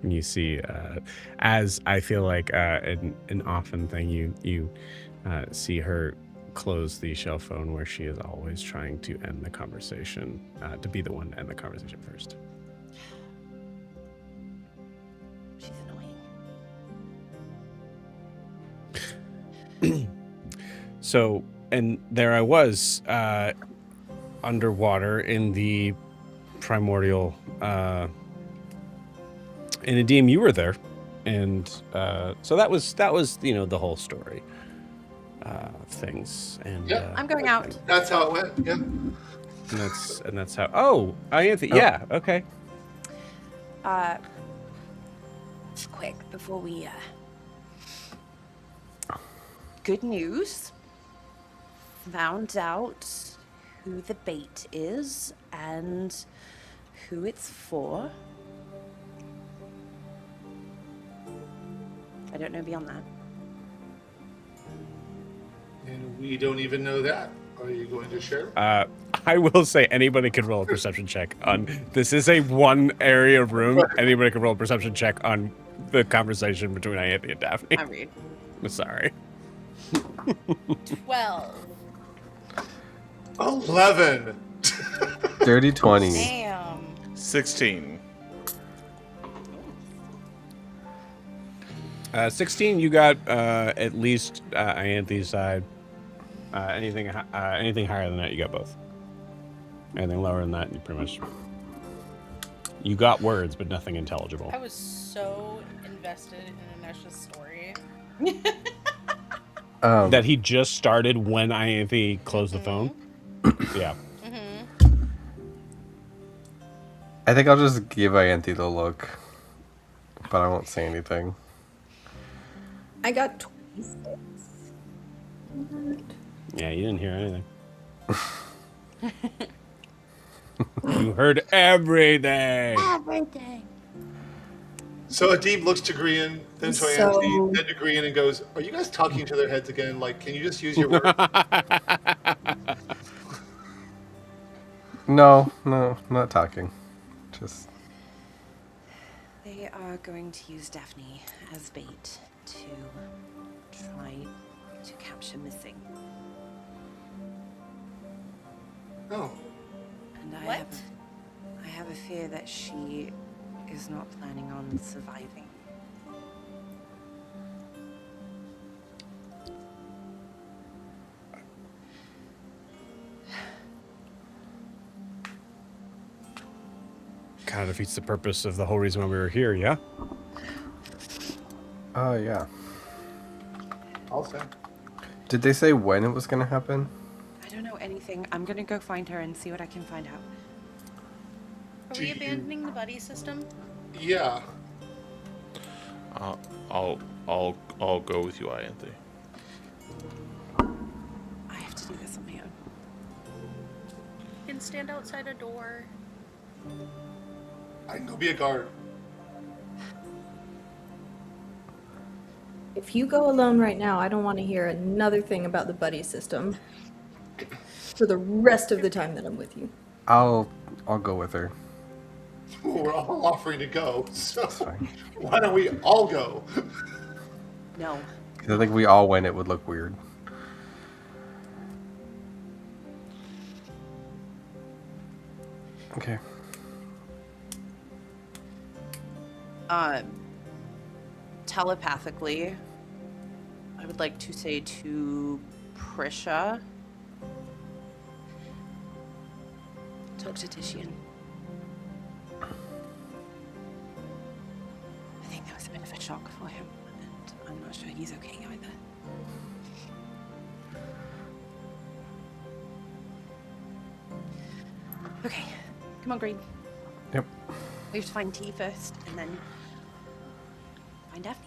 And you see, as I feel like an often thing, you see her close the shell phone where she is always trying to end the conversation, to be the one to end the conversation first. She's annoying. So, and there I was, underwater in the primordial, and Nadim, you were there And so that was the whole story of things. And Yeah. I'm going out. That's how it went. Yeah. and that's how. Oh, Anthony. Yeah. Okay. Quick before we. Good news. Found out who the bait is and who it's for. I don't know beyond that. And we don't even know that. Are you going to share? I will say anybody could roll a perception check on. This is a one area room. Anybody could roll a perception check on the conversation between Anthony and Daphne. I read. I'm sorry. 12. 11. Dirty 20. Damn. 16. 16. You got at least Anthony's side. Anything higher than that, you got both. Anything lower than that, you pretty much. You got words, but nothing intelligible. I was so invested in Anesh's story. That he just started when Anthony closed the phone. Yeah. I think I'll just give Ianthe the look, but I won't say anything. I got 26. Yeah, you didn't hear anything. You heard everything. Everything. So Adib looks to Grian, then to So- Ianthe, then to Grian, and goes, "Are you guys talking to their heads again? Like, can you just use your words?" No, not talking. Just They are going to use Daphne as bait to try to capture Missing. Oh, And I What? have a fear that she is not planning on surviving. Kind of defeats the purpose of the whole reason why we were here, yeah? oh yeah. I'll say. Did they say when it was gonna happen? I don't know anything. I'm gonna go find her and see what I can find out. Are Do we you- abandoning the buddy system? Yeah. I'll go with you, Ianthe. I have to do this on my own. You can stand outside a door. I can go be a guard. If you go alone right now, I don't want to hear another thing about the buddy system for the rest of the time that I'm with you. I'll go with her. We're all offering to go, so fine. why don't we all go? No. 'Cause I think we all went, it would look weird. Okay. Telepathically, I would like to say to Prisha, talk to Titian. I think that was a bit of a shock for him, and I'm not sure he's okay either. Okay, come on, Green. Yep. We have to find T first, and then find Daphne.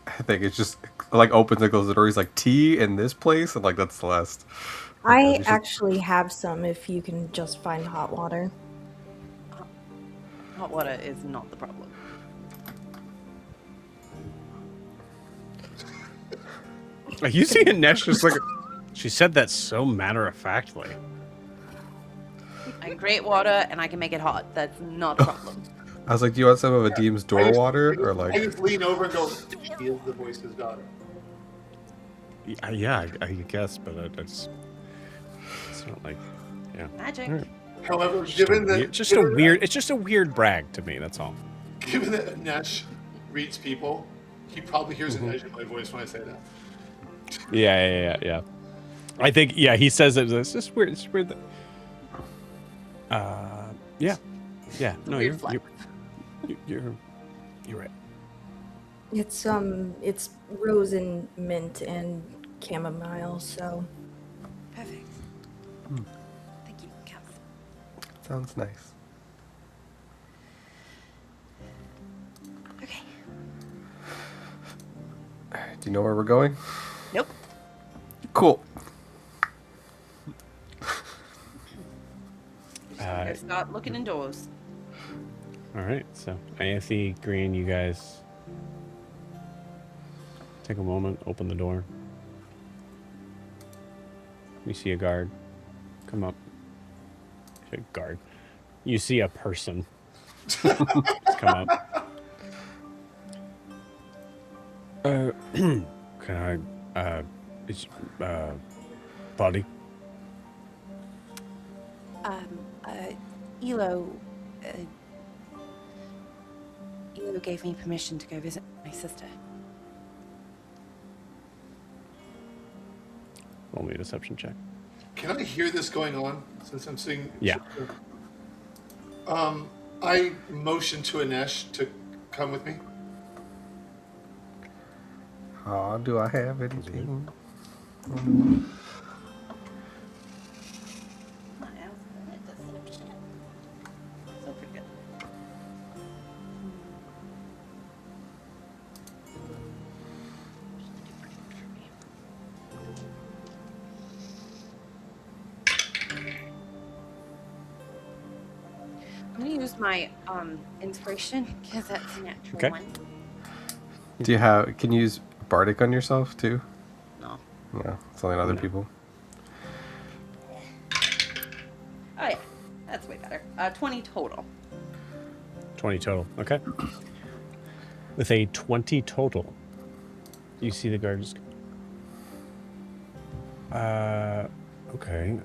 I think it's just like opens and closes the door. He's like, tea in this place? And like, that's the last. I It's just- actually have some if you can just find hot water. Hot water is not the problem. Are you seeing Nesh just like... She said that so matter-of-factly. I can create water, and I can make it hot. That's not a problem. I was like, do you want some of Adim's door water? Or I like, just lean over and go, "He is the voice's daughter." Yeah, I guess, but it's not like... Yeah. Magic. Alright. However, Just a given that weird- it's just a weird brag to me, that's all. given that Nesh reads people, he probably hears an edge in my voice when I say that. Yeah. I think, yeah, he says it. It's just weird. It's weird that... Yeah. No, weird flex. you're You're right. It's rose and mint and chamomile, so Perfect. Thank you, Kaz. Sounds nice. Okay. Do you know where we're going? Nope. Cool. Go start looking indoors. All right. So, Anthony, Green, you guys take a moment, open the door. You see a guard come up. A guard. You see a person come up. Can I, it's, body? Elo gave me permission to go visit my sister. Roll me a deception check. Can I hear this going on since I'm seeing? Yeah. I motion to Anesh to come with me. Oh, do I have anything? I'm gonna use my inspiration because that's a natural Okay. one. Do you have? Can you use bardic on yourself too? No. No, it's only on other No. people. Oh yeah, that's way better. 20 total. 20 total. Okay. With a 20 total, you see the guards. Okay.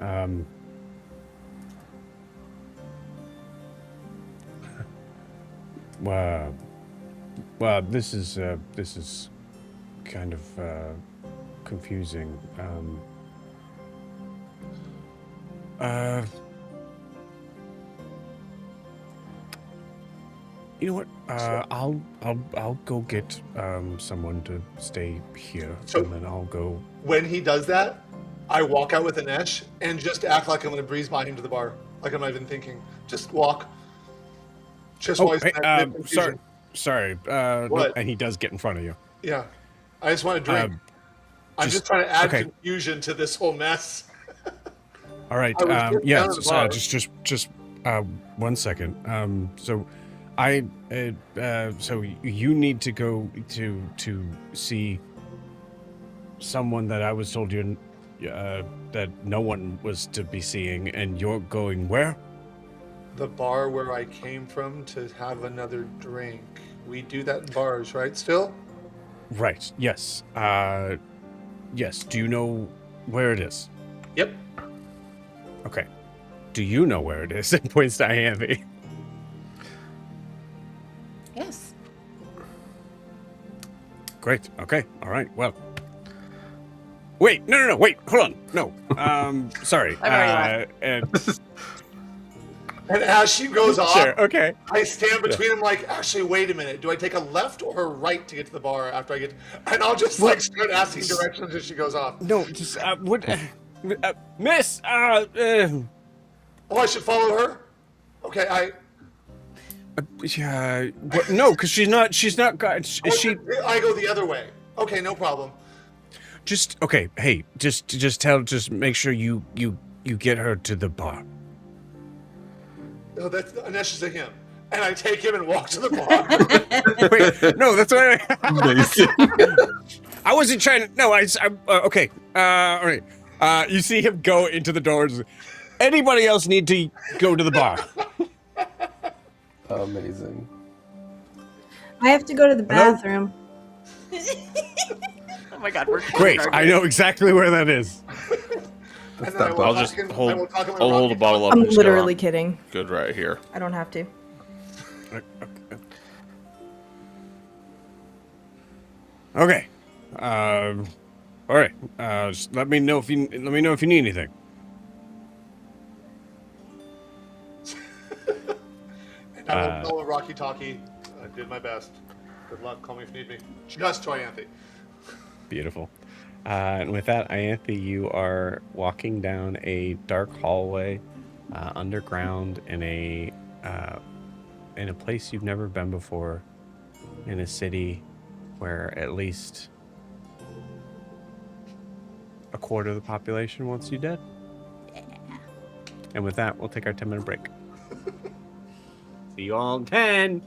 Well, this is kind of confusing. You know what? I'll go get someone to stay here, So- and then I'll go. When he does that, I walk out with Anesh and just act like I'm going to breeze by him to the bar. Like I'm not even thinking. Just walk. Just while he's in that confusion. sorry. What? Nope, and he does get in front of you. Yeah. I just want to drink. I'm just just- trying to add okay. confusion to this whole mess. All right. I was just Yeah. down at the bar. Just 1 second. So, so you need to go to see someone that I was told you that no one was to be seeing, and you're going where? The bar where I came from to have another drink. We do that in bars, right? Still? Right. Yes. Yes. Do you know where it is? Yep. Okay. Do you know where it is? It points to Ianthi. Yes. Great. Okay. All right. Well. Wait. No. Wait. Hold on. No. Sorry. I've already And And as she goes off, sure. Okay. I stand between them like, actually, wait a minute. Do I take a left or a right to get to the bar after I get... And I'll just like start asking directions as she goes off. No. Just what? Miss. Oh, I should follow her? Okay, Yeah. What, no, because she's not. She's not. Is she? I go the other way. Okay, no problem. Just okay. Hey, just make sure you get her to the bar. No, that's Anesh is a him. And I take him and walk to the bar. Wait, no, that's what I wasn't trying to. No, okay. All right. You see him go into the doors. Anybody else need to go to the bar? Amazing. I have to go to the bathroom. Oh my god, we're Great. I know exactly where that is. And then I will I'll talk just him- I hold. will talk him in I'll hold a Rocky bottle up. I'm and just go, literally kidding. good right here. I don't have to. Okay. All right. Just let me know if you need anything. And I will tell Rocky Talkie. I did my best. Good luck. Call me if you need me. Just to Ianthe. Beautiful. And with that, Ianthe, you are walking down a dark hallway underground in a place you've never been before, in a city where at least a quarter of the population wants you dead. And with that, we'll take our 10-minute break. See you all in 10.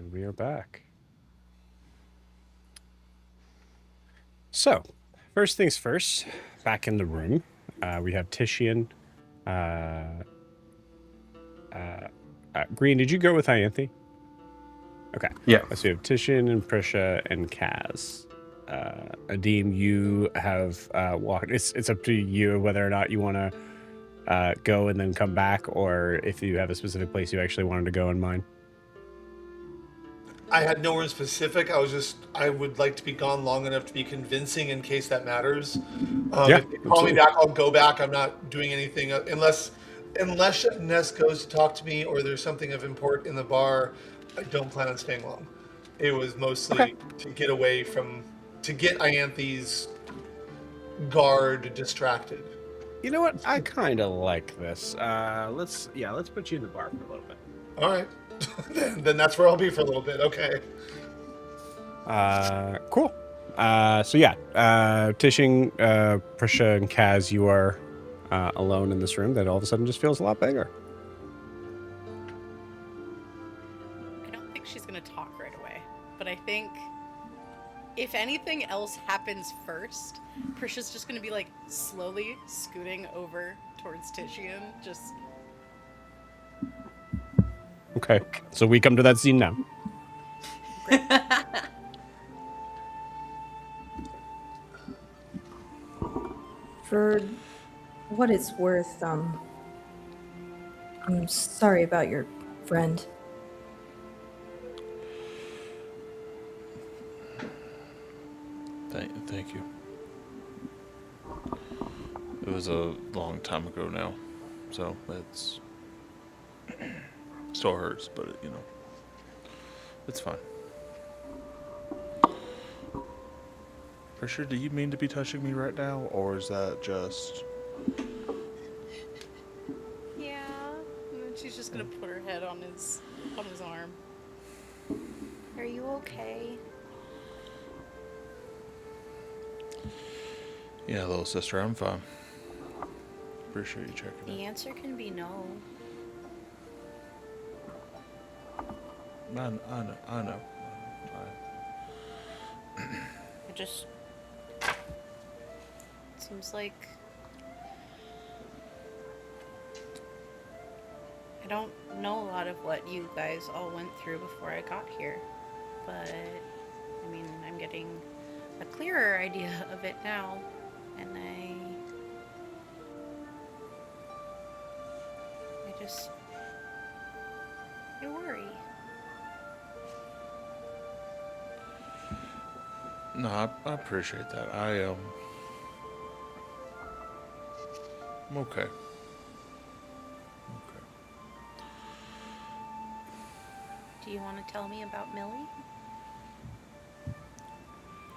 And we are back. So, first things first, back in the room, we have Titian. Green, did you go with Ianthe? Okay. Yeah. So we have Titian and Prisha and Kaz. Adim, you have walked. It's up to you whether or not you want to go and then come back, or if you have a specific place you actually wanted to go in mind. I had nowhere specific. I would like to be gone long enough to be convincing in case that matters. Yeah, If they call me absolutely. back, I'll go back. I'm not doing anything unless Chef Ness goes to talk to me or there's something of import in the bar. I don't plan on staying long. It was mostly to get away to get Ianthe's guard distracted. You know what? I kind of like this. Let's put you in the bar for a little bit. All right. then that's where I'll be for a little bit. Okay. Cool. Tishing, Prisha, and Kaz, you are alone in this room that all of a sudden just feels a lot bigger. I don't think she's gonna talk right away, but I think if anything else happens first, Prisha's just gonna be like slowly scooting over towards Titian, just Okay, so we come to that scene now. For what it's worth, I'm sorry about your friend. Thank you. It was a long time ago now, so it's still hurts, but it's fine. For sure, do you mean to be touching me right now, or is that just... yeah. And then she's just gonna put her head on his arm. Are you okay? Yeah, little sister, I'm fine. Appreciate you checking The in. answer can be no. I know. It just seems like I don't know a lot of what you guys all went through before I got here, but I mean, I'm getting a clearer idea of it now, and I worry. No, I appreciate that. I'm okay. Okay. Do you want to tell me about Millie?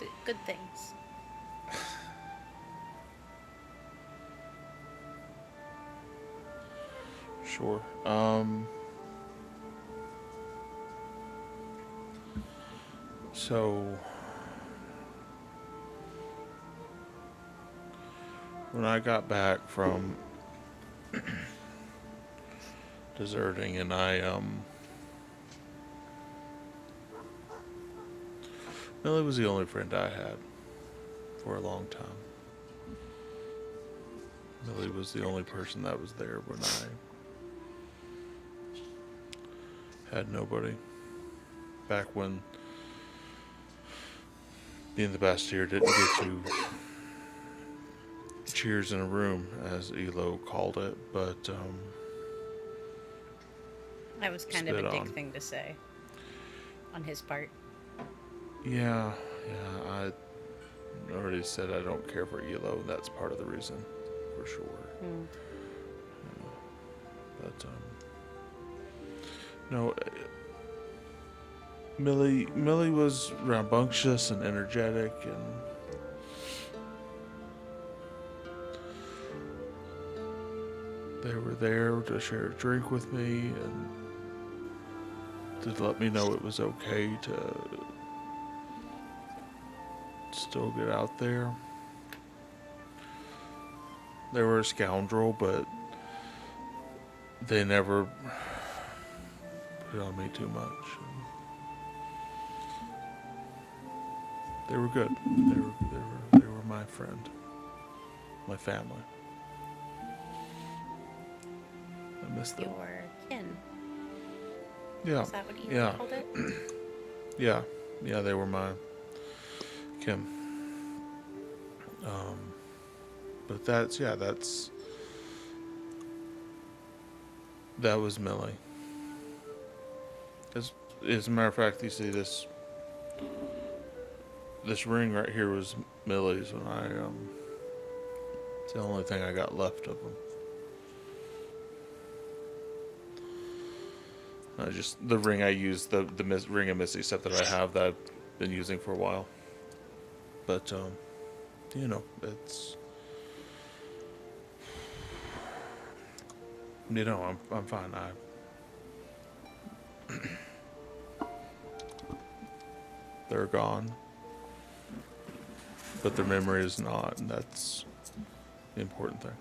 The good things. Sure. So when I got back from deserting, and Millie was the only friend I had for a long time. Millie was the only person that was there when I had nobody. Back when being the Bastille didn't get you cheers in a room, as Elo called it, but That was kind of a spit dick on. thing to say on his part. Yeah, I already said I don't care for Elo. That's part of the reason, for sure. But no, Millie was rambunctious and energetic, and they were there to share a drink with me and to let me know it was okay to still get out there. They were a scoundrel, but they never put on me too much. They were good. They were my friend, my family. I miss them. Your kin. Yeah. Is that what you Yeah. called it? Yeah. Yeah. They were my Kim. But that was Millie. As a matter of fact, you see this ring right here was Millie's when it's the only thing I got left of them. The ring I used, the ring of Misty stuff that I have that I've been using for a while. But it's I'm fine. They're gone, but their memory is not, and that's the important thing.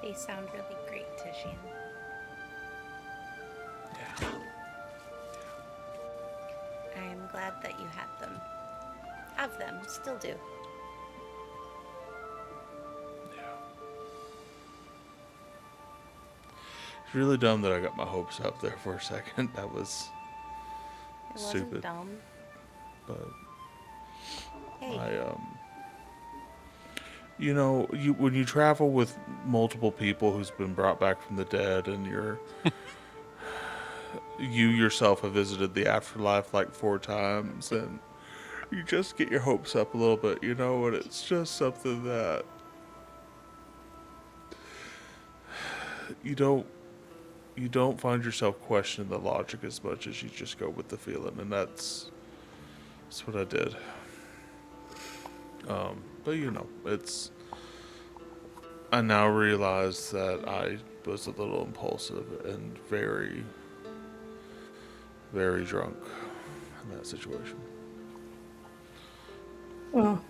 They sound really great, Tishian. Yeah. I am glad that you had them. Have them, still do. Yeah. It's really dumb that I got my hopes up there for a second. That was It stupid. wasn't dumb. But Hey, when you travel with multiple people who's been brought back from the dead, and you yourself have visited the afterlife like 4 times, and you just get your hopes up a little bit, and it's just something that you don't find yourself questioning the logic as much as you just go with the feeling, and that's what I did. But I now realize that I was a little impulsive and very, very drunk in that situation. Well,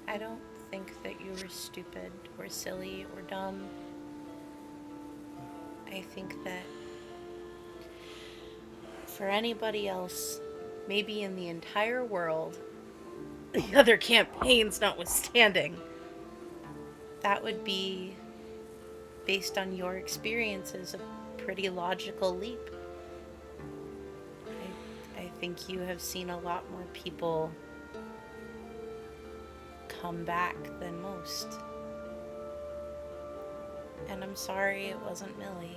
I don't think that you were stupid or silly or dumb. I think that for anybody else, maybe in the entire world, the other campaigns notwithstanding, that would be, based on your experiences, a pretty logical leap. I think you have seen a lot more people come back than most. And I'm sorry it wasn't Millie.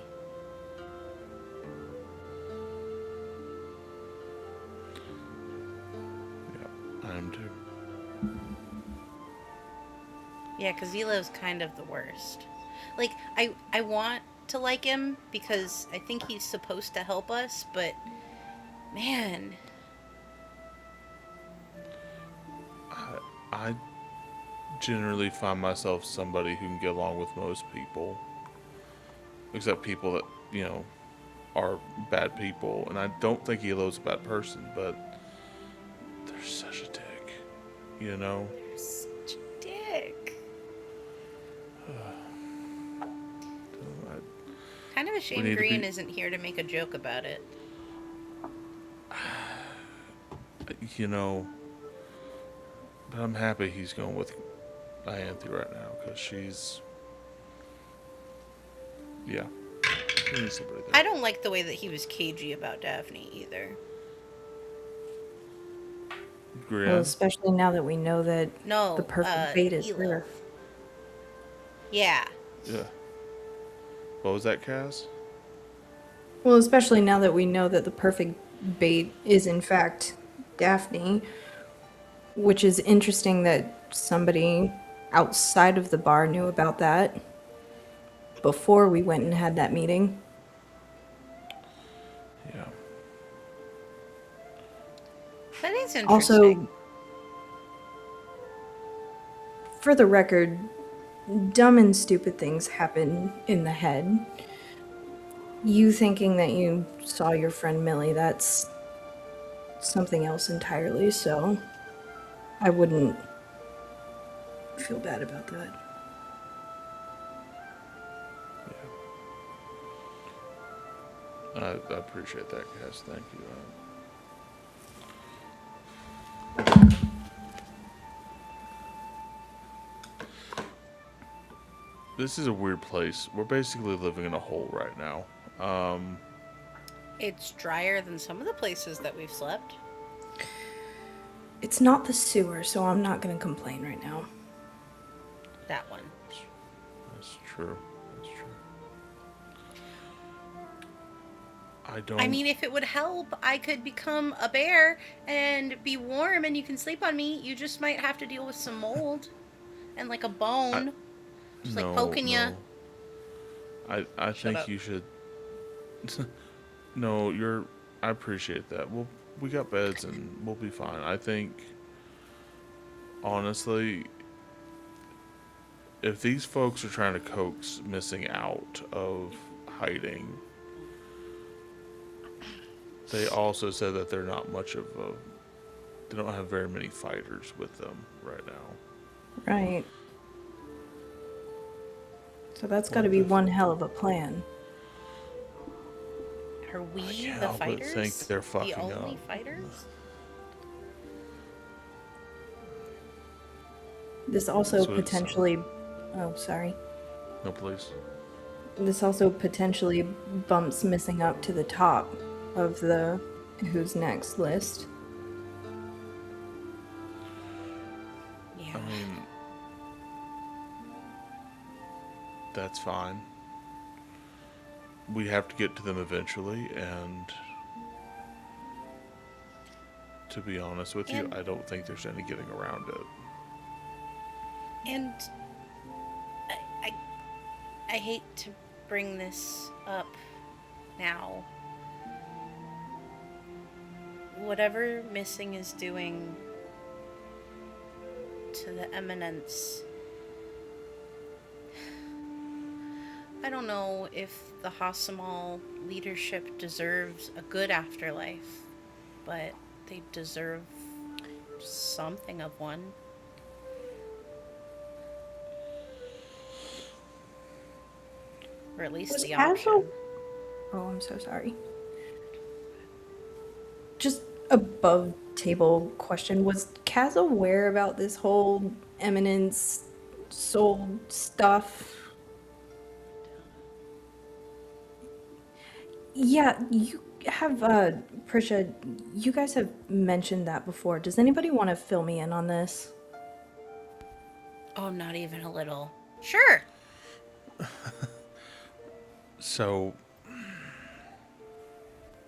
Yeah, I am too. Yeah, because Elo's kind of the worst. Like, I want to like him because I think he's supposed to help us, but man, I generally find myself somebody who can get along with most people, except people that are bad people, and I don't think Elo's a bad person, but they're such a dick, you're such a dick. Kind of a shame Green isn't here to make a joke about it. But I'm happy he's going with Ianthe right now, because she's, yeah, she needs somebody there. I don't like the way that he was cagey about Daphne either. Grin. well, especially now that we know that No, the perfect bait is Elo. there. Yeah. Yeah. What was that, Kaz? Well, especially now that we know that the perfect bait is in fact Daphne, which is interesting that somebody outside of the bar knew about that before we went and had that meeting. Yeah. That is interesting. Also, for the record, dumb and stupid things happen in the head. You thinking that you saw your friend Millie, that's something else entirely, so I wouldn't feel bad about that. I appreciate that, guys. Thank you. This is a weird place. We're basically living in a hole right now. It's drier than some of the places that we've slept. It's not the sewer, so I'm not gonna complain right now. That one. That's true. That's true. I mean, if it would help, I could become a bear and be warm and you can sleep on me. You just might have to deal with some mold and like a bone. Just like poking you. I think up. you should. No, you're. I appreciate that. We got beds and we'll be fine. I think, honestly, if these folks are trying to coax missing out of hiding, they also said that they're not much of a. They don't have very many fighters with them right now. Right. So that's got to be one hell of a plan. Are we can't the help but fighters? think they're fucking the only up. fighters? This also That's what it potentially... Oh, sorry. No, please. This also potentially bumps missing up to the top of the who's next list. Yeah. I mean, that's fine. We have to get to them eventually, and to be honest with you, And- I don't think there's any getting around it. And I hate to bring this up now. Whatever Missing is doing to the Eminence, I don't know if the Ha Samal leadership deserves a good afterlife, but they deserve something of one. Or at least Was the Kaz option. Oh, I'm so sorry. Just above table question. Was Kaz aware about this whole Eminence soul stuff? Yeah, you have, Prisha, you guys have mentioned that before. Does anybody want to fill me in on this? Oh, not even a little. Sure. So,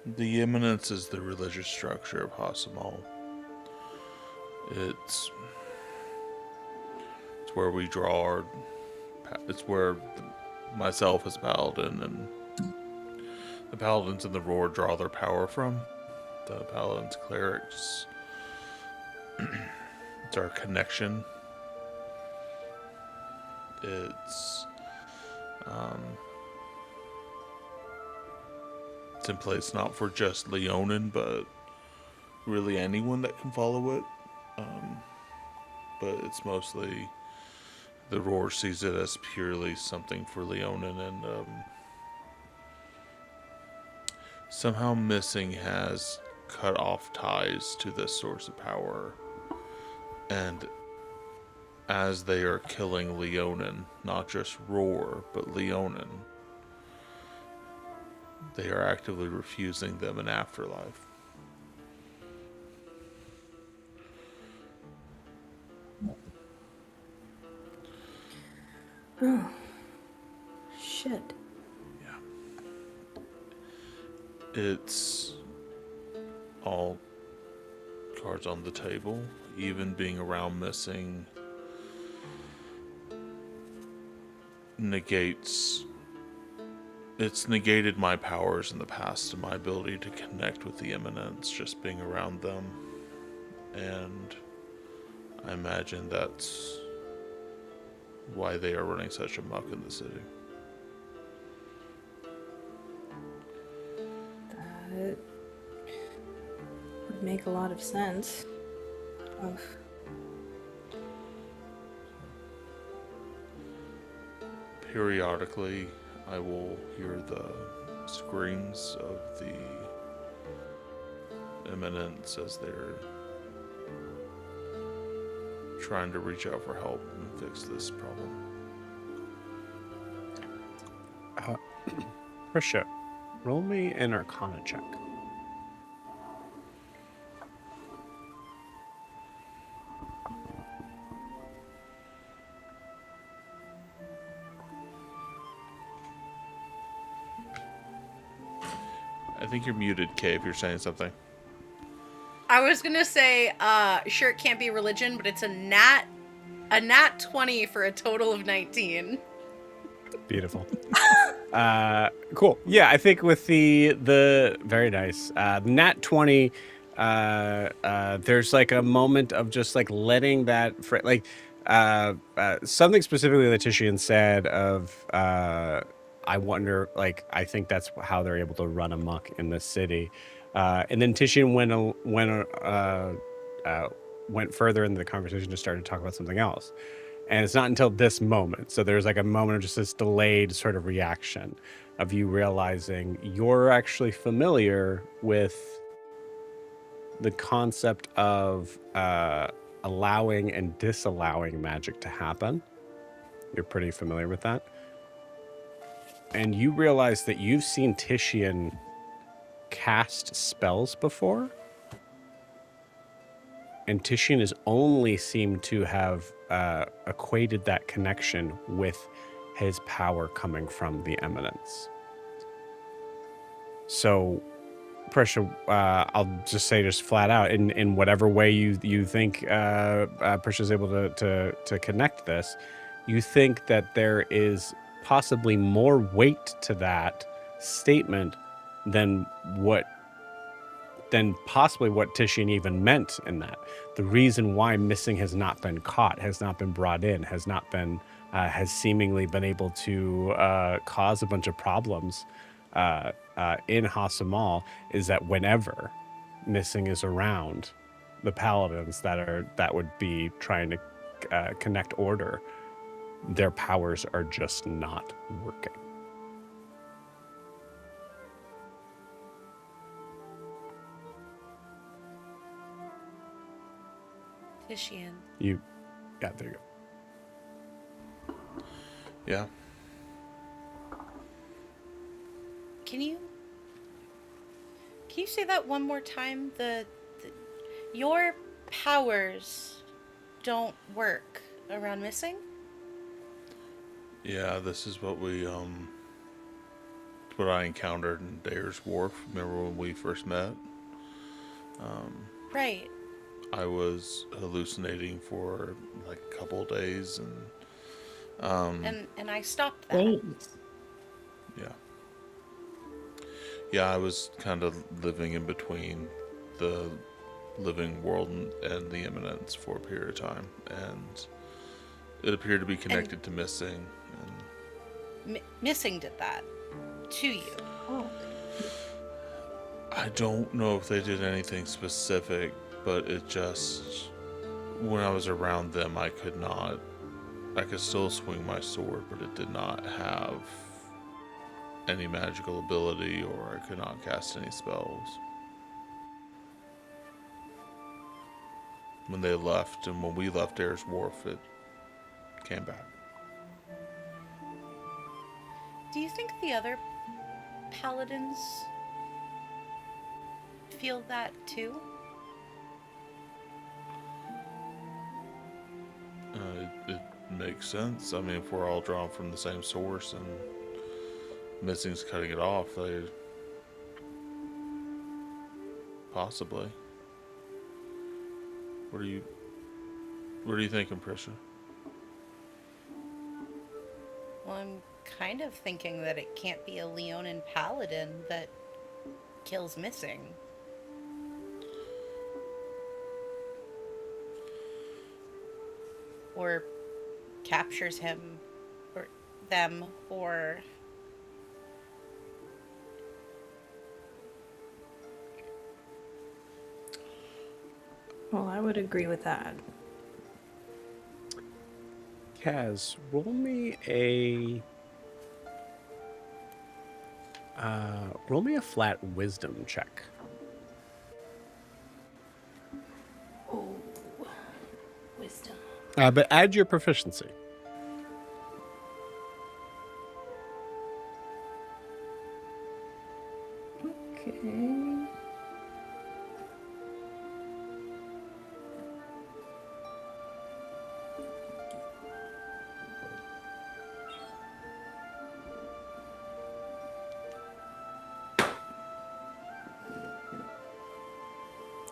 the Eminence is the religious structure of Ha Samal. It's where we draw our. It's where myself as Paladin and the Paladins in the Roar draw their power from. The Paladins, clerics. It's our connection. It's in place not for just Leonin, but really anyone that can follow it. But it's mostly the Roar sees it as purely something for Leonin, and somehow Missing has cut off ties to this source of power. And as they are killing Leonin, not just Roar, but Leonin, they are actively refusing them an afterlife. Oh. Shit. Yeah. It's all cards on the table, even being around Missing it's negated my powers in the past and my ability to connect with the Eminence just being around them. And I imagine that's why they are running such amok in the city. That would make a lot of sense. Ugh. periodically, I will hear the screams of the eminence as they're trying to reach out for help and fix this problem. Prisha, roll me an Arcana check. I think you're muted, Kay, if you're saying something. I was gonna say, sure, it can't be religion, but it's a nat 20 for a total of 19. Beautiful. Cool. Yeah, I think with the very nice nat 20, there's like a moment of just like letting that something specifically that Tishian said of I wonder, like, I think that's how they're able to run amok in this city. And then Tishian went further in the conversation to start to talk about something else. And it's not until this moment. So there's like a moment of just this delayed sort of reaction of you realizing you're actually familiar with the concept of allowing and disallowing magic to happen. You're pretty familiar with that. And you realize that you've seen Tishian cast spells before. And Tishian has only seemed to have equated that connection with his power coming from the eminence. So, Prisha, I'll just say just flat out, in whatever way you think Prisha's able to connect this, you think that there is possibly more weight to that statement than possibly what Tishian even meant in that. The reason why missing has not been caught, has not been brought in, has seemingly been able to cause a bunch of problems in Ha Samal is that whenever missing is around, the paladins that would be trying to connect order, their powers are just not working. Tishian. There you go. Yeah. Can you say that one more time? Your powers don't work around missing? Yeah, this is what what I encountered in Dare's Wharf. Remember when we first met? Right. I was hallucinating for like a couple of days, And I stopped that. Thanks. Yeah, I was kind of living in between the living world and the eminence for a period of time, and it appeared to be connected to missing. And Missing did that to you. Oh. I don't know if they did anything specific, but it just, when I was around them, I could still swing my sword, but it did not have any magical ability, or I could not cast any spells. When they left, and when we left Dare's Wharf, it came back. Do you think the other paladins feel that too? It makes sense. I mean, if we're all drawn from the same source and missing's cutting it off, they possibly. What are you thinking, Prisha? Well, I'm kind of thinking that it can't be a Leonin paladin that kills missing. Or captures him, or them, or... Well, I would agree with that. Kaz, roll me a Roll me a flat wisdom check. Oh, wisdom. But add your proficiency. Okay.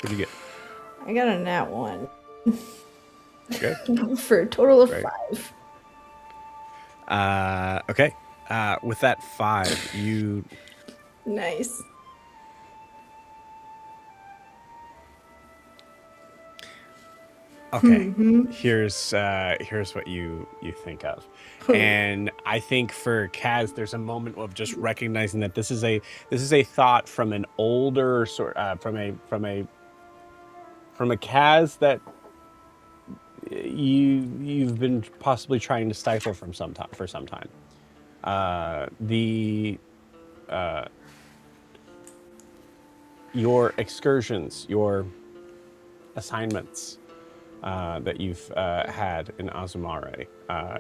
What do you get? I got a nat 1. Okay. For a total of Great. 5. Okay. With that 5, you Nice. okay. Here's what you think of, and I think for Kaz, there's a moment of just recognizing that this is a thought from an older sort from a Kaz that you've been possibly trying to stifle for some time. Your excursions, your assignments that you've had in Azumare,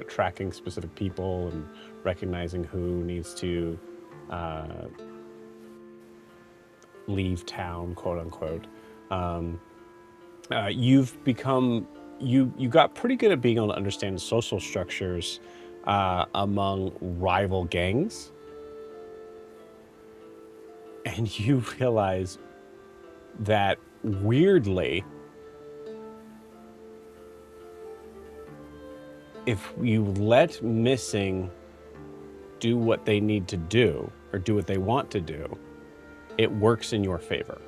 tracking specific people and recognizing who needs to leave town, quote unquote. You've become you got pretty good at being able to understand social structures among rival gangs, and you realize that weirdly, if you let missing do what they need to do or do what they want to do, it works in your favor.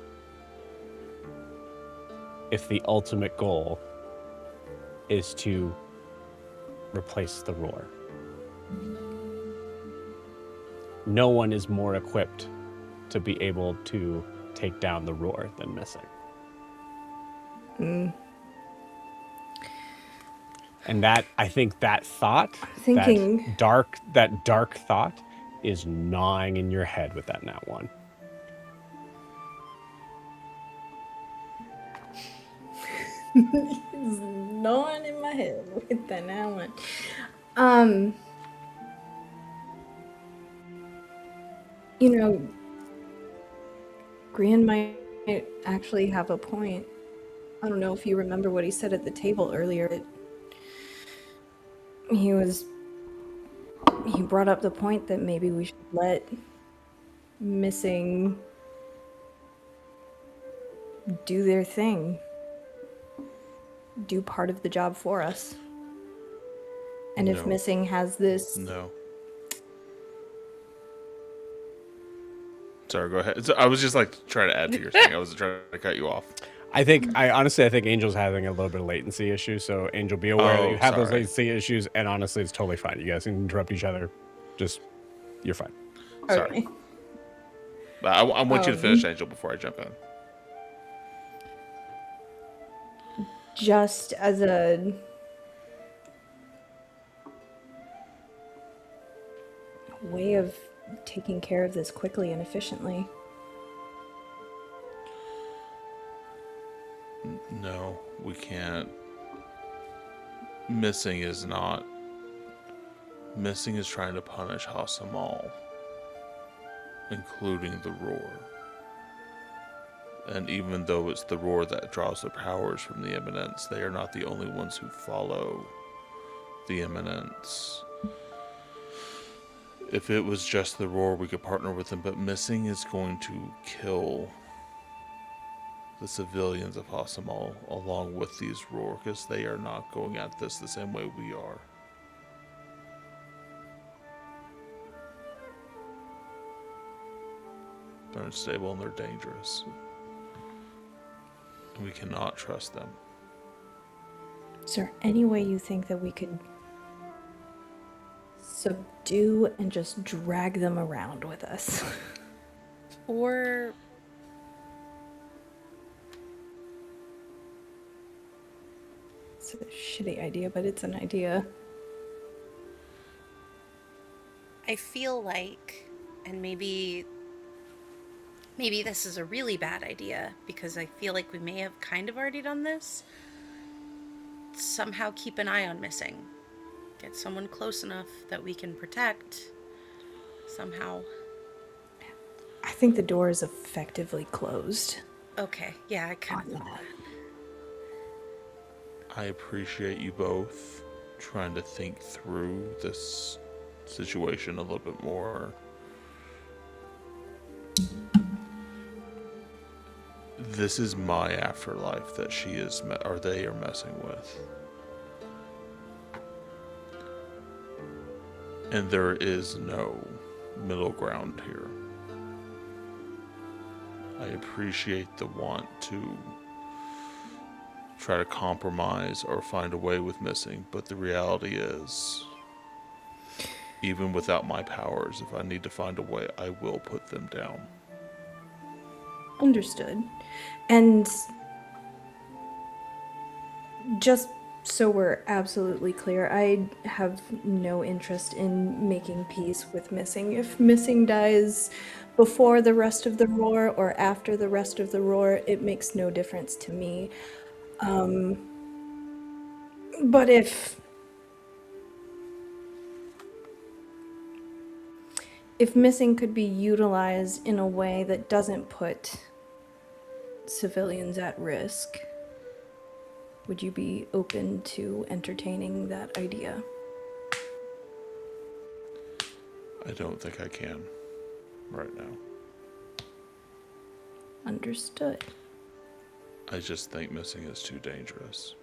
If the ultimate goal is to replace the roar. No one is more equipped to be able to take down the roar than missing. And that, I think that thought, Thinking. that dark thought is gnawing in your head with that nat 1. It's gnawing in my head with that nat 1. You know, Grian might actually have a point. I don't know if you remember what he said at the table earlier. He brought up the point that maybe we should let missing do their thing. Do part of the job for us. And if No. missing has this... No. Sorry, go ahead. I was just like trying to add to your thing. I wasn't trying to cut you off. I honestly think Angel's having a little bit of latency issue, so Angel, be aware that you have those sorry. latency issues, and honestly, it's totally fine. You guys can interrupt each other. Just, you're fine. Sorry. Okay. But I want you to finish, Angel, before I jump in. Just as a way of taking care of this quickly and efficiently. No, we can't. Missing is not. Missing is trying to punish Ha Samal, including the roar. And even though it's the roar that draws their powers from the eminence, they are not the only ones who follow the eminence. If it was just the roar, we could partner with them, but missing is going to kill the civilians of Ha Samal along with these roar, because they are not going at this the same way we are. They're unstable and they're dangerous. We cannot trust them. Is there any way you think that we could subdue and just drag them around with us? Or It's a shitty idea, but it's an idea. I feel like And maybe this is a really bad idea, because I feel like we may have kind of already done this. Somehow keep an eye on Missing. Get someone close enough that we can protect. Somehow. I think the door is effectively closed. Okay, yeah, I kind of thought that. I appreciate you both trying to think through this situation a little bit more. This is my afterlife that they are messing with. And there is no middle ground here. I appreciate the want to try to compromise or find a way with Missing, but the reality is, even without my powers, if I need to find a way, I will put them down. Understood. And just so we're absolutely clear, I have no interest in making peace with Missing. If Missing dies before the rest of the roar or after the rest of the roar, it makes no difference to me. But if Missing could be utilized in a way that doesn't put civilians at risk, would you be open to entertaining that idea? I don't think I can right now. Understood. I just think Missing is too dangerous.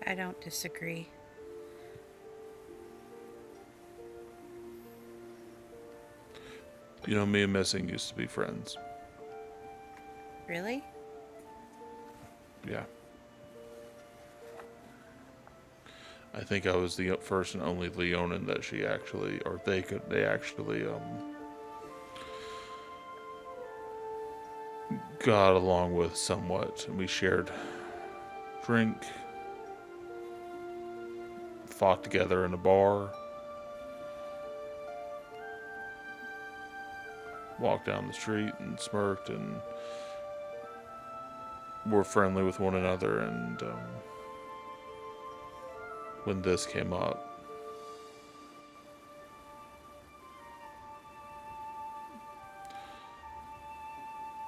I don't disagree. You know, me and Missing used to be friends. Really? Yeah. I think I was the first and only Leonin that she actually, or they actually got along with somewhat. And we shared drink, fought together in a bar, walked down the street and smirked, and were friendly with one another. And when this came up,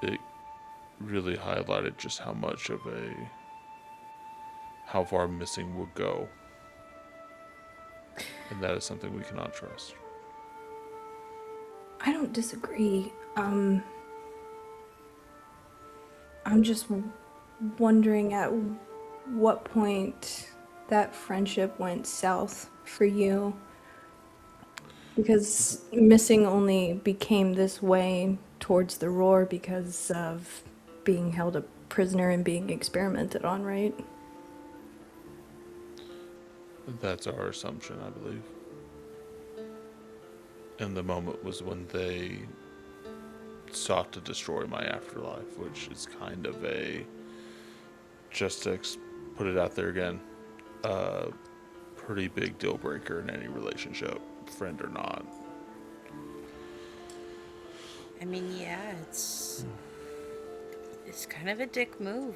it really highlighted just how far Missing would go. And that is something we cannot trust. I don't disagree. I'm just wondering at what point that friendship went south for you. Because Missing only became this way towards the roar because of being held a prisoner and being experimented on, right? That's our assumption, I believe. And the moment was when they sought to destroy my afterlife, which is kind of just to put it out there again, a pretty big deal breaker in any relationship, friend or not. I mean, yeah, it's kind of a dick move.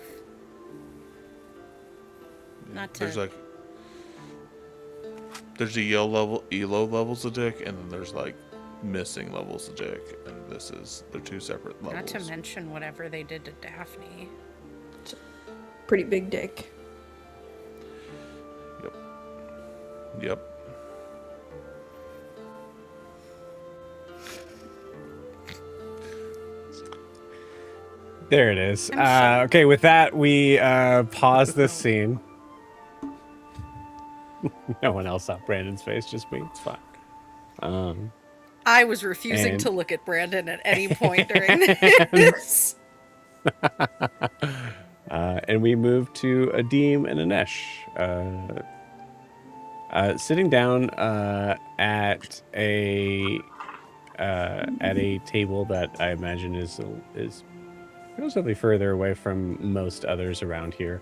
Not to. There's the elo levels of dick, and then there's like Missing levels of dick, and they're two separate levels. Not to mention whatever they did to Daphne. It's a pretty big dick. Yep. There it is. Okay, with that, we pause this scene. No one else saw Brandon's face, just me. It's fine. I was refusing to look at Brandon at any point during this. And we move to Adim and Anesh, sitting down at a table that I imagine is relatively further away from most others around here.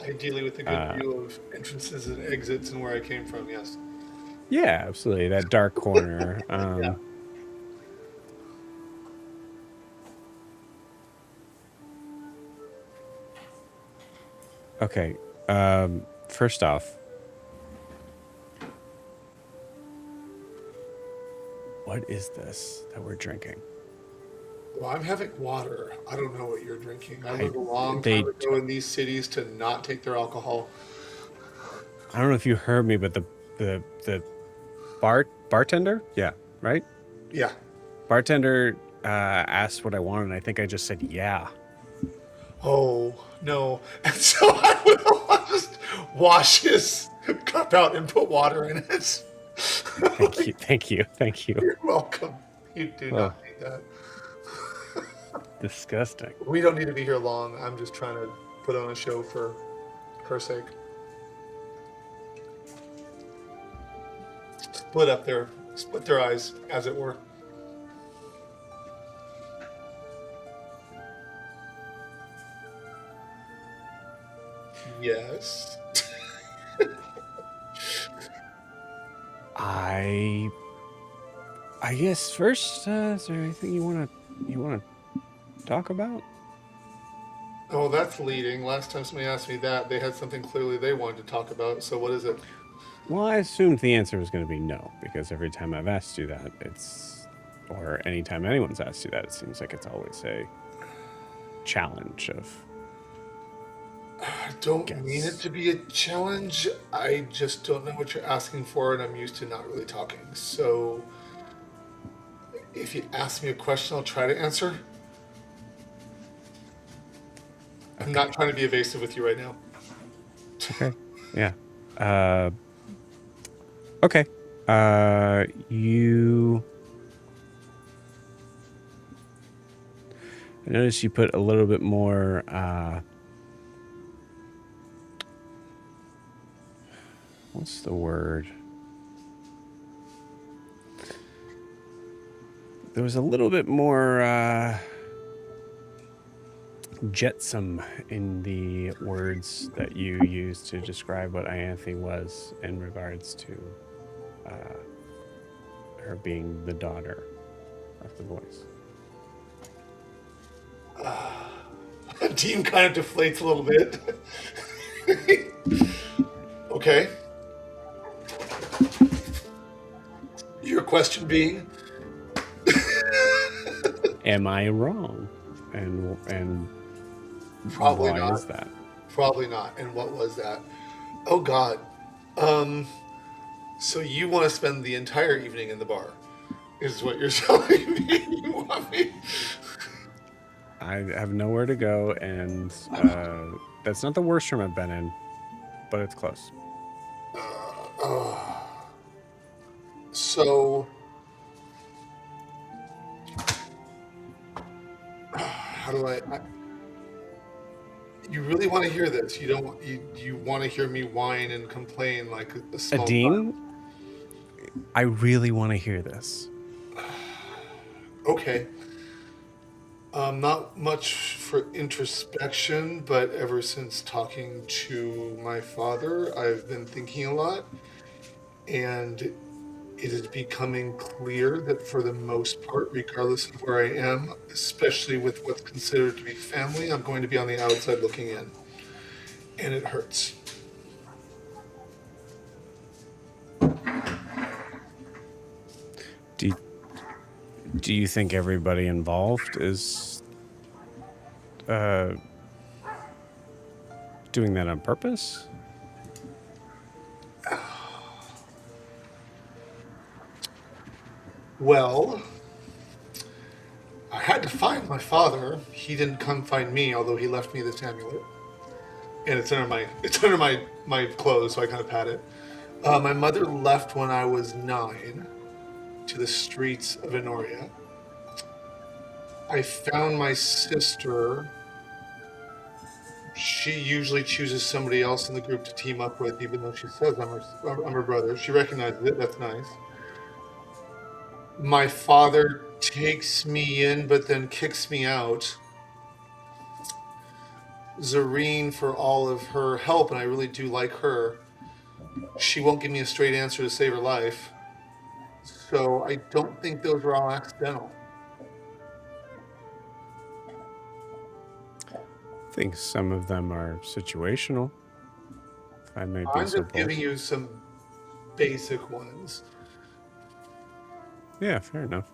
Ideally with a good view of entrances and exits and where I came from, yes. Yeah, absolutely. That dark corner. Yeah. Okay. First off, what is this that we're drinking? Well, I'm having water. I don't know what you're drinking. I I- learned a long they- time ago in these cities to not take their alcohol. I don't know if you heard me, but the bartender, yeah, right? Yeah. Bartender asked what I wanted, and I think I just said yeah. Oh, no. And so I will just wash his cup out and put water in it. Thank you, thank you, thank you. You're welcome. You do not need that. Disgusting. We don't need to be here long. I'm just trying to put on a show for her sake. Split their eyes, as it were. Yes. I guess first, is there anything you wanna talk about? Oh, that's leading. Last time somebody asked me that, they had something clearly they wanted to talk about. So what is it? Well, I assumed the answer was going to be no, because every time I've asked you that, or anytime anyone's asked you that, it seems like it's always a challenge of. I don't mean it to be a challenge. I just don't know what you're asking for, and I'm used to not really talking. So if you ask me a question, I'll try to answer. I'm not trying to be evasive with you right now. Okay. Yeah. Okay. You. I noticed you put a little bit more. What's the word? There was a little bit more jetsam in the words that you used to describe what Ianthe was in regards to her being the daughter of the voice. The team kind of deflates a little bit. Okay. Your question being? Am I wrong? And Probably why not. is that? Probably not. And what was that? Oh God. So you want to spend the entire evening in the bar? Is what you're telling me? You want me? I have nowhere to go, and that's not the worst room I've been in, but it's close. So how do I you really want to hear this? You don't. You want to hear me whine and complain like a small Adine, I really want to hear this. Okay. Not much for introspection, but ever since talking to my father, I've been thinking a lot, and it is becoming clear that for the most part, regardless of where I am, especially with what's considered to be family, I'm going to be on the outside looking in, and it hurts. Do you think everybody involved is doing that on purpose? Well, I had to find my father. He didn't come find me, although he left me this amulet, and it's under my clothes, so I kind of pat it. My mother left when I was 9 to the streets of Enoria. I found my sister. She usually chooses somebody else in the group to team up with, even though she says I'm her brother. She recognizes it. That's nice. My father takes me in, but then kicks me out. Zareen, for all of her help, and I really do like her, she won't give me a straight answer to save her life. So I don't think those were all accidental. I think some of them are situational. If I may be I'm so just bold. giving you some basic ones. Yeah, fair enough.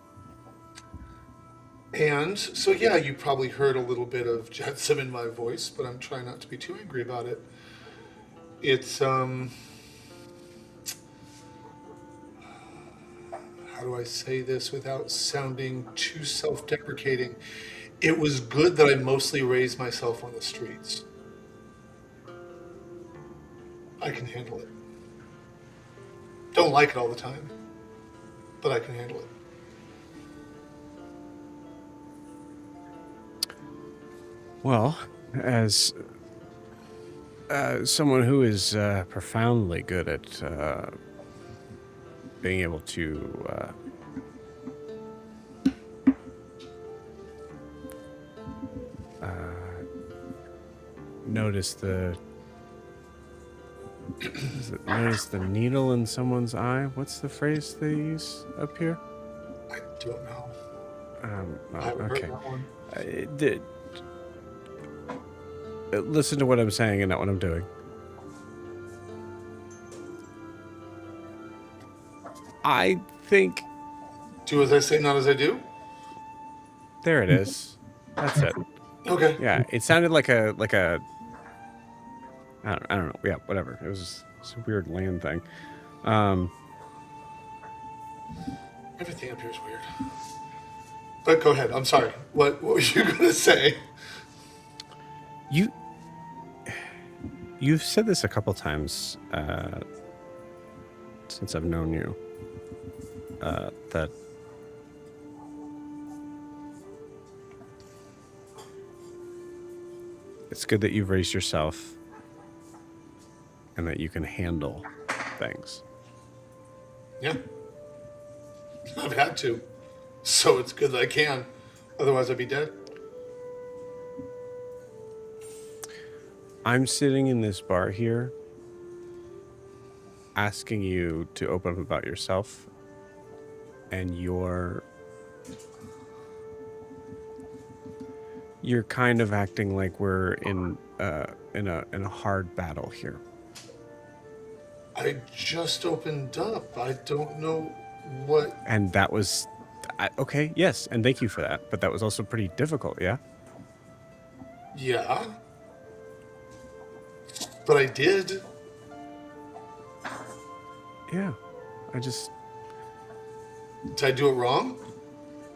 And so, yeah, you probably heard a little bit of Jetsam in my voice, but I'm trying not to be too angry about it. It's, how do I say this without sounding too self-deprecating? It was good that I mostly raised myself on the streets. I can handle it. Don't like it all the time, but I can handle it. Well, as someone who is profoundly good at being able to notice the notice the needle in someone's eye. What's the phrase they use up here? I don't know. Oh, I haven't okay. heard that one. Listen to what I'm saying and not what I'm doing. I think Do as I say, not as I do? there it is. That's it. Okay. Yeah, it sounded like a I don't know. Yeah, whatever. It was a weird land thing. Everything up here is weird. But go ahead. I'm sorry. What were you going to say? You've said this a couple times since I've known you. That it's good that you've raised yourself and that you can handle things. Yeah. I've had to. So it's good that I can. Otherwise, I'd be dead. I'm sitting in this bar here asking you to open up about yourself, and you're kind of acting like we're in a hard battle here. I just opened up. I don't know what. And that was okay, yes, and thank you for that, but that was also pretty difficult, yeah? Yeah. But I did. Yeah. I just Did I do it wrong?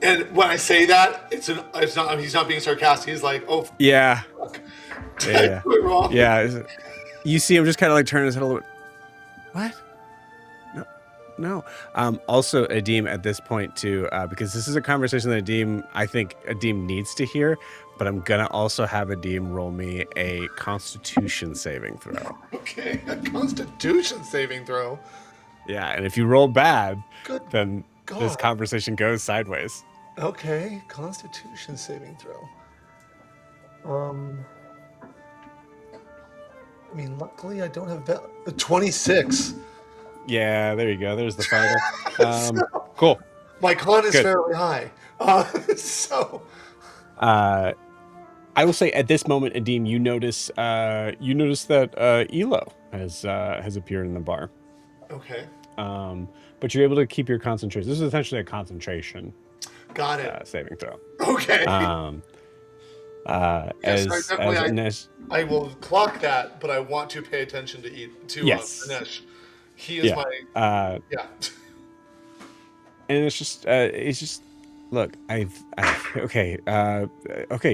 And when I say that, it's not. He's not being sarcastic. He's like, "Oh, yeah. fuck. Did I do it wrong?" Yeah. You see him just kind of like turn his head a little bit. What? No. Also, Adim, at this point too, because this is a conversation that I think Adim needs to hear, but I'm gonna also have Adim roll me a Constitution saving throw. Okay, a Constitution saving throw. Yeah, and if you roll bad, Good then this God. conversation goes sideways. Okay, Constitution saving throw. I mean, luckily I don't have 26. Yeah, there you go. There's the final. Cool. My con is Good. fairly high. So. I will say at this moment, Adim, you notice that Elo has appeared in the bar. Okay. But you're able to keep your concentration. This is essentially a concentration Got it. saving throw. Okay. Yes, I will clock that, but I want to pay attention to Yes. Ganesh. He is my yeah. And it's just look, okay,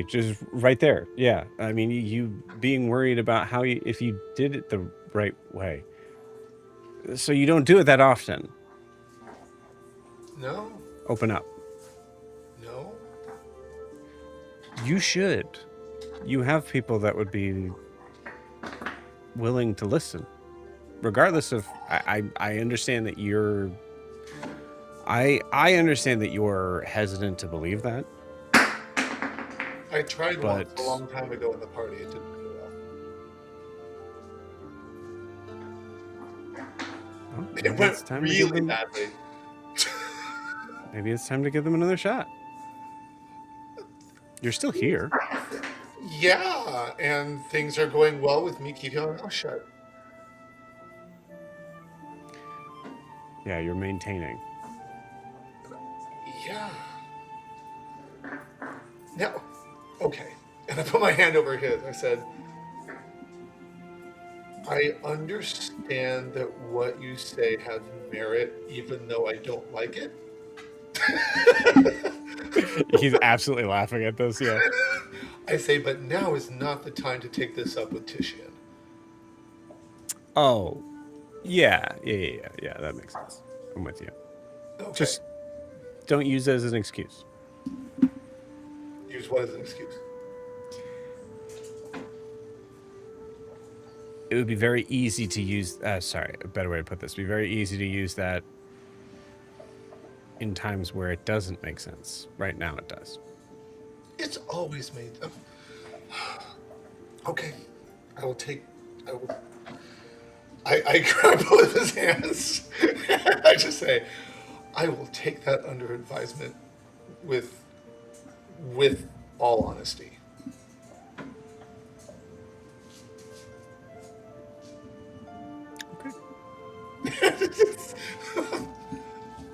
just right there. Yeah, I mean, you being worried about if you did it the right way. So you don't do it that often. No. Open up. No. You should. You have people that would be willing to listen, regardless of. I understand that you're. I understand that you're hesitant to believe that. I tried once But- a long time ago in the party. It didn't go well. Well, It maybe went it's time to give really them. badly. Maybe it's time to give them another shot. You're still here. Yeah, and things are going well with me keeping my mouth shut. Yeah, you're maintaining. Yeah. Now, okay. And I put my hand over his. I said, I understand that what you say has merit, even though I don't like it. He's absolutely laughing at this. Yeah. I say, but now is not the time to take this up with Titian. Oh, yeah. That makes sense. I'm with you. Okay. Just don't use it as an excuse. Use what as an excuse? It would be very easy to use. Sorry, a better way to put this. It'd be very easy to use that in times where it doesn't make sense. Right now, it does. It's always made. Okay, I will take. I grab both of his hands. I just say, I will take that under advisement with all honesty. Okay.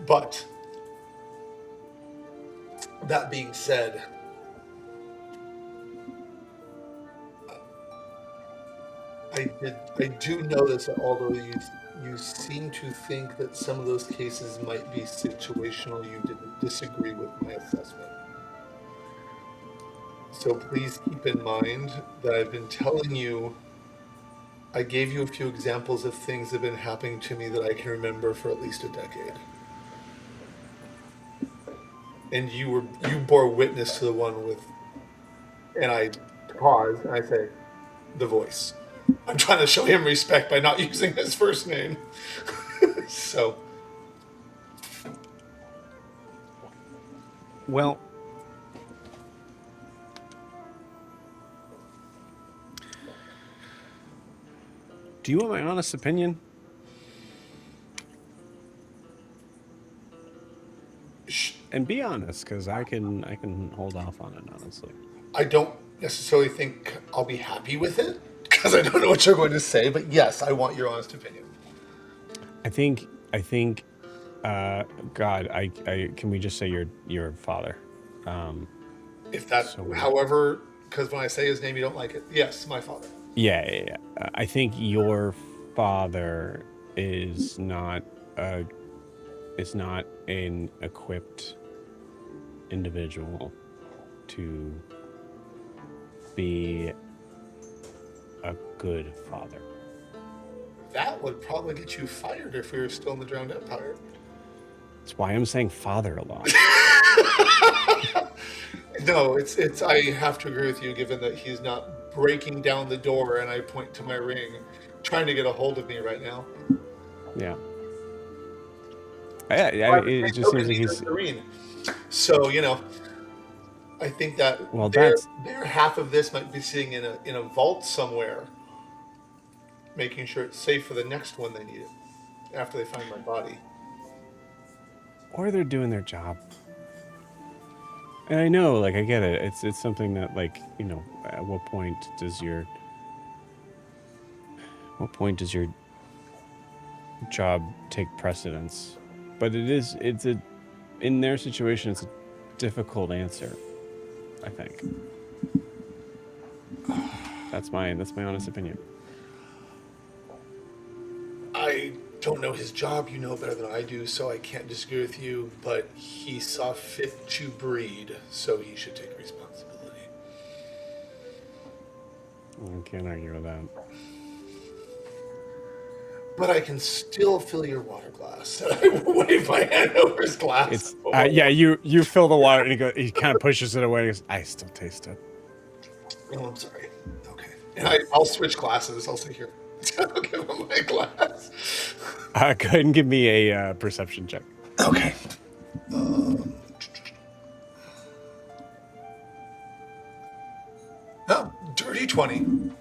But that being said, I do notice that although you seem to think that some of those cases might be situational, you didn't disagree with my assessment. So please keep in mind that I've been telling you, I gave you a few examples of things that have been happening to me that I can remember for at least a decade. And you bore witness to the one with, and I pause and I say, the voice. I'm trying to show him respect by not using his first name. So. Well, do you want my honest opinion? And be honest, because I can hold off on it, honestly. I don't necessarily think I'll be happy with it, because I don't know what you're going to say, but yes, I want your honest opinion. I think, God, I can we just say your father? If that, So- however, because when I say his name, you don't like it. Yes, my father. Yeah. I think your father is not an equipped individual to be a good father. That would probably get you fired if we were still in the Drowned Empire. That's why I'm saying father a lot. No, it's. I have to agree with you, given that he's not breaking down the door, and I point to my ring, trying to get a hold of me right now. Yeah. It just seems like he's. Serene. So I think that Well, their that's half of this might be sitting in a vault somewhere, making sure it's safe for the next one they need it after they find my body. or they're doing their job. And I know, like, I get it. It's something that, like, at what point does your job take precedence? But in their situation, it's a difficult answer, I think. That's my honest opinion. I don't know his job, you know better than I do, so I can't disagree with you, but he saw fit to breed, so he should take responsibility. I can't argue with that. But I can still fill your water glass. And I wave my hand over his glass. It's yeah. You fill the water, and he kind of pushes it away. And goes, I still taste it. Oh, I'm sorry. Okay. And I'll switch glasses. I'll sit here. I'll give him my glass. Go ahead and give me a perception check. Okay. Dirty 20.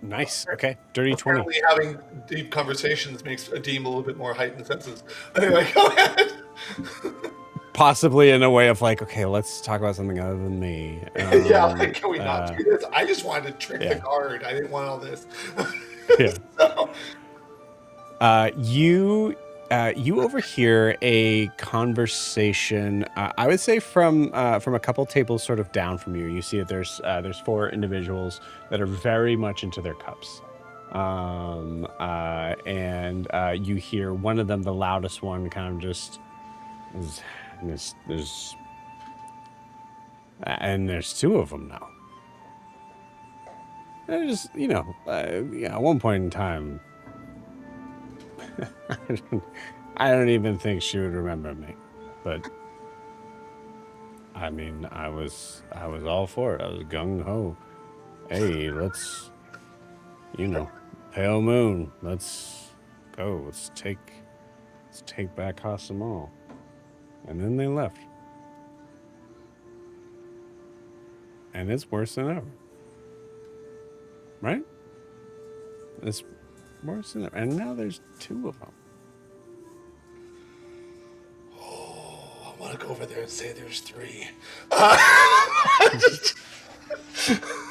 Nice. Okay. Dirty 20. Apparently having deep conversations makes a deem a little bit more heightened senses. Anyway, go ahead. Possibly in a way of like, okay, let's talk about something other than me. Yeah, like, can we not do this? I just wanted to trick the guard. I didn't want all this. Yeah. You overhear a conversation. I would say from a couple tables sort of down from you. You see that there's 4 individuals that are very much into their cups, and you hear one of them, the loudest one, kind of just there's 2 of them now. They're just at one point in time. I don't even think she would remember me, but I mean, I was all for it. I was gung ho. Hey, let's, pale moon. Let's go. Let's take back Ha Samal. And then they left, and it's worse than ever, right? It's worse than ever, and now there's 2 of them. I want to go over there and say there's 3.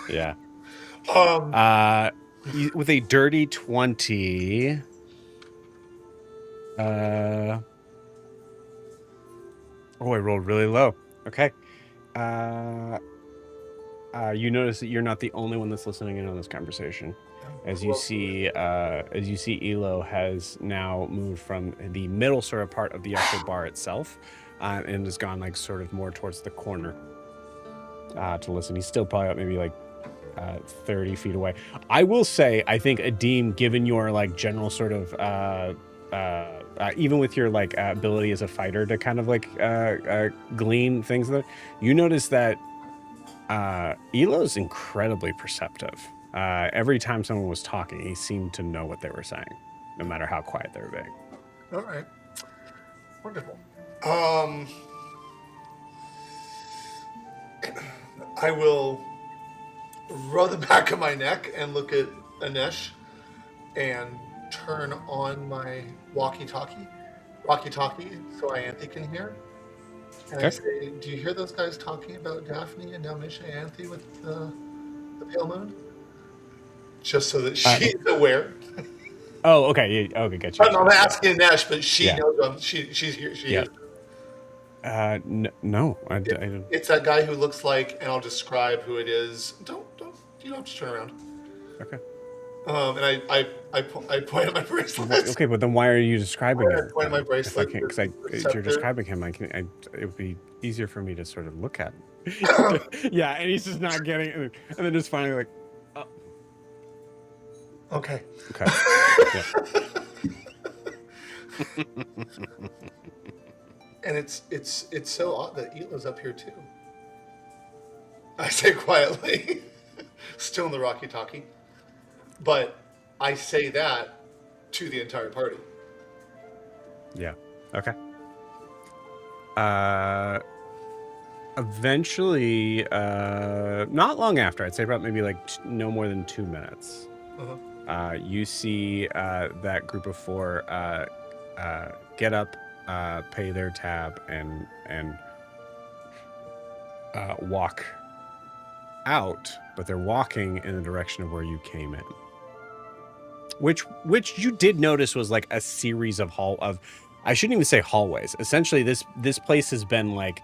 Yeah. With a dirty 20. I rolled really low. Okay. You notice that you're not the only one that's listening in on this conversation. As you see, Elo has now moved from the middle sort of part of the actual bar itself, and has gone like sort of more towards the corner to listen. He's still probably up maybe like 30 feet away. I will say, I think Adim, given your like general sort of even with your like ability as a fighter to kind of like glean things, that you notice that Elo's incredibly perceptive. Every time someone was talking, he seemed to know what they were saying, no matter how quiet they were being. All right. Wonderful. I will rub the back of my neck and look at Anesh and turn on my walkie-talkie so Ianthe can hear. And I say, do you hear those guys talking about Daphne and now Misha Ianthe with the pale moon? Just so that she's aware. Oh, okay. Yeah, okay, gotcha. I'm asking Anesh, but she knows she's here. She is. No, I don't. It's that guy who looks like, and I'll describe who it is. Don't you don't have to turn around. Okay. And I point at my bracelet. Okay, but then why are you describing him? I point at my bracelet. Because if you're describing him, it would be easier for me to sort of look at him. Yeah, and he's just not getting it, and then just finally like, oh. Okay. Yeah. And it's so odd that Elo's up here too. I say quietly, still in the walkie-talkie, but I say that to the entire party. Yeah. Okay. Eventually, not long after, I'd say about maybe like no more than 2 minutes. You see that group of 4 get up, pay their tab, and walk out, but they're walking in the direction of where you came in, which you did notice was like a series of I shouldn't even say hallways. Essentially, this place has been like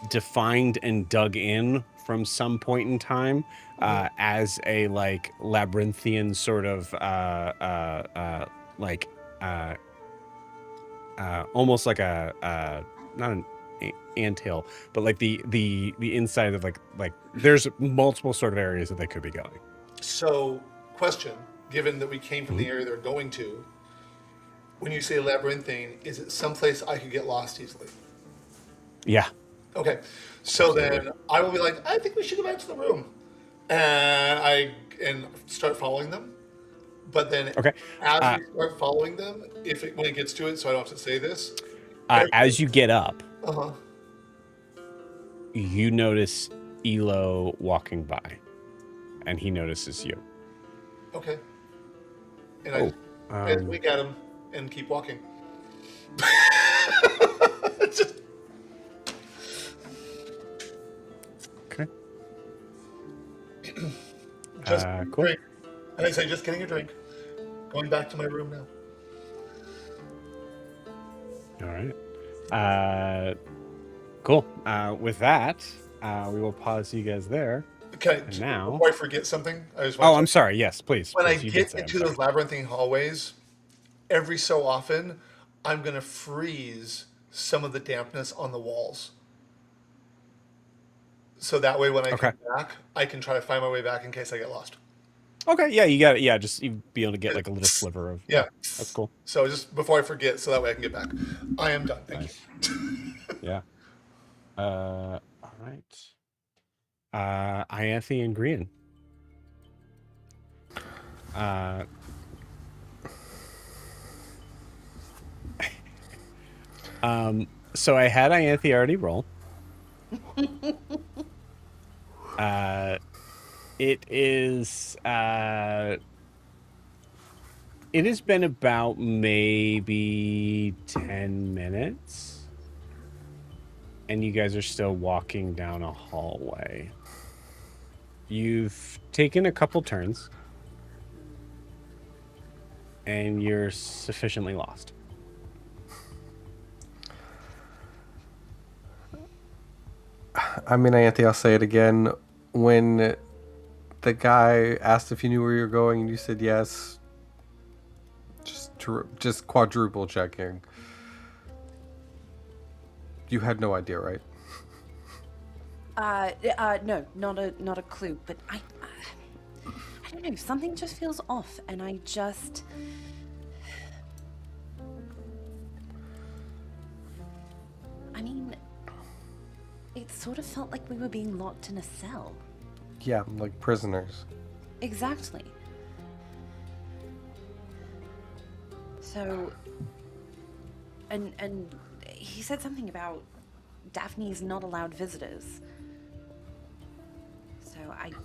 defined and dug in from some point in time as a like labyrinthian sort of almost like a not an anthill, but like the inside of like there's multiple sort of areas that they could be going. So, question: given that we came from the area they're going to, when you say labyrinthine, is it someplace I could get lost easily? Yeah. Okay, so then I will be like, I think we should go back to the room, and start following them. But then, as we start following them, when it gets to it, so I don't have to say this. As you get up, you notice Elo walking by, and he notices you. Okay. And Oh, I wink at him and keep walking. Just, okay. just Cool. drink. And I say, just getting a drink. Going back to my room now. All right. Cool. With that, we will pause you guys there. Okay. And now, before I forget something, I just oh, want I'm sorry. Yes, please. when I please. You did get say I'm into sorry. those labyrinthine hallways, every so often, I'm gonna freeze some of the dampness on the walls. So that way, when I Okay. come back, I can try to find my way back in case I get lost. Okay. Yeah, you got it. Yeah, just you be able to get like a little sliver of. Yeah. That's cool. So just before I forget, so that way I can get back. I am done. Thank Nice. you. Yeah. All right. Ianthe and Green. So I had Ianthe already roll. It is it has been about maybe 10 minutes. And you guys are still walking down a hallway. You've taken a couple turns. And you're sufficiently lost. I mean, Ianthe, I'll say it again. When the guy asked if you knew where you're going and you said yes, just quadruple checking. You had no idea, right? No, not a clue. But I don't know. Something just feels off, and I mean, it sort of felt like we were being locked in a cell. Yeah, like prisoners. Exactly. So, and he said something about Daphne's not allowed visitors. So I didn't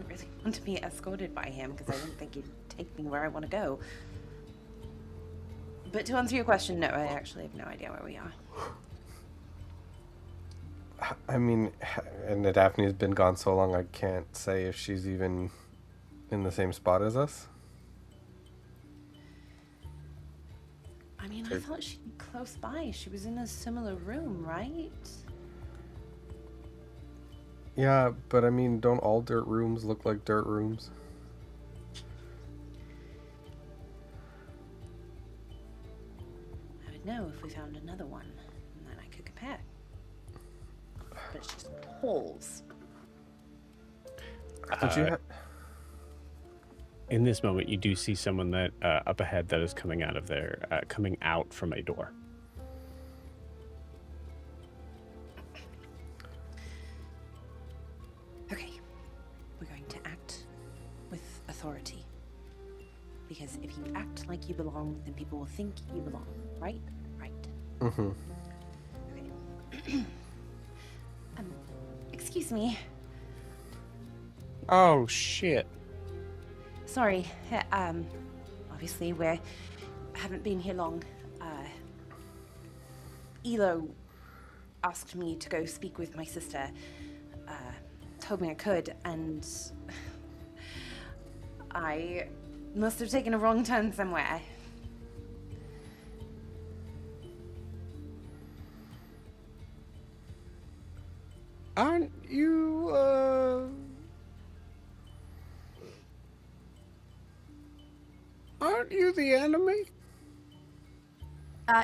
really want to be escorted by him because I didn't think he'd take me where I want to go. But to answer your question, no, I actually have no idea where we are. I mean, and Daphne's been gone so long, I can't say if she's even in the same spot as us. I mean, I thought she'd be close by. She was in a similar room, right? Yeah, but I mean, don't all dirt rooms look like dirt rooms? I would know if we found another one, and then I could compare. But it's just holes. Did you In this moment, you do see someone that up ahead that is coming out of there, coming out from a door. Okay, we're going to act with authority. Because if you act like you belong, then people will think you belong, right? Right. Mm-hmm. Okay. Excuse me. Oh, shit. Sorry. Obviously we haven't been here long. Elo asked me to go speak with my sister. Told me I could, and I must have taken a wrong turn somewhere. Aren't you, aren't you the enemy?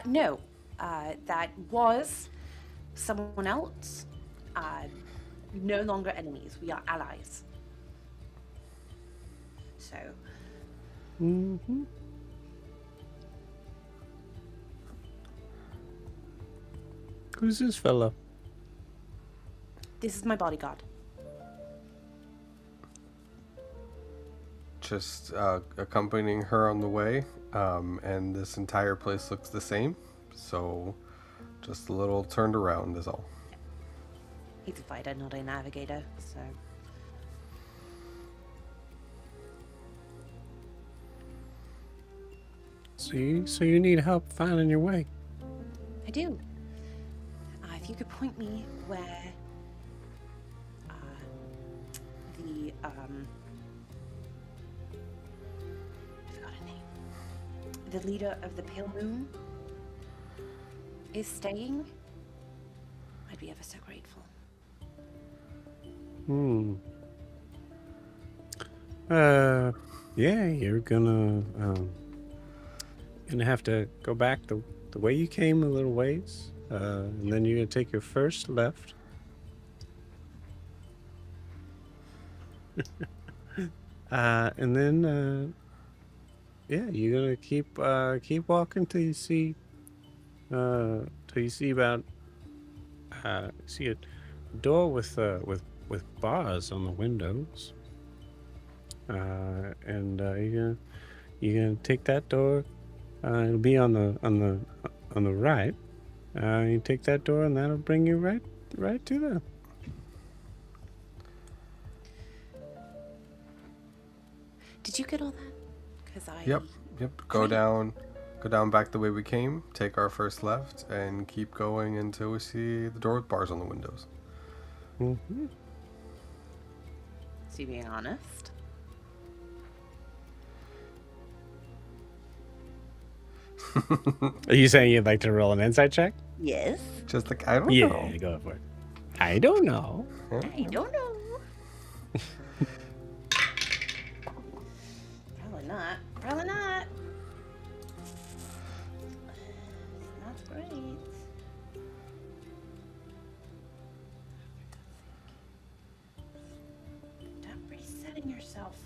No. That was someone else. No longer enemies. We are allies. So. Mm-hmm. Who's this fella? This is my bodyguard. Just accompanying her on the way, and this entire place looks the same, so just a little turned around is all. He's a fighter, not a navigator, so. So you need help finding your way. I do. If you could point me where the I forgot her name. The leader of the Pale Moon is staying, I'd be ever so grateful. Yeah, you're gonna have to go back the way you came a little ways, and then you're gonna take your first left. And then yeah, you're gonna keep walking till you see about see a door with bars on the windows. And you're gonna take that door. It'll be on the right. You take that door, and that'll bring you right to the. Did you get all that? Because I. Yep. Go down back the way we came. Take our first left, and keep going until we see the door with bars on the windows. Mm-hmm. Is he being honest? Are you saying you'd like to roll an insight check? Yes. Just like I don't know. Yeah, go for it. I don't know. I don't know. Probably not. Probably not. Not great. Stop resetting yourself.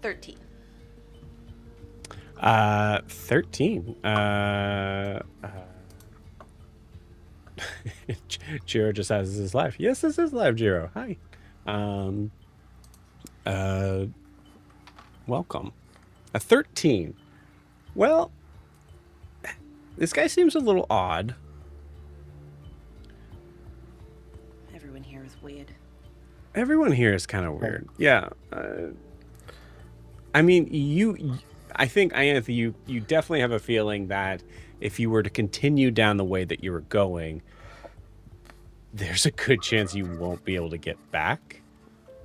$13. 13. Jiro just has his life. Yes, this is live, Jiro. Hi. Welcome. A 13. Well, this guy seems a little odd. Everyone here is weird. Everyone here is kind of weird. Yeah. I mean, I think, Ianthe, you definitely have a feeling that if you were to continue down the way that you were going, there's a good chance you won't be able to get back.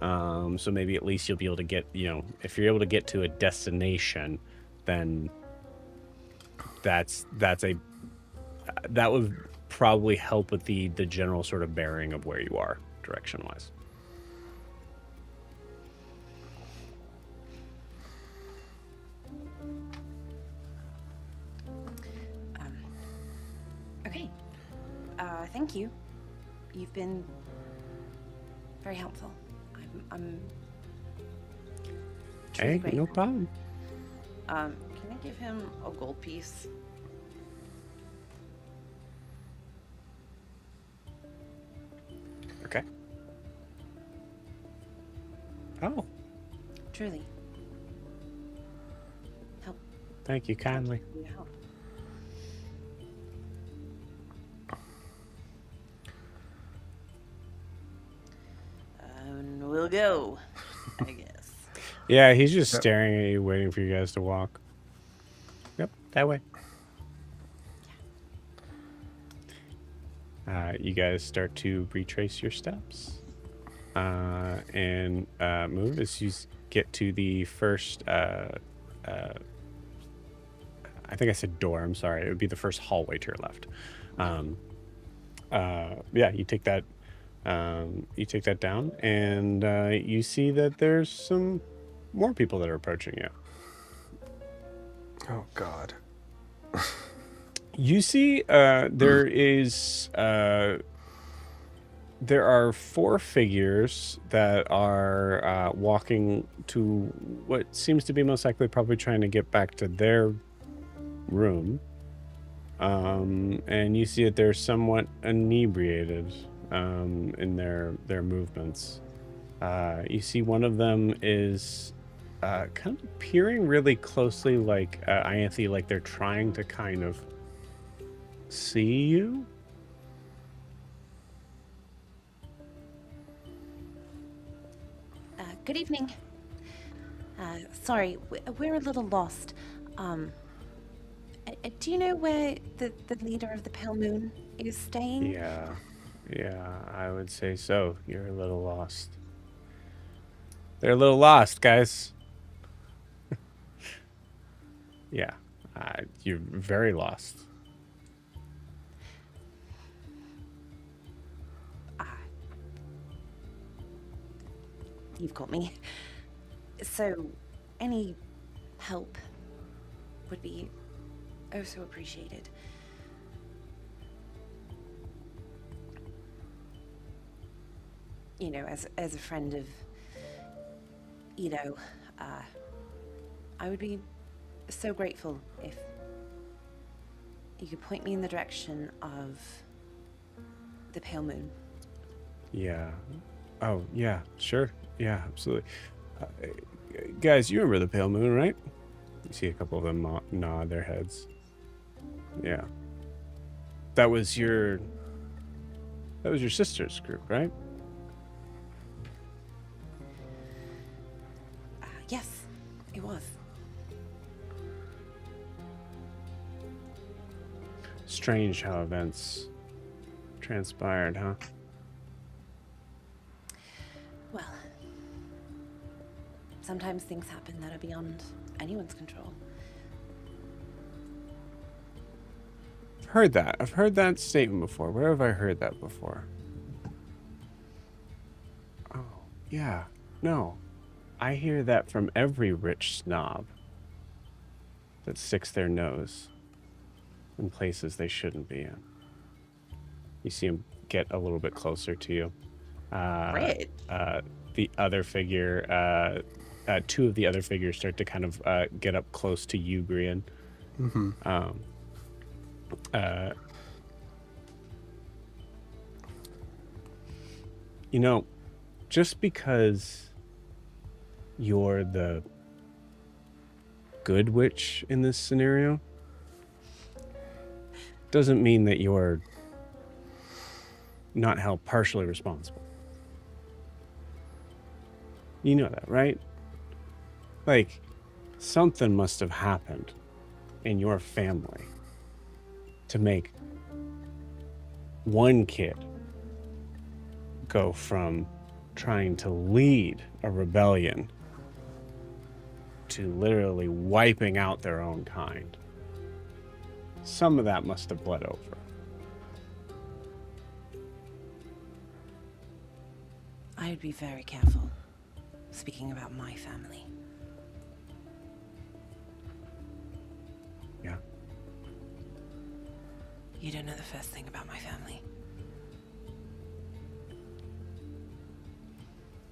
So maybe at least you'll be able to get, if you're able to get to a destination, then that would probably help with the general sort of bearing of where you are direction-wise. Okay. Thank you. You've been very helpful. I'm truly Hey, grateful. no problem. Can I give him a gold piece? Okay. Oh, Truly. Help. thank you kindly. You help. We'll go, I guess. Yeah, he's just staring at you, waiting for you guys to walk. Yep, that way. You guys start to retrace your steps and move as you get to the first. I think I said door. I'm sorry. It would be the first hallway to your left. Yeah, you take that. You take that down, and you see that there's some more people that are approaching you. Oh God. You see, there are 4 figures that are walking to what seems to be most likely probably trying to get back to their room. And you see that they're somewhat inebriated in their movements. You see one of them is kind of peering really closely, like Ianthe, like they're trying to kind of see you. Good evening. Sorry, we're a little lost. Do you know where the leader of the Pale Moon is staying? Yeah, I would say so. You're a little lost. They're a little lost, guys. Yeah, you're very lost. You've got me. So, any help would be oh so appreciated. You know, as a friend of Edo, I would be so grateful if you could point me in the direction of the Pale Moon. Yeah. Oh, yeah, sure. Yeah, absolutely. Guys, you remember the Pale Moon, right? You see a couple of them nod their heads. Yeah. That was your sister's group, right? Yes, it was. Strange how events transpired, huh? Well, sometimes things happen that are beyond anyone's control. I've heard that statement before. Where have I heard that before? Oh, yeah. No. I hear that from every rich snob that sticks their nose in places they shouldn't be in. You see him get a little bit closer to you. Rich? The other figure, two of the other figures start to kind of get up close to you, Grian. Mm-hmm. You know, just because you're the good witch in this scenario doesn't mean that you're not held partially responsible. You know that, right? Like, something must have happened in your family to make one kid go from trying to lead a rebellion to literally wiping out their own kind. Some of that must have bled over. I would be very careful speaking about my family. Yeah. You don't know the first thing about my family.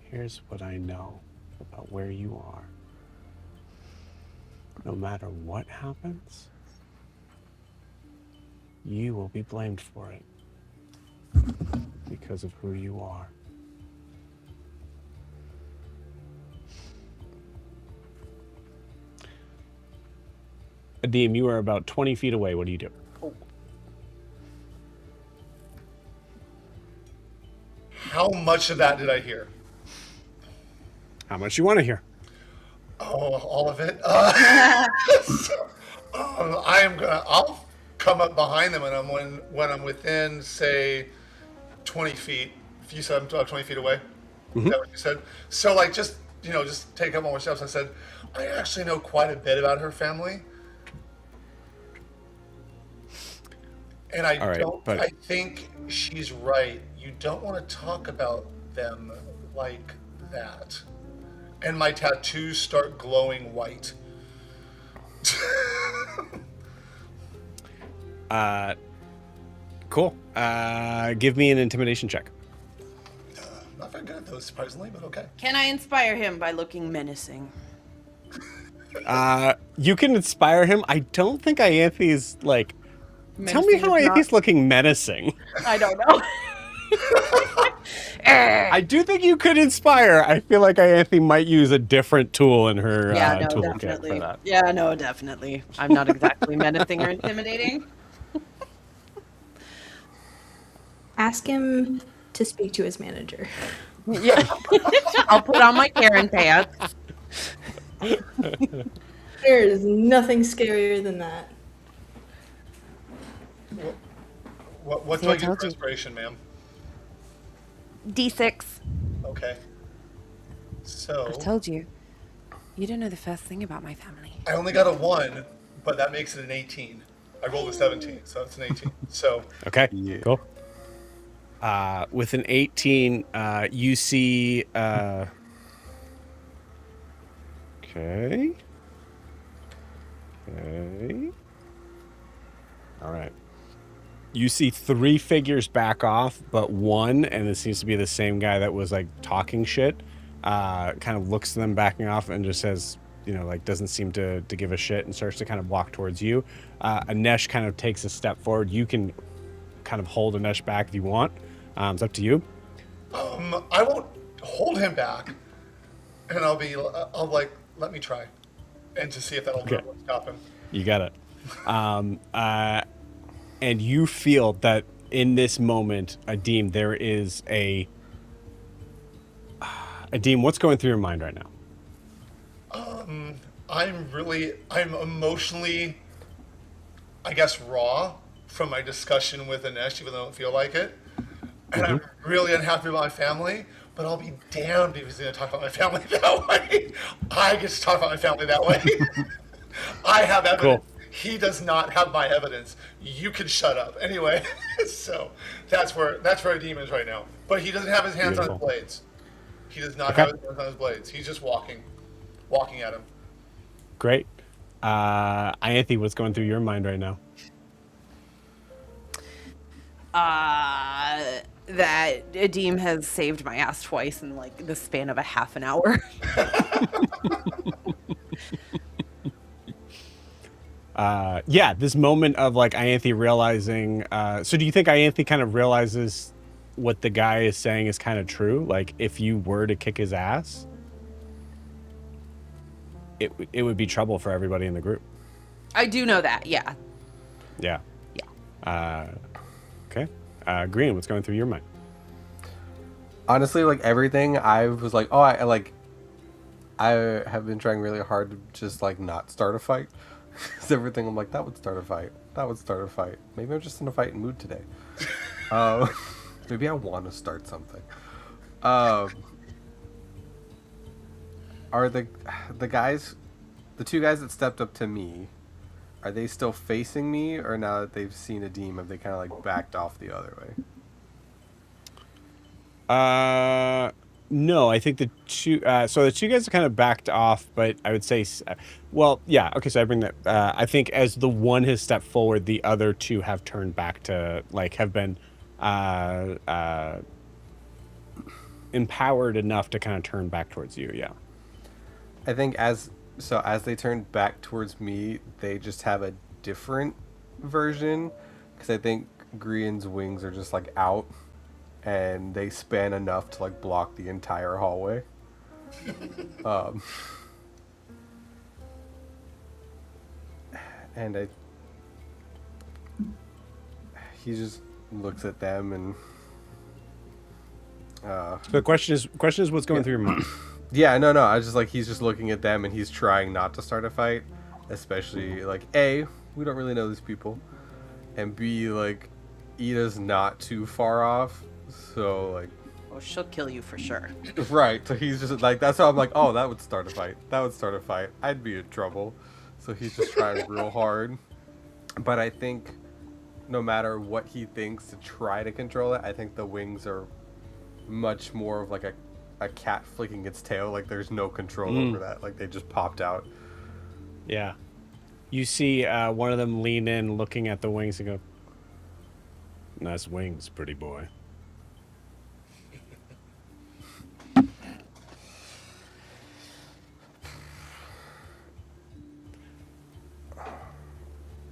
Here's what I know about where you are. No matter what happens, you will be blamed for it because of who you are. Adim, you are about 20 feet away. What do you do? How much of that did I hear? How much you want to hear? Oh, all of it. I'll come up behind them, and when I'm within, say, 20 feet. If you said I'm 20 feet away, is that what you said? So, like, just take a couple more steps. I said, I actually know quite a bit about her family, and I think she's right. You don't want to talk about them like that. And my tattoos start glowing white. Cool. Give me an intimidation check. Not very good at those, surprisingly, but okay. Can I inspire him by looking menacing? You can inspire him. I don't think Ianthe's like... Tell me how Ianthe's looking menacing. I don't know. I do think you could inspire. I feel like Ianthe might use a different tool in her toolkit definitely. for that. Yeah, no, definitely. I'm not exactly menacing or intimidating. Ask him to speak to his manager. Yeah. I'll put on my Karen pants. There is nothing scarier than that. What See, do I I get told for you. inspiration, ma'am? D6. Okay. So I've told you. You don't know the first thing about my family. I only got a 1, but that makes it an 18. I rolled a 17, so it's an 18. So Okay. Yeah. Cool. With an 18, you see. Okay. Okay. All right. You see 3 figures back off, but one, and it seems to be the same guy that was like talking shit, kind of looks at them backing off and just says, like doesn't seem to give a shit and starts to kind of walk towards you. Anesh kind of takes a step forward. You can kind of hold Anesh back if you want. It's up to you. I won't hold him back, and I'll like, let me try, and to see if that'll Okay. stop him. You got it. And you feel that in this moment, Adim, there is Adim, what's going through your mind right now? I'm emotionally, I guess, raw from my discussion with Anesh, even though I don't feel like it. And I'm really unhappy about my family, but I'll be damned if he's going to talk about my family that way. I get to talk about my family that way. I have evidence. Cool. He does not have my evidence. You can shut up. Anyway, so that's where a demon is right now. But he doesn't have his hands on his Beautiful. blades. He does not Okay. have his hands on his blades. He's just walking at him. Great. Ianthe, what's going through your mind right now? That Adim has saved my ass twice in like the span of a half an hour. Yeah, this moment of like Ianthe realizing. So do you think Ianthe kind of realizes what the guy is saying is kind of true? Like, if you were to kick his ass, it would be trouble for everybody in the group. I do know that, yeah. Yeah. Yeah. Okay. Green, what's going through your mind? Honestly, like everything, I was like, I have been trying really hard to just like not start a fight. 'Cause everything, I'm like, that would start a fight. That would start a fight. Maybe I'm just in a fighting mood today. Maybe I want to start something. Are the guys, the 2 guys that stepped up to me, are they still facing me, or now that they've seen Adim, have they kind of like backed off the other way? No, I think the 2. So the 2 guys are kind of backed off, but I would say, well, yeah. Okay, so I bring that. I think as the one has stepped forward, the other 2 have turned back to like have been empowered enough to kind of turn back towards you. Yeah. I think as they turn back towards me, they just have a different version, because I think Grian's wings are just like out, and they span enough to like block the entire hallway. And he just looks at them and So the question is what's going through your mind? yeah, no, I was just like, he's just looking at them and he's trying not to start a fight, especially like A, we don't really know these people, and B, like Ida's not too far off, so like Well, she'll kill you for sure. right, so he's just like, that's how I'm like, oh, that would start a fight. I'd be in trouble. So he's just trying real hard. But I think no matter what he thinks to try to control it, I think the wings are much more of like a cat flicking its tail. Like there's no control over that. Like they just popped out. Yeah. You see one of them lean in, looking at the wings and go, "Nice wings, pretty boy."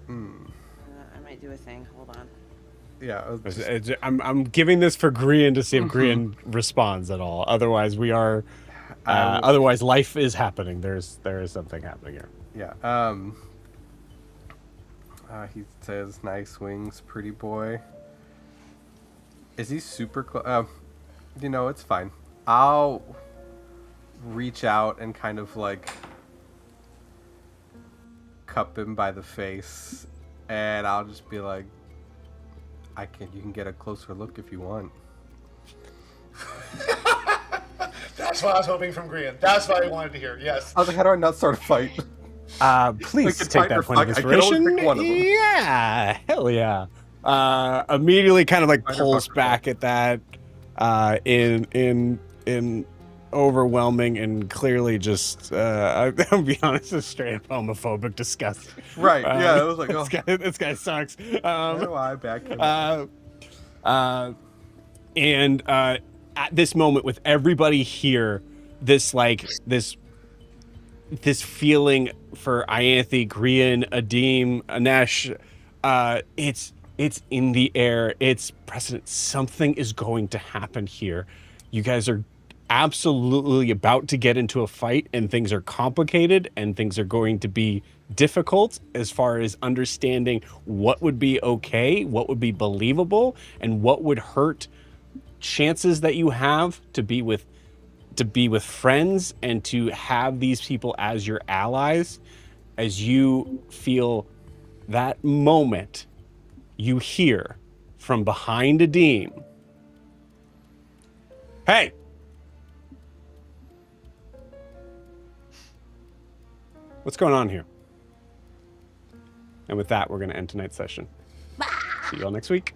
I might do a thing. Hold on. Yeah. I was just- I'm giving this for Grian to see if Grian responds at all. Otherwise, we are. Otherwise, life is happening. There is something happening here. yeah. He says, "Nice wings, pretty boy." Is he super close? It's fine. I'll reach out and kind of like cup him by the face, and I'll just be like, you can get a closer look if you want. That's what I was hoping from Grian. That's what I wanted to hear. Yes. I was like, how do I not start a fight? Please Like, take that point of I can only inspiration. pick one of them. Yeah, hell yeah. Immediately kind of like Fight or pulls fuck. back at that in overwhelming and clearly just I'll be honest, a straight up homophobic disgust. Right, yeah, I was like, oh. This guy sucks. How do I back him up? And at this moment, with everybody here, this feeling for Ianthe, Grian, Adim, Anesh, it's in the air. It's precedent. Something is going to happen here. You guys are absolutely about to get into a fight, and things are complicated, and things are going to be difficult as far as understanding what would be okay, what would be believable, and what would hurt chances that you have to be with friends and to have these people as your allies. As you feel that moment, you hear from behind Adim, "Hey, what's going on here?" And with that, we're going to end tonight's session. See you all next week.